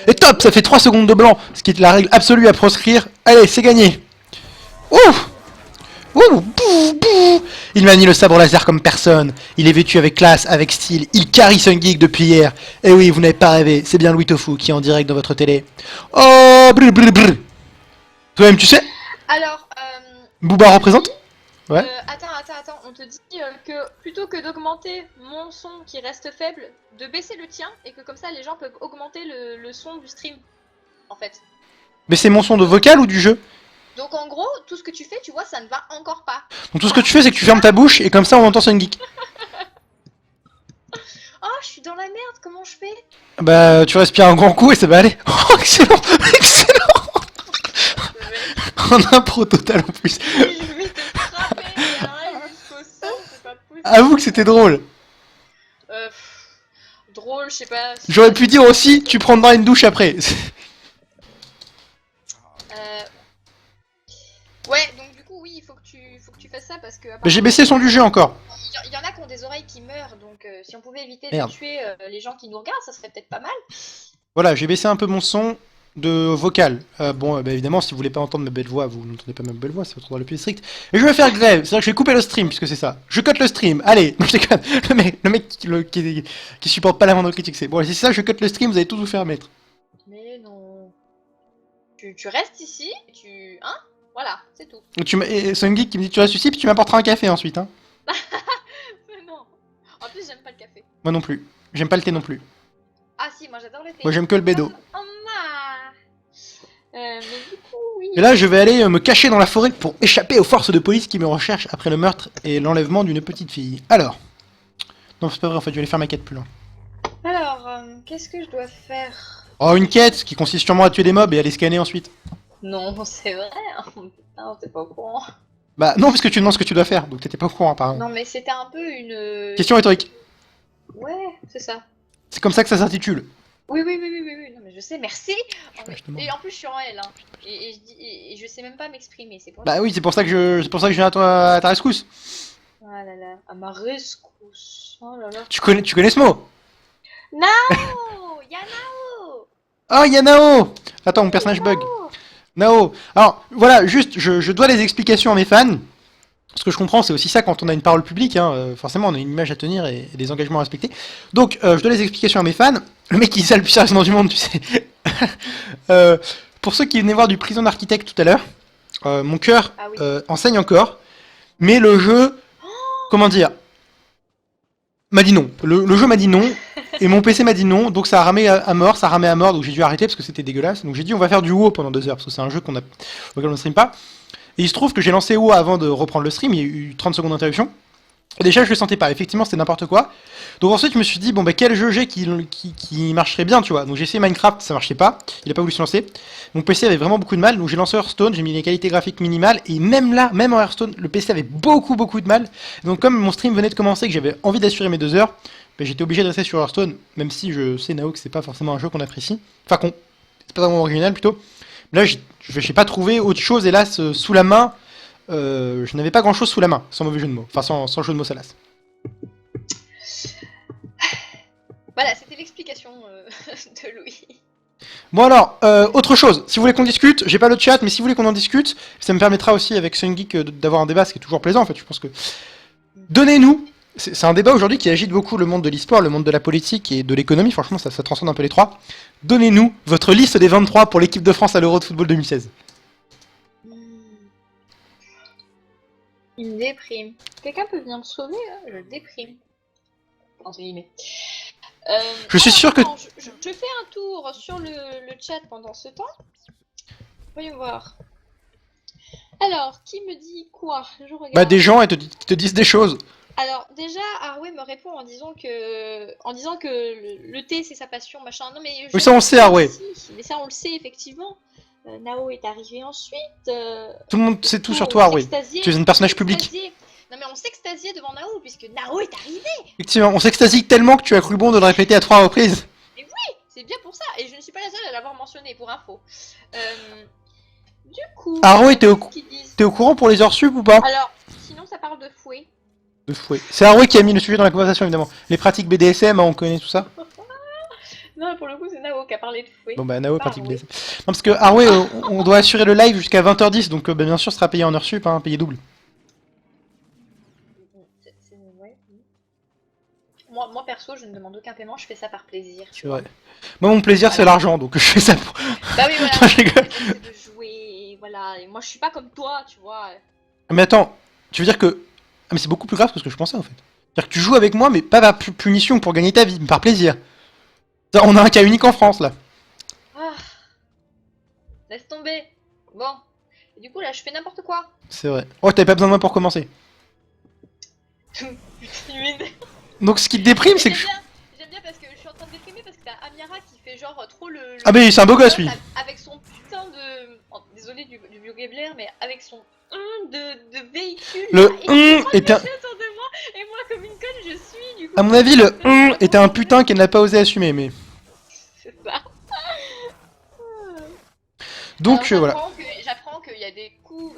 Et top, ça fait 3 secondes de blanc, ce qui est la règle absolue à proscrire. Allez, c'est gagné. Ouh. Ouh, bouh, bouh. Il manie le sabre laser comme personne. Il est vêtu avec classe, avec style. Il carry Sun Geek depuis hier. Et oui, vous n'avez pas rêvé. C'est bien Louis Tofu qui est en direct dans votre télé. Oh, brr, brr, brr. Toi-même, tu sais, Alors, Booba représente. Ouais. attends, on te dit que plutôt que d'augmenter mon son qui reste faible, de baisser le tien et que comme ça les gens peuvent augmenter le son du stream, en fait. Mais c'est mon son de vocal ou du jeu? Donc en gros, tout ce que tu fais, tu vois, ça ne va encore pas. Donc tout ce que tu fais, c'est que tu fermes ta bouche et comme ça on entend Sun Geek. Oh, je suis dans la merde, comment je fais? Bah, tu respires un grand coup et ça va aller. Oh, excellent, excellent. En impro total en plus. Je vais te frapper, mais arrête jusqu'au son, c'est pas possible. Avoue que c'était drôle. Drôle, je sais pas. J'aurais pu dire aussi, tu prendras une douche après. Ouais, donc du coup, oui, il faut que tu fasses ça parce que. Mais j'ai baissé le son du jeu encore. Il y en a qui ont des oreilles qui meurent, donc si on pouvait éviter Merde. de tuer les gens qui nous regardent, ça serait peut-être pas mal. Voilà, j'ai baissé un peu mon son de vocal. Bon, bah, évidemment, si vous voulez pas entendre ma belle voix, vous n'entendez pas ma belle voix, c'est votre droit le plus strict. Et je vais faire grève, c'est-à-dire que je vais couper le stream, puisque c'est ça. Je cut le stream, allez, non, je déconne. Le mec qui supporte pas la moindre critique, c'est bon, si c'est ça, je cut le stream, vous allez tous vous faire mettre. Mais non. Tu restes ici, Hein? Voilà, c'est tout. Et Sun Geek qui me dit tu restes ici, puis tu m'apporteras un café ensuite, hein. Mais non. En plus, j'aime pas le café. Moi non plus. J'aime pas le thé non plus. Ah si, moi j'adore le thé. Moi j'aime que le bédo. Oh, mais du coup, oui. Et là, je vais aller me cacher dans la forêt pour échapper aux forces de police qui me recherchent après le meurtre et l'enlèvement d'une petite fille. Alors. Non, c'est pas vrai, en fait, je vais aller faire ma quête plus loin. Alors, qu'est-ce que je dois faire? Oh, une quête qui consiste sûrement à tuer des mobs et à les scanner ensuite. Non, c'est vrai. Putain, t'es pas au courant. Bah, non, parce que tu demandes ce que tu dois faire, donc t'étais pas au courant, apparemment. Non, mais c'était un peu une. Question rhétorique. Ouais, c'est ça. C'est comme ça que ça s'intitule. Oui. Non, mais je sais, merci. sais pas, je te demande. Et en plus, je suis en L, hein. Et je sais même pas m'exprimer, c'est pour ça. Bah oui, c'est pour ça que je viens à ta rescousse. Ah là là, à ma rescousse. Oh là là. Tu connais ce mot? Nao Yanao Oh, il y a Nao. Attends, mon personnage bug. Nao. Alors, voilà, juste, je dois les explications à mes fans. Ce que je comprends, c'est aussi ça quand on a une parole publique, hein, forcément on a une image à tenir et des engagements à respecter. Donc, je dois les explications à mes fans. Le mec qui dit ça le plus sérieusement du monde, tu sais. Pour ceux qui venaient voir du prison d'architecte tout à l'heure, mon cœur Ah oui. enseigne encore, mais le jeu, comment dire, m'a dit non. Le jeu m'a dit non, et mon PC m'a dit non, donc ça a ramé à mort, donc j'ai dû arrêter parce que c'était dégueulasse. Donc j'ai dit on va faire du WoW pendant 2 heures, parce que c'est un jeu auquel on ne stream pas. Et il se trouve que j'ai lancé WoW avant de reprendre le stream, il y a eu 30 secondes d'interruption. Et déjà je le sentais pas, effectivement c'était n'importe quoi. Donc ensuite je me suis dit bon bah quel jeu j'ai qui marcherait bien, tu vois. Donc j'ai essayé Minecraft, ça marchait pas, il a pas voulu se lancer. Mon PC avait vraiment beaucoup de mal, donc j'ai lancé Hearthstone, j'ai mis les qualités graphiques minimales, et même là, même en Hearthstone, le PC avait beaucoup de mal. Donc comme mon stream venait de commencer et que j'avais envie d'assurer mes 2 heures, bah, j'étais obligé de rester sur Hearthstone, même si je sais Nao que c'est pas forcément un jeu qu'on apprécie. Enfin c'est pas vraiment original plutôt. Là j'ai pas trouvé autre chose hélas sous la main. Je n'avais pas grand chose sous la main, sans mauvais jeu de mots, enfin sans jeu de mots salace. Voilà, c'était l'explication de Louis. Bon alors, autre chose, si vous voulez qu'on discute, j'ai pas le chat, mais si vous voulez qu'on en discute, ça me permettra aussi avec Sun Geek d'avoir un débat, ce qui est toujours plaisant en fait, je pense que... Donnez-nous, c'est un débat aujourd'hui qui agite beaucoup le monde de l'e-sport, le monde de la politique et de l'économie, franchement ça transcende un peu les trois. Donnez-nous votre liste des 23 pour l'équipe de France à l'Euro de football 2016. Il me déprime. Quelqu'un peut venir me sauver là? Je déprime. Entre guillemets. Je suis sûr que... Je fais un tour sur le chat pendant ce temps. Voyons voir. Alors, qui me dit quoi? Je regarde. Bah des gens te disent des choses. Alors déjà, Arway me répond en disant que le thé c'est sa passion, machin. Non mais Oui, ça on le sait, Arway. Mais ça on le sait effectivement. Nao est arrivé ensuite. Tout le monde sait tout sur toi, Arway. Tu es un personnage public. Non mais on s'extasiait devant Nao puisque Nao est arrivé. Effectivement, on s'extasie tellement que tu as cru bon de le répéter à 3 reprises. Et oui, c'est bien pour ça. Et je ne suis pas la seule à l'avoir mentionné pour info. Du coup. Arway, t'es au courant pour les heures sub ou pas? Alors, sinon ça parle de fouet. De fouet. C'est Arway qui a mis le sujet dans la conversation évidemment. Les pratiques BDSM, hein, on connaît tout ça. Non, pour le coup, c'est Nao qui a parlé de fouet. Bon bah Nao Pas pratique Arway. blessé. Non parce que Arway, on doit assurer le live jusqu'à 20h10, donc bah, bien sûr sera payé en heure sup, hein, payé double. Ouais. Moi, perso, je ne demande aucun paiement, je fais ça par plaisir. C'est vrai. Moi mon plaisir c'est l'argent, donc je fais ça pour... Bah oui, voilà. Non, je rigole. C'est de jouer, voilà. Et moi, je suis pas comme toi, tu vois. Mais attends, tu veux dire que... Ah mais c'est beaucoup plus grave que ce que je pensais en fait. C'est-à-dire que tu joues avec moi mais pas par punition pour gagner ta vie, mais par plaisir. Ça, on a un cas unique en France là. Ah. Laisse tomber. Bon. Et du coup, là, je fais n'importe quoi. C'est vrai. Oh t'avais pas besoin de moi pour commencer. Donc ce qui te déprime c'est que... J'aime bien parce que je suis en train de déprimer parce que t'as Amira qui fait genre trop le... Ah mais c'est un beau gosse lui. Avec son putain de... Oh, désolé du vocabulaire, mais avec son de véhicule. Le là, et était un... autour de moi, et moi comme une conne je suis du coup. À mon avis le était un putain qu'elle n'a pas osé assumer mais... C'est ça. Donc Alors, voilà. J'apprends qu'il y a des cours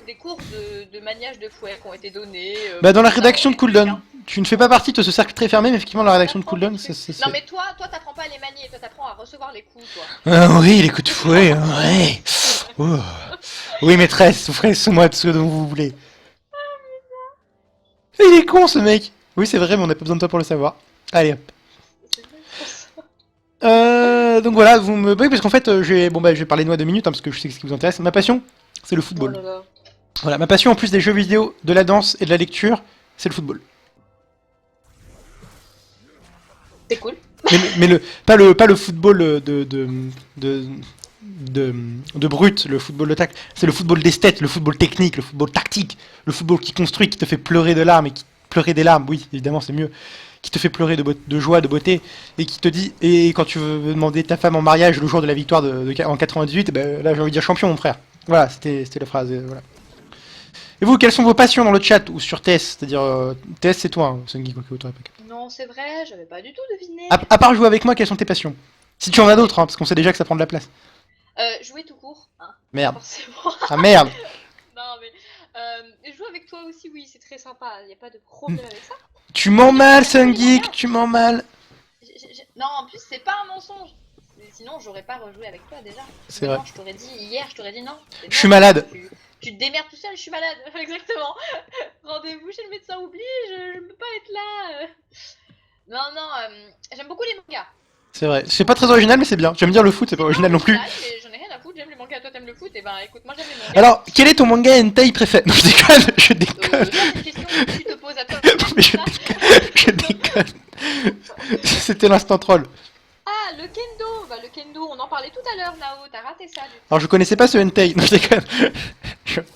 de maniage de fouet qui ont été donnés. Bah dans la rédaction de Cooldown. Tu ne fais pas partie de ce cercle très fermé mais effectivement la rédaction de Cooldown c'est... Non mais toi t'apprends pas à les manier, toi t'apprends à recevoir les coups toi. Ah oui les coups de fouet, hein, ouais. Oh. Oui maîtresse, offrez-moi de ce dont vous voulez. Il est con ce mec. Oui c'est vrai mais on n'a pas besoin de toi pour le savoir. Allez hop. Donc voilà, vous me... Oui parce qu'en fait je vais parler de moi 2 minutes hein, parce que je sais ce qui vous intéresse. Ma passion, c'est le football. Oh là là. Voilà, ma passion en plus des jeux vidéo, de la danse et de la lecture, c'est le football. C'est cool. Mais pas le football de brut, le football de tacle, c'est le football d'esthète, le football technique, le football tactique, le football qui construit, qui te fait pleurer de larmes, pleurer des larmes, oui, évidemment, c'est mieux, qui te fait pleurer de joie, de beauté, et qui te dit, et quand tu veux demander ta femme en mariage le jour de la victoire en 98, ben, là j'ai envie de dire champion, mon frère. Voilà, c'était la phrase, voilà. Et vous, quelles sont vos passions dans le chat ou sur TS? C'est-à-dire, TS c'est toi, hein, Sungi, quoi que t'aurais pas capté. Non c'est vrai, j'avais pas du tout deviné. À part jouer avec moi, quelles sont tes passions? Si tu en as d'autres, hein, parce qu'on sait déjà que ça prend de la place. Jouer tout court, hein. Merde. Forcément. Ah merde. Non mais jouer avec toi aussi oui c'est très sympa, y a pas de problème avec ça. Tu mens mal, Sungeek, tu mens mal. Non en plus c'est pas un mensonge. Sinon j'aurais pas rejoué avec toi déjà. C'est vrai. Non, je t'aurais dit hier, je t'aurais dit non. Je suis malade. Tu te démerdes tout seul, je suis malade. Exactement. Rendez-vous chez le médecin, oublie, je peux pas être là. Non, j'aime beaucoup les mangas. C'est vrai. C'est pas très original, mais c'est bien. Tu vas me dire le foot, c'est pas original non plus. J'en ai rien à foutre, j'aime les mangas, toi t'aimes le foot, et ben écoute, moi j'aime les mangas. Alors, quel est ton manga hentai préféré? Non, je déconne, je déconne. Ça, c'est une question que tu te poses à toi. Mais je déconne. C'était l'instant troll. Ah, le kendo. Bah, le kendo, on en parlait tout à l'heure, Nao, t'as raté ça. Du coup. Alors, je connaissais pas ce hentai. Non, je déconne.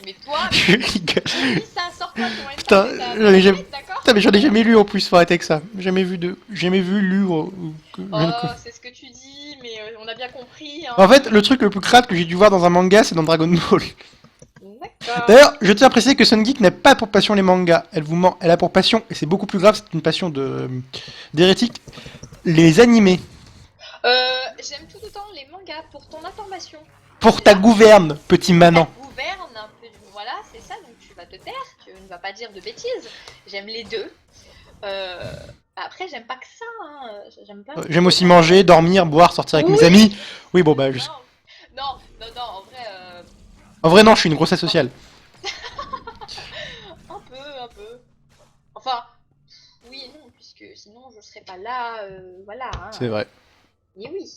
Mais toi, Je rigole. oui, ça sort quoi ton hentai? Putain, T'as j'en ai jamais... d'accord. Putain, mais j'en ai jamais lu en plus, faut arrêter avec ça. Jamais vu, lu ou... Oh, c'est ce que tu dis, mais on a bien compris. Hein. En fait, le truc le plus crade que j'ai dû voir dans un manga, c'est dans Dragon Ball. D'accord. D'ailleurs, je tiens à préciser que Sun Geek n'a pas pour passion les mangas. Elle vous ment. Elle a pour passion, et c'est beaucoup plus grave, c'est une passion d'hérétique, les animés. J'aime tout autant les mangas pour ton information. Pour ta gouverne, petit manant. La gouverne un peu, voilà, c'est ça, donc tu vas te taire, tu ne vas pas dire de bêtises. J'aime les deux. Après, j'aime pas que ça, hein. J'aime pas. J'aime aussi manger, dormir, boire, sortir avec mes amis. Oui, bon bah, juste. Non, en vrai. En vrai, non, je suis une grosse asociale. Un peu. Enfin, oui et non, puisque sinon je serais pas là, voilà. Hein. C'est vrai. Et oui.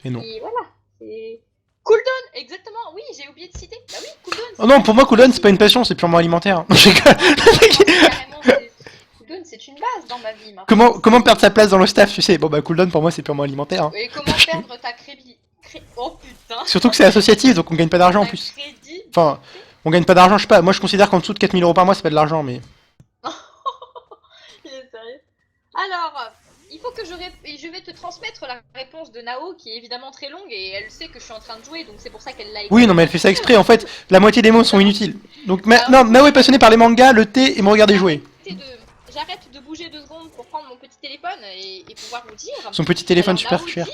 Et non. Et voilà. C'est. Cooldown, exactement, oui, j'ai oublié de citer. Bah oui, Cooldown. Oh non, pour moi, Cooldown, c'est pas une passion, c'est purement alimentaire. Non, je rigole. Cooldown, c'est une base dans ma vie. Comment perdre sa place dans le staff, tu sais? Bon bah, Cooldown, pour moi, c'est purement alimentaire. Hein. Et comment perdre ta crédit. Oh putain. Surtout que c'est associatif, donc on gagne pas d'argent en plus. Enfin, on gagne pas d'argent, je sais pas. Moi, je considère qu'en dessous de 4000 € par mois, c'est pas de l'argent, mais. Il est sérieux. Alors, il faut que je vais te transmettre la réponse de Nao, qui est évidemment très longue, et elle sait que je suis en train de jouer, donc c'est pour ça qu'elle l'a écrit. Oui, non, mais elle fait ça exprès. En fait, la moitié des mots sont inutiles. Donc, non, Nao est passionné par les mangas, le thé et me regarder jouer. J'arrête de bouger 2 secondes pour prendre mon petit téléphone et pouvoir vous dire. Son petit téléphone Alors, super cher.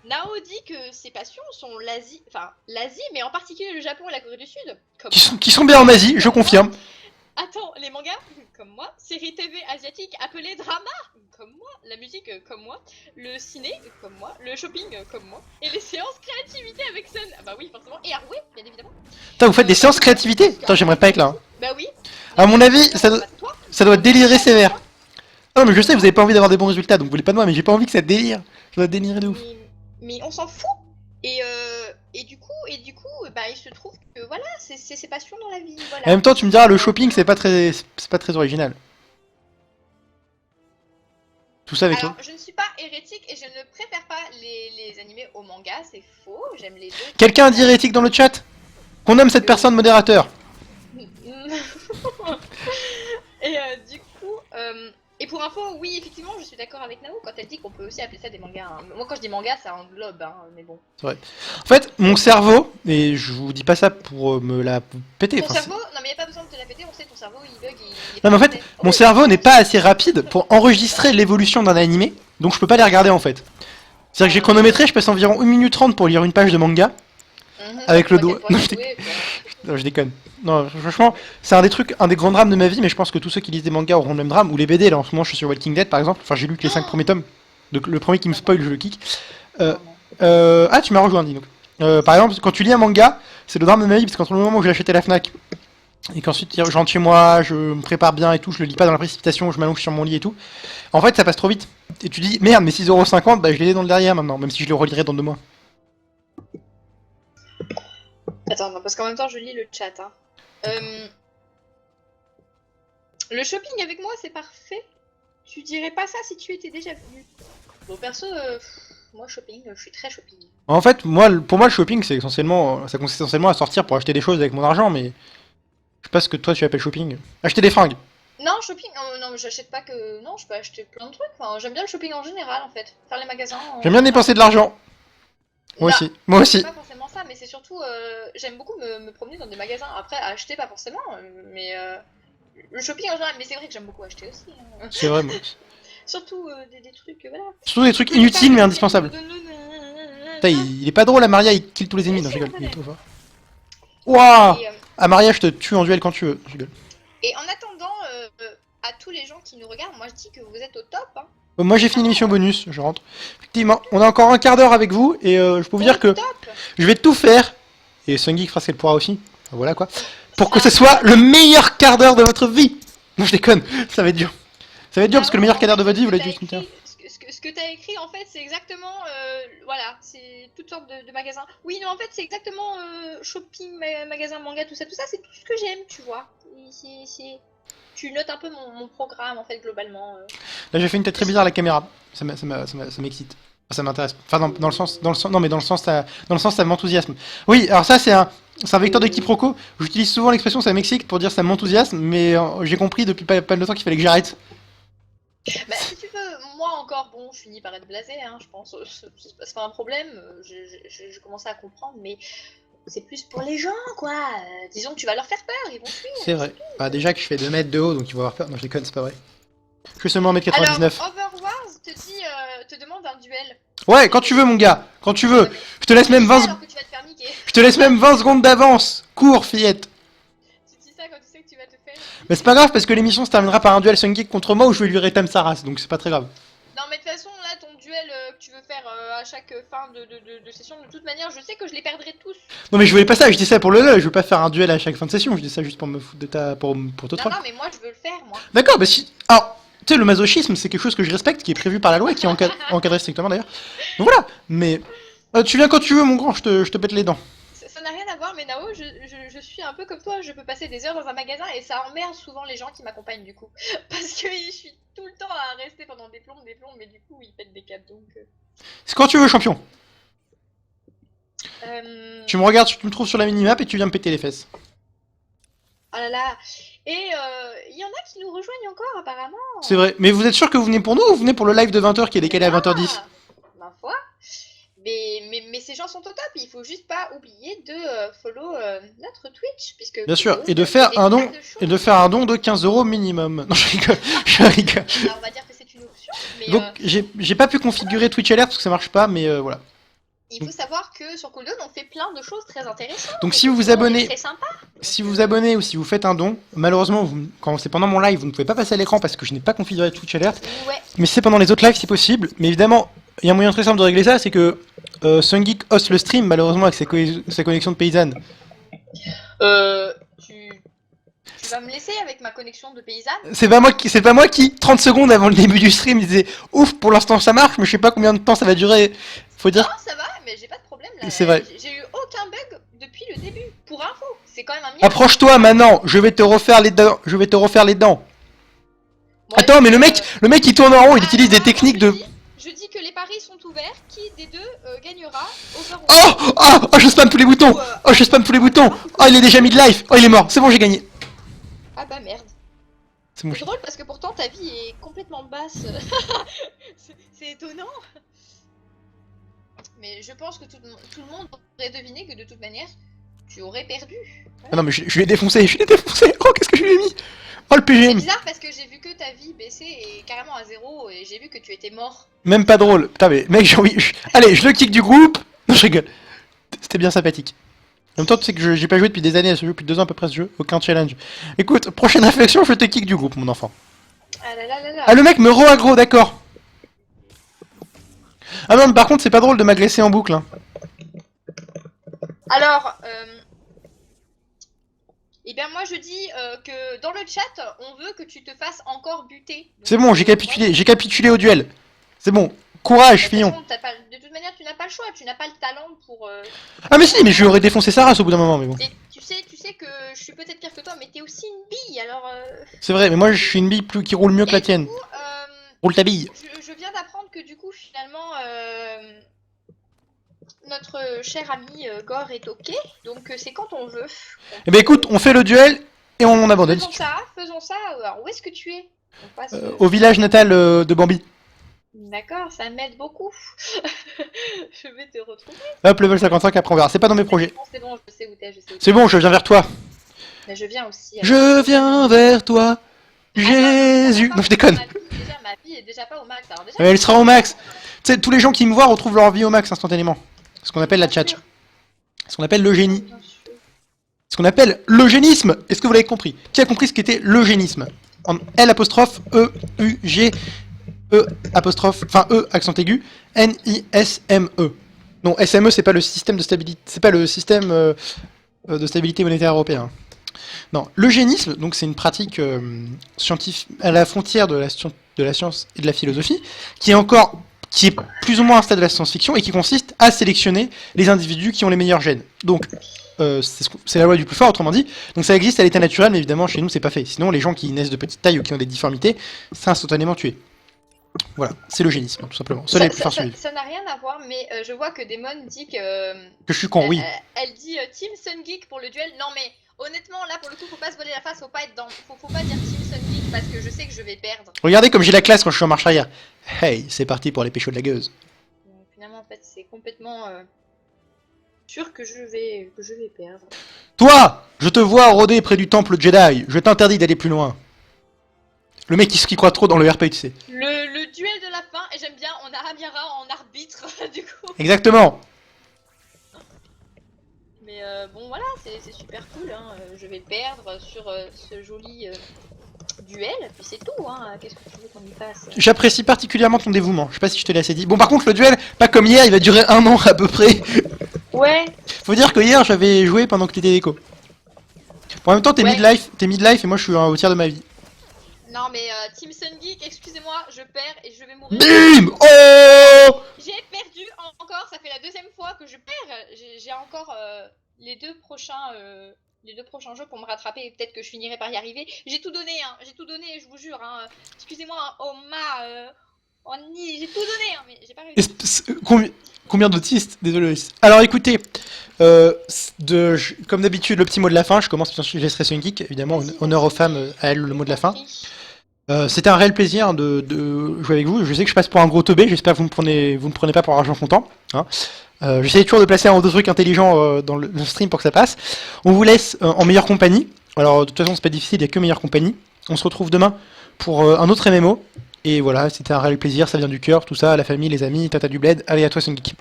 Nao dit que ses passions sont l'Asie, mais en particulier le Japon et la Corée du Sud. Qui sont bien en Asie, je confirme. Attends, les mangas, comme moi, séries TV asiatiques appelées drama, comme moi, la musique comme moi, le ciné comme moi, le shopping comme moi, et les séances créativité avec Sun. Ah bah oui, forcément. Et Arway, bien évidemment. Putain, vous faites des séances créativité? Attends, j'aimerais pas être là. Hein. Bah oui. À mon avis, ça doit Toi, délirer sévère. Ah non, mais je sais, vous avez pas envie d'avoir des bons résultats, donc vous voulez pas de moi, mais j'ai pas envie que ça délire. Ça doit délirer de ouf. mais on s'en fout. Et du coup, bah il se trouve que voilà, c'est ses passions dans la vie. Voilà. En même temps, tu me diras, le shopping, c'est pas très original. Tout ça avec Alors, toi. je ne suis pas hérétique et je ne préfère pas les animés au manga, c'est faux, j'aime les deux. Quelqu'un a dit hérétique dans le chat? Qu'on nomme cette personne modérateur. Et du coup, et pour info, oui, effectivement, je suis d'accord avec Nao quand elle dit qu'on peut aussi appeler ça des mangas. Hein. Moi, quand je dis manga, ça englobe, hein, mais bon. C'est vrai. En fait, mon cerveau, et je vous dis pas ça pour me la péter. Ton enfin, cerveau, non mais y a pas besoin de te la péter, on sait, ton cerveau il bug, il est Non mais en pas fait, parfait. mon cerveau n'est pas assez rapide pour enregistrer l'évolution d'un animé, donc je peux pas les regarder en fait. C'est-à-dire que j'ai chronométré, je passe environ 1 minute 30 pour lire une page de manga, avec le doigt. Non, non, je déconne. Non, franchement, c'est un des grands drames de ma vie, mais je pense que tous ceux qui lisent des mangas auront le même drame, ou les BD, là en ce moment je suis sur Walking Dead par exemple, enfin j'ai lu que les 5 premiers tomes, donc le premier qui me spoil, je le kick. Ah, tu m'as rejoint, dis donc. Par exemple, quand tu lis un manga, c'est le drame de ma vie, parce qu'entre le moment où je l'ai acheté à la Fnac, et qu'ensuite je rentre chez moi, je me prépare bien et tout, je le lis pas dans la précipitation, je m'allonge sur mon lit et tout, en fait ça passe trop vite. Et tu dis, merde, mais 6,50€, bah je les ai dans le derrière maintenant, même si je les relirai dans 2 mois. Attends, non, parce qu'en même temps je lis le chat. Hein. Le shopping avec moi c'est parfait. Tu dirais pas ça si tu étais déjà venu. Bon perso, moi shopping, je suis très shopping. En fait, pour moi le shopping c'est essentiellement, ça consiste essentiellement à sortir pour acheter des choses avec mon argent, mais je sais pas ce que toi tu appelles shopping. Acheter des fringues. Non, shopping, non, j'achète pas que. Non, je peux acheter plein de trucs. Enfin, j'aime bien le shopping en général en fait. Faire les magasins. J'aime bien dépenser de l'argent. Moi Non, aussi. Moi aussi. C'est pas forcément ça, mais c'est surtout. J'aime beaucoup me promener dans des magasins. Après, acheter pas forcément, mais. Le shopping en général, mais c'est vrai que j'aime beaucoup acheter aussi. Hein. C'est vrai, moi aussi. Surtout des trucs, voilà. Surtout des trucs inutiles mais indispensables. Putain, il est pas drôle, Amaria, il kill tous les ennemis. Non, je rigole, il est trop fort. Wouah! Et, Amaria, je te tue en duel quand tu veux. Je rigole. et en attendant, à tous les gens qui nous regardent, moi je dis que vous êtes au top. Hein. Moi j'ai fini l'émission bonus, je rentre. Effectivement, on a encore un quart d'heure avec vous et je peux vous dire que Top. je vais tout faire, et Sungeek fera ce qu'elle pourra aussi, enfin, voilà quoi, pour que ce soit le meilleur quart d'heure de votre vie. Non, je déconne, ça va être dur. Ça va être dur parce que le meilleur quart d'heure de votre vie, vous l'avez dit tout à l'heure. Ce que t'as écrit, en fait, c'est exactement, voilà, c'est toutes sortes de magasins. Oui, non, en fait, c'est exactement shopping, magasin, manga, tout ça, c'est tout ce que j'aime, tu vois. Tu notes un peu mon programme, en fait, globalement. Là, j'ai fait une tête très bizarre à la caméra. Ça m'excite. Enfin, ça m'intéresse. Enfin, dans le sens, non, mais dans le sens, ça m'enthousiasme. Oui, alors ça, c'est un vecteur de quiproquo. J'utilise souvent l'expression ça m'excite pour dire ça m'enthousiasme, mais j'ai compris depuis pas mal de temps qu'il fallait que j'arrête. Bah, si tu veux, moi encore, bon, je finis par être blasé, hein, je pense. C'est pas un problème. Je commence à comprendre, mais c'est plus pour les gens, quoi. Disons que tu vas leur faire peur, ils vont fuir. C'est vrai. Bah, déjà que je fais 2 mètres de haut, donc ils vont avoir peur. Non, je déconne, c'est pas vrai. Je fais seulement 1m99. Alors, Overwars te demande un duel. Ouais, quand tu veux, mon gars. Quand tu veux. Je te laisse même 20 secondes. Alors que tu vas te faire niquer. Je te laisse même 20 secondes d'avance. Cours, fillette. Tu dis ça quand tu sais que tu vas te faire. Mais c'est pas grave parce que l'émission se terminera par un duel Sungeek contre moi où je vais lui rétam sa race, donc c'est pas très grave. Non, mais de toute façon, là, ton duel que tu veux faire à chaque fin de session, de toute manière, je sais que je les perdrai tous. Non mais je voulais pas ça, je dis ça pour le lol, je veux pas faire un duel à chaque fin de session, je dis ça juste pour me foutre de pour te troll. Non, mais moi, je veux le faire, moi. D'accord, bah si... Alors, tu sais, le masochisme c'est quelque chose que je respecte, qui est prévu par la loi et qui est encadré strictement d'ailleurs. Donc voilà, mais... tu viens quand tu veux mon grand, je te pète les dents. Ça n'a rien à voir, mais Nao, je suis un peu comme toi, je peux passer des heures dans un magasin et ça emmerde souvent les gens qui m'accompagnent du coup. Parce que je suis tout le temps à rester pendant des plombs, mais du coup ils pètent des câbles donc... C'est quand tu veux champion. Euh... Tu me regardes, tu me trouves sur la minimap et tu viens me péter les fesses. Oh là là. Et il y en a qui nous rejoignent encore apparemment. C'est vrai, mais vous êtes sûr que vous venez pour nous ou vous venez pour le live de 20h qui est décalé à 20h10? Ma foi. Mais ces gens sont au top, il faut juste pas oublier de follow notre Twitch, puisque... Bien sûr, et de faire un don, de 15€ minimum. Non, je rigole, je rigole. Alors, on va dire que c'est une option, mais... Donc, j'ai pas pu configurer Twitch Alert parce que ça marche pas, mais voilà. il faut savoir que sur Cooldown, on fait plein de choses très intéressantes. Donc si vous vous abonnez, Très sympa. si vous vous abonnez ou si vous faites un don, malheureusement, quand c'est pendant mon live, vous ne pouvez pas passer à l'écran parce que je n'ai pas configuré Twitch Alert. Ouais. Mais si c'est pendant les autres lives, c'est possible. Mais évidemment, il y a un moyen très simple de régler ça, c'est que SunGeek host le stream, malheureusement, avec sa connexion de paysanne. Tu vas me laisser avec ma connexion de paysanne? C'est pas moi qui, 30 secondes avant le début du stream, disais ouf, pour l'instant ça marche, mais je sais pas combien de temps ça va durer. Faut dire. Non, ça va, mais j'ai pas de problème là. C'est vrai. J'ai eu aucun bug depuis le début. Pour info, c'est quand même un miracle. Approche-toi maintenant, je vais te refaire les dents. Je vais te refaire les dents. Moi, Attends, mais le mec il tourne en rond, il Ah, utilise des moi, techniques de. Je dis que les paris sont ouverts. Qui des deux gagnera Overwatch Oh, je spam tous les boutons. Oh, je spam tous les boutons. Oh, il est déjà mis de life. Oh, il est mort. C'est bon, j'ai gagné. Ah bah merde. C'est bon. C'est drôle parce que pourtant ta vie est complètement basse. C'est étonnant. Mais je pense que tout le monde aurait deviné que de toute manière, tu aurais perdu. Ah non, mais je l'ai défoncé. Oh, qu'est-ce que je lui ai mis? Oh, le C'est PGM. bizarre parce que j'ai vu que ta vie baissait et carrément à zéro et j'ai vu que tu étais mort. Même pas drôle. Putain, mais mec, j'ai envie. Allez, je le kick du groupe. Non, je rigole. C'était bien sympathique. En même temps, tu sais que j'ai pas joué depuis des années à ce jeu, depuis 2 ans à peu près à ce jeu. Aucun challenge. Écoute, prochaine réflexion, je te kick du groupe, mon enfant. Ah là là là là. Ah, le mec me re-aggro, d'accord. Ah non, mais par contre, c'est pas drôle de m'agresser en boucle. Hein. Alors, eh bien moi je dis que dans le chat, on veut que tu te fasses encore buter. Donc, C'est bon, j'ai capitulé au duel. C'est bon. Courage, de toute Fillon. façon, de toute manière, tu n'as pas le choix, tu n'as pas le talent pour... Ah mais si, mais je lui aurais défoncé sa race au bout d'un moment, mais bon. Et tu sais que je suis peut-être pire que toi, mais t'es aussi une bille, alors... C'est vrai, mais moi je suis une bille qui roule mieux que la Et tienne. du coup, Roule ta bille. je viens d'apprendre que du coup, finalement, notre cher ami Gore est ok, donc c'est quand on veut. Eh ben écoute, on fait le duel et on abandonne. Faisons ça. Alors, où est-ce que tu es? On passe, Au village natal de Bambi. D'accord, ça m'aide beaucoup. Je vais te retrouver. Hop, level 55, après on verra. C'est pas dans mes projets. C'est bon, je sais où t'es, C'est bon, je viens vers toi. Mais je viens aussi. Je viens vers toi, Jésus. Non, je déconne. Ma vie est déjà pas au max. Alors déjà, Mais elle sera au max. Tu sais, tous les gens qui me voient retrouvent leur vie au max instantanément. Ce qu'on appelle la tchatch. Ce qu'on appelle le génie. Ce qu'on appelle l'eugénisme. Est-ce que vous l'avez compris? Qui a compris ce qu'était l'eugénisme? En L apostrophe E U G E apostrophe, enfin E accent aigu, N I S M E. Non, SME c'est pas le système de stabilité, c'est pas le système de stabilité monétaire européen. Non, l'eugénisme, donc c'est une pratique scientifique à la frontière de la science et de la philosophie, qui est plus ou moins un stade de la science-fiction et qui consiste à sélectionner les individus qui ont les meilleurs gènes. Donc c'est la loi du plus fort, autrement dit. Donc ça existe à l'état naturel, mais évidemment chez nous c'est pas fait. Sinon les gens qui naissent de petite taille ou qui ont des difformités, c'est instantanément tué. Voilà, c'est l'eugénisme, tout simplement. Seuls les plus forts survivent. Ça n'a rien à voir, mais je vois que Demon dit que... Que je suis con, oui. Elle dit Team Sun Geek pour le duel. Non mais honnêtement, là pour le coup, faut pas se voler la face, faut pas être dans... Faut pas dire Team Sun Geek parce que je sais que je vais perdre. Regardez comme j'ai la classe quand je suis en marche arrière. Hey, c'est parti pour les péchos de la gueuse. Donc, finalement, en fait, c'est complètement sûr que je vais perdre. Toi, je te vois rôder près du temple Jedi. Je t'interdis d'aller plus loin. Le mec qui croit trop dans le RP, tu sais. Le duel de la fin, et j'aime bien, on a Amira en arbitre, du coup. Exactement. Mais bon, voilà, c'est super cool, hein. Je vais perdre sur ce joli duel, puis c'est tout, hein. Qu'est-ce que tu veux qu'on y fasse? J'apprécie particulièrement ton dévouement. Je sais pas si je te l'ai assez dit. Bon, par contre, le duel, pas comme hier, il va durer 1 an à peu près. Ouais. Faut dire que hier, j'avais joué pendant que t'étais déco. Bon, en même temps, t'es Ouais. mid-life et moi, je suis au tiers de ma vie. Non, mais Team Sun Geek, excusez-moi, je perds et je vais mourir. Bim! Oh! J'ai perdu encore, ça fait la deuxième fois que je perds. J'ai encore les deux prochains jeux pour me rattraper et peut-être que je finirai par y arriver. J'ai tout donné, hein, j'ai tout donné, je vous jure. Hein. Excusez-moi, j'ai tout donné, hein, mais j'ai pas réussi. Combien d'autistes? Désolé. Alors écoutez, comme d'habitude, le petit mot de la fin. Je commence, bien sûr, je laisserai Sun Geek, évidemment, Vas-y, honneur aux femmes, à elles, le mot de la fin. C'était un réel plaisir de jouer avec vous. Je sais que je passe pour un gros teubé, j'espère que vous me prenez pas pour argent comptant. Hein. J'essaie toujours de placer un ou deux trucs intelligents dans le stream pour que ça passe. On vous laisse en meilleure compagnie. Alors de toute façon c'est pas difficile, il n'y a que meilleure compagnie. On se retrouve demain pour un autre MMO. Et voilà, c'était un réel plaisir, ça vient du cœur, tout ça, la famille, les amis, tata du bled. Allez, à toi Sun Geek.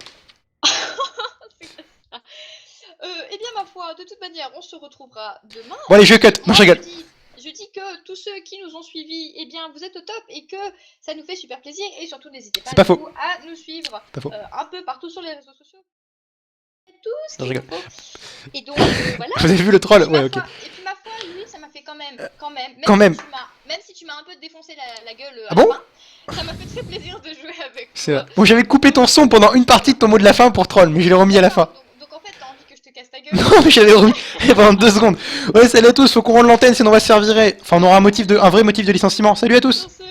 fera demain. Bon allez, je cut. Non, Moi, je rigole. je dis que tous ceux qui nous ont suivis, eh bien, vous êtes au top et que ça nous fait super plaisir. Et surtout, n'hésitez pas, C'est pas du faux. coup, à nous suivre Pas faux. un peu partout sur les réseaux sociaux. Tout ce Non, je qu'il rigole. faut. Et donc, voilà. Vous avez vu le troll? Et ma Ouais, ok. foi- Et puis ma foi, lui, ça m'a fait quand même. Quand même. Même si tu m'as un peu défoncé la gueule à Ah bon la fin, ça m'a fait très plaisir de jouer avec C'est toi. vrai. Bon, j'avais coupé ton son pendant une partie de ton mot de la fin pour troll, mais je l'ai remis à la fin. Donc en fait, t'as envie que je te casse ta gueule. Non, mais j'avais remis pendant 2 secondes. Ouais, salut à tous, faut qu'on rende l'antenne, sinon on va se faire virer. Enfin, on aura un vrai motif de licenciement. Salut à tous. Sur ce,